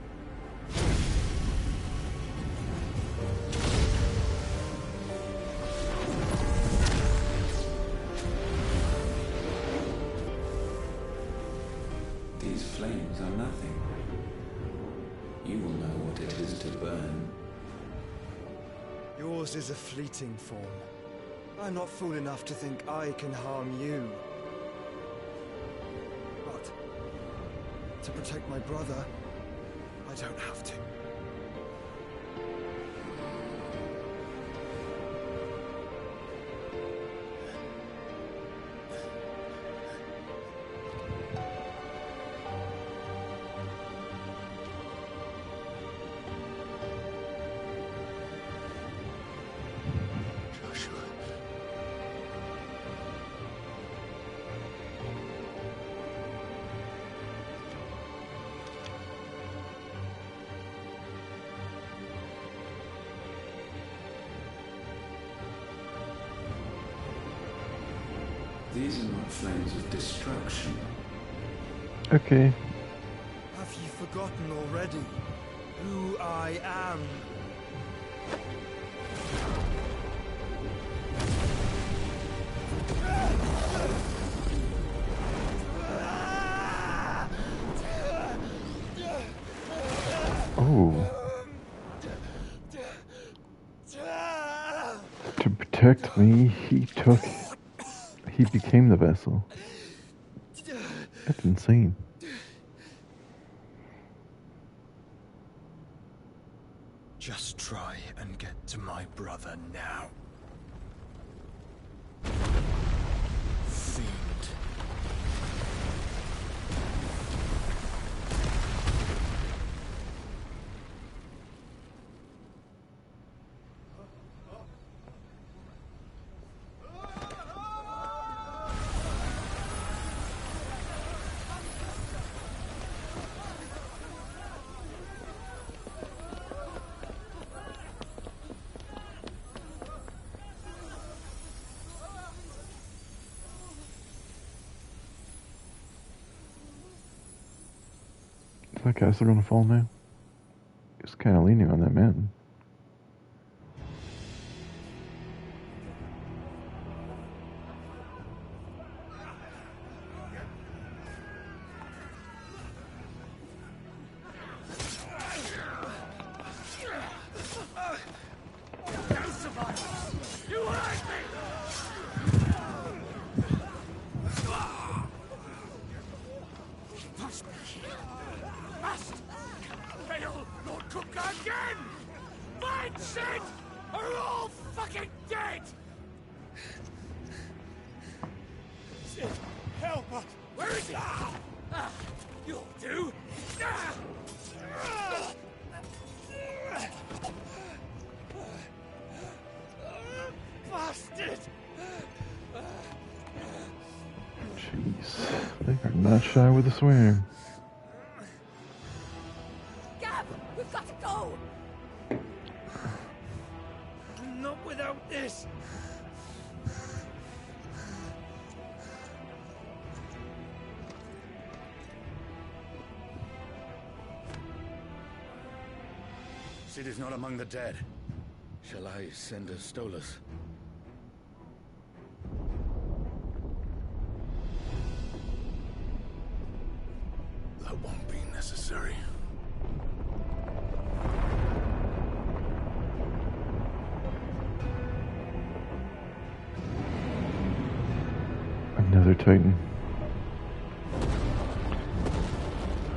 These flames are nothing. You will know what it is to burn. Yours is a fleeting form. I'm not fool enough to think I can harm you. But to protect my brother, I don't have to. These are not flames of destruction. Okay. Have you forgotten already who I am? Oh. To protect me, he became the vessel. That's insane. Just try and get to my brother now. Fiend. Is that castle gonna fall now? It's kind of leaning on that mountain. Not shy with the swearing. Gab, we've got to go. Not without this. Sid is not among the dead. Shall I send a Stolas? That won't be necessary. Another Titan.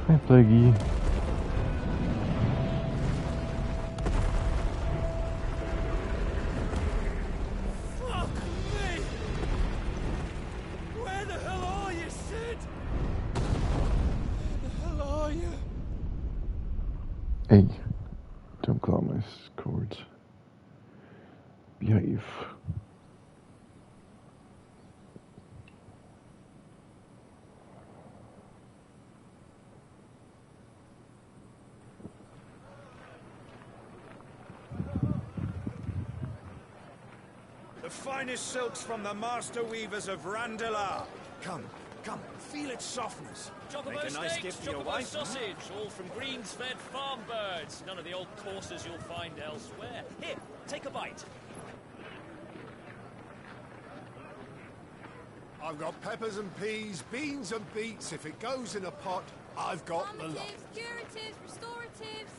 Hi, Plaguey. Fuck me! Where the hell are you, Sid? Where the hell are you? Hey, don't claw my cords. Behave. The finest silks from the master weavers of Randalar. Come, feel its softness. Chocobo Make a nice steaks, gift for your chocobo wife. sausage, all from greens-fed farm birds. None of the old courses you'll find elsewhere. Here, take a bite. I've got peppers and peas, beans and beets. If it goes in a pot, I've got the lot. Curatives, restoratives,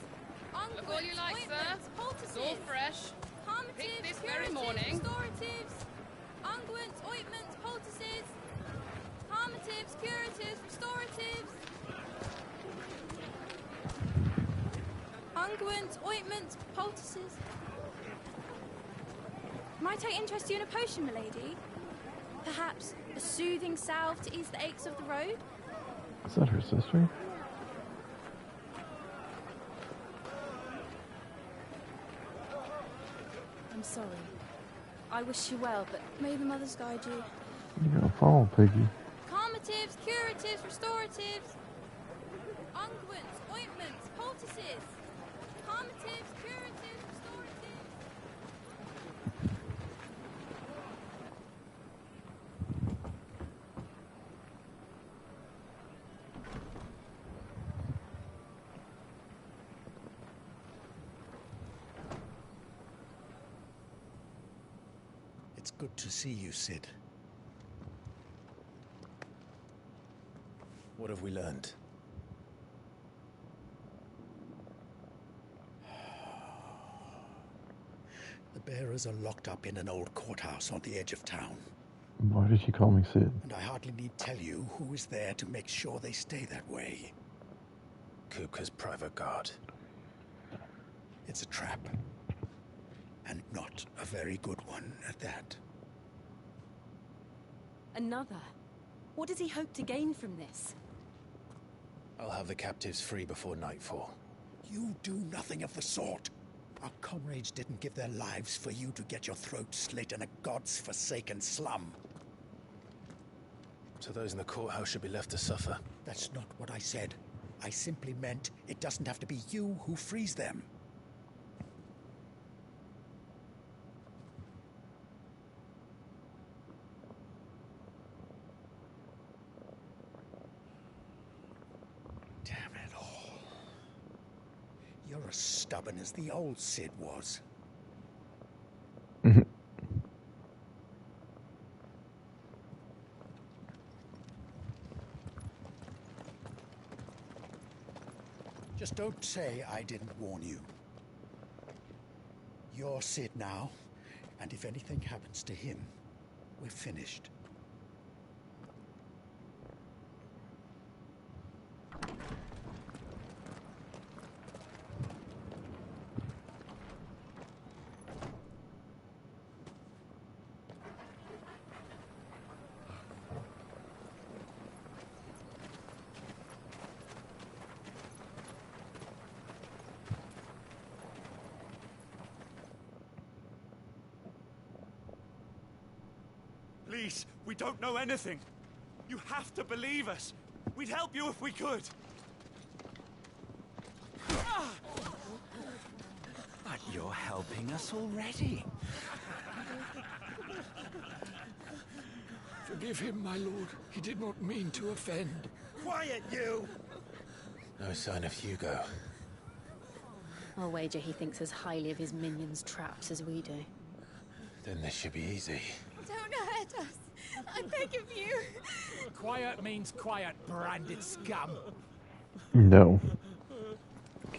Look all you like, sir. It's all fresh. Picked this very morning. Restoratives, unguents, ointments, poultices, calmatives, curatives, restoratives. Unguents, ointments, poultices. Might I interest you in a potion, milady? Perhaps a soothing salve to ease the aches of the road? Is that her sister? I'm sorry. I wish you well, but may the mothers guide you. You're gonna fall, Piggy. Calmatives, curatives, restoratives. Unguents, ointments, poultices. Calmatives, curatives, restoratives. It's good to see you, Sid. What have we learned? The bearers are locked up in an old courthouse on the edge of town. Why did she call me Sid? And I hardly need tell you who is there to make sure they stay that way. Kupka's private guard. It's a trap. And not a very good one at that. Another? What does he hope to gain from this? I'll have the captives free before nightfall. You do nothing of the sort. Our comrades didn't give their lives for you to get your throat slit in a god's forsaken slum. So those in the courthouse should be left to suffer. That's not what I said. I simply meant it doesn't have to be you who frees them. Damn it all. You're as stubborn as the old Cid was. Just don't say I didn't warn you. You're Cid now, and if anything happens to him, we're finished. Please, we don't know anything. You have to believe us. We'd help you if we could. But you're helping us already. Forgive him, my lord. He did not mean to offend. Quiet, you! No sign of Hugo. I'll wager he thinks as highly of his minions' traps as we do. Then this should be easy. Don't hurt us. I beg of you. Quiet means quiet, branded scum. No.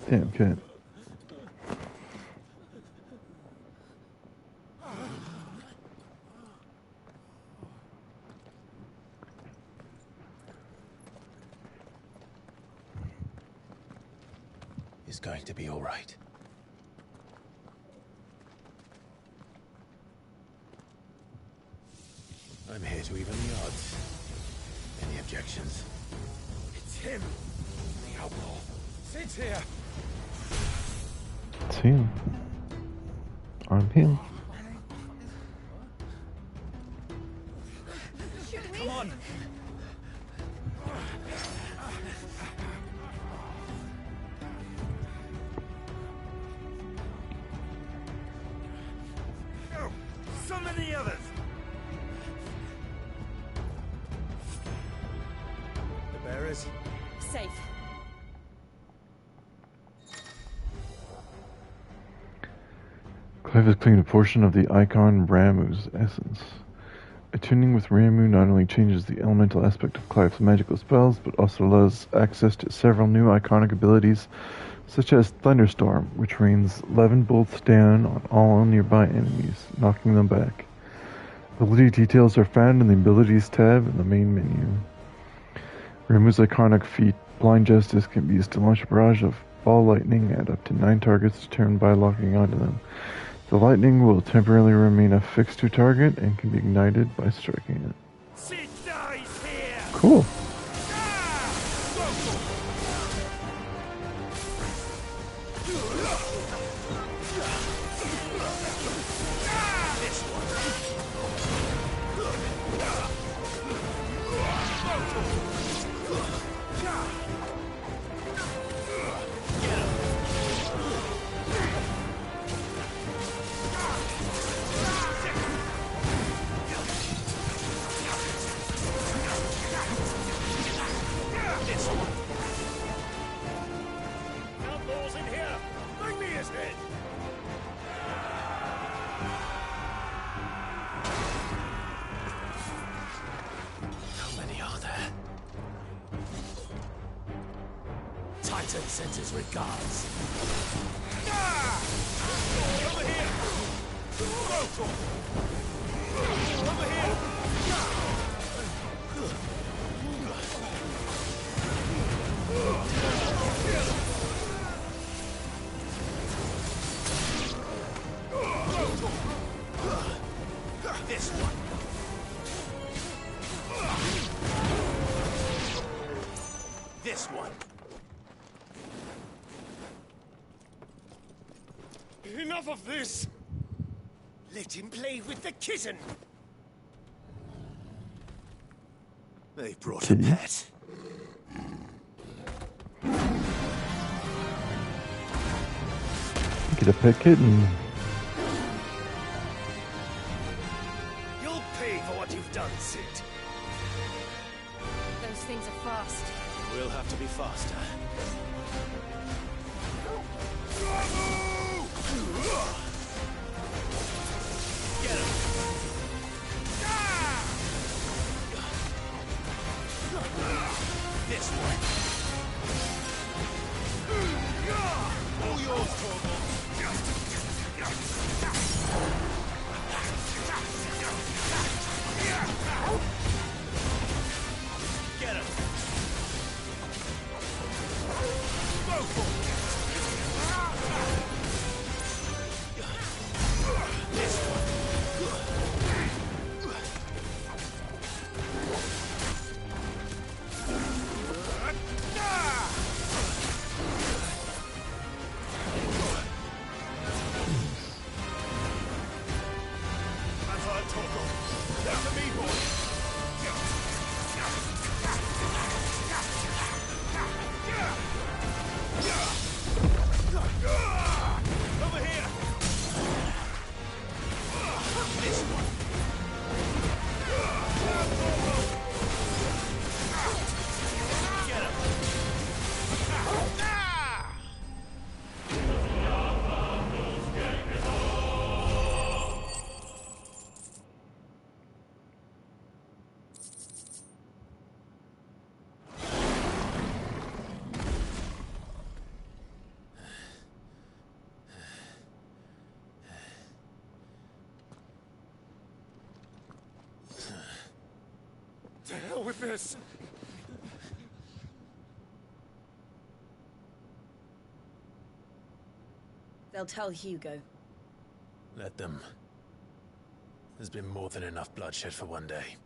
Damn cat. It's going to be all right. I'm here to even the odds. Any objections? It's him, the outlaw. Sid's here. It's him. I'm him. Come on. Go! Summon the others! The bearers? Safe. Clive has claimed a portion of the icon Ramu's essence. Attuning with Ramu not only changes the elemental aspect of Clive's magical spells, but also allows access to several new iconic abilities, such as Thunderstorm, which rains 11 bolts down on all nearby enemies, knocking them back. Ability details are found in the Abilities tab in the main menu. Ramu's iconic feat, Blind Justice, can be used to launch a barrage of ball lightning at up to 9 targets determined by locking onto them. The lightning will temporarily remain affixed to target and can be ignited by striking it. Cid dies here! Cool. Outlaws in here! Bring me his head! How many are there? Titan sends his regards. Over here! Over here! This one. This one. Enough of this! Let him play with the kitten. They've brought a pet. Get a pet kitten. You'll pay for what you've done, Cid. Those things are fast. We'll have to be faster. This way. All yours, Torgal. Get him. Go for it. This one. To hell with this! They'll tell Hugo. Let them. There's been more than enough bloodshed for one day.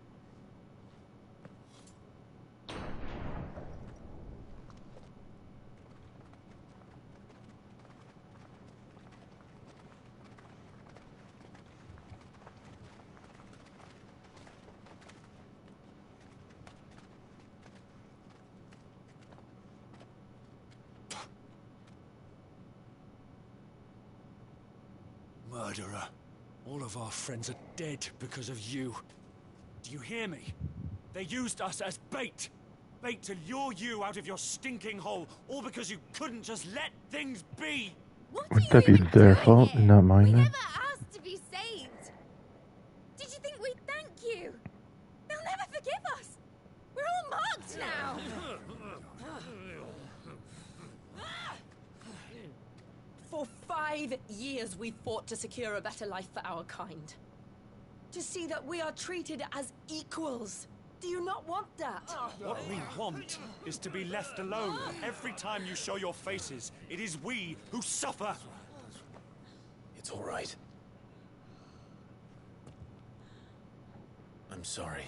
Murderer. All of our friends are dead because of you. Do you hear me? They used us as bait. Bait to lure you out of your stinking hole, all because you couldn't just let things be. Would that be their fault and not mine then? Asked to be saved. Did you think we'd thank you? They'll never forgive us. We're all marked now. For 5 years we fought to secure a better life for our kind. To see that we are treated as equals. Do you not want that? What we want is to be left alone. Every time you show your faces, it is we who suffer. It's all right. I'm sorry.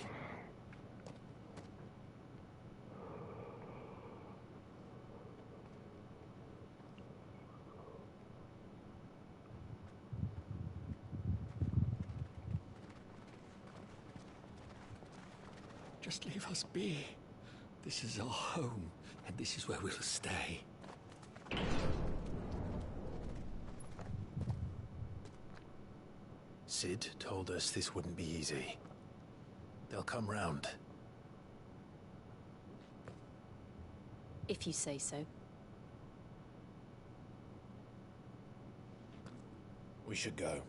Just leave us be. This is our home, and this is where we'll stay. Sid told us this wouldn't be easy. They'll come round. If you say so. We should go.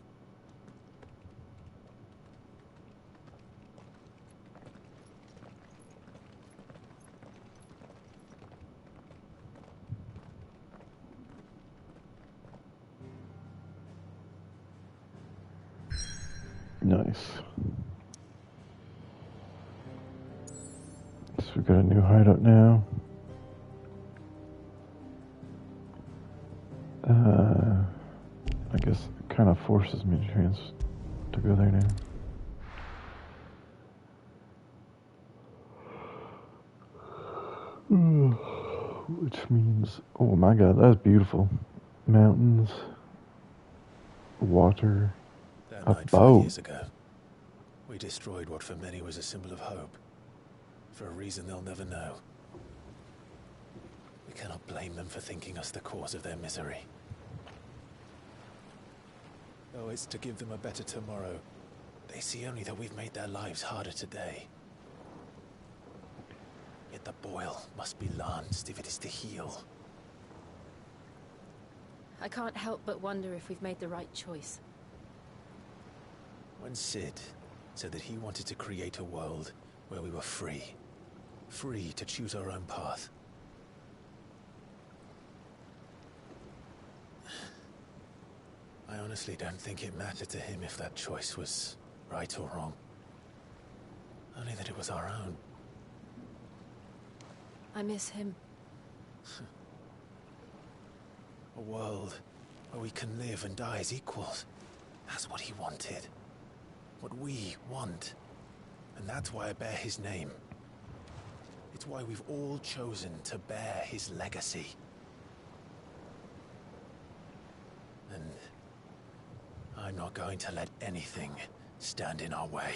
Nice. So we've got a new hideout now. I guess it kind of forces me to go there now. Which means, oh my god, that's beautiful. Mountains, water, That a night 5 boat. years ago, we destroyed what for many was a symbol of hope. For a reason they'll never know. We cannot blame them for thinking us the cause of their misery. Though it's to give them a better tomorrow, they see only that we've made their lives harder today. Yet the boil must be lanced if it is to heal. I can't help but wonder if we've made the right choice. When Sid said that he wanted to create a world where we were free. Free to choose our own path. I honestly don't think it mattered to him if that choice was right or wrong. Only that it was our own. I miss him. A world where we can live and die as equals. That's what he wanted. What we want. And that's why I bear his name. It's why we've all chosen to bear his legacy. And I'm not going to let anything stand in our way.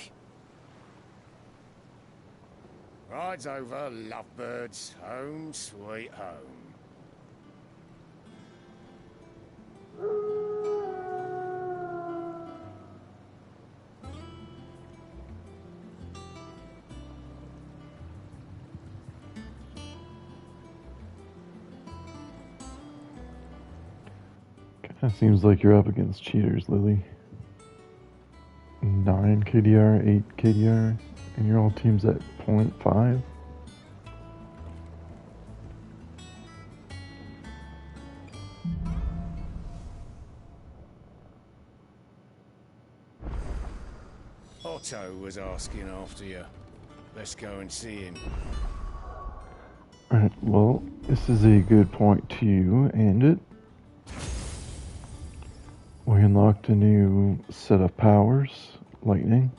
Ride's over, lovebirds. Home sweet home. Kinda seems like you're up against cheaters, Lily. 9 KDR, 8 KDR, and your whole team's at 0.5. Otto was asking after you. Let's go and see him. Alright, well, this is a good point to end it. We unlocked a new set of powers, lightning.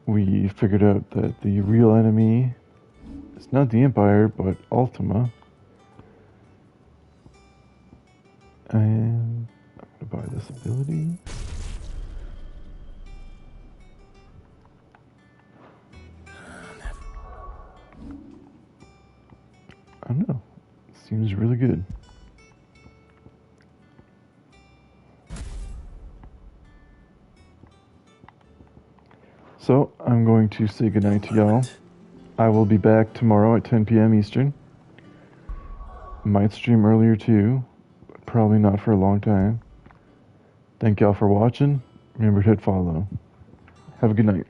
We figured out that the real enemy is not the Empire, but Ultima. And I'm gonna buy this ability. I don't know. Seems really good. So, I'm going to say goodnight to y'all. I will be back tomorrow at 10 p.m. Eastern. Might stream earlier too, but probably not for a long time. Thank y'all for watching. Remember to hit follow. Have a good night.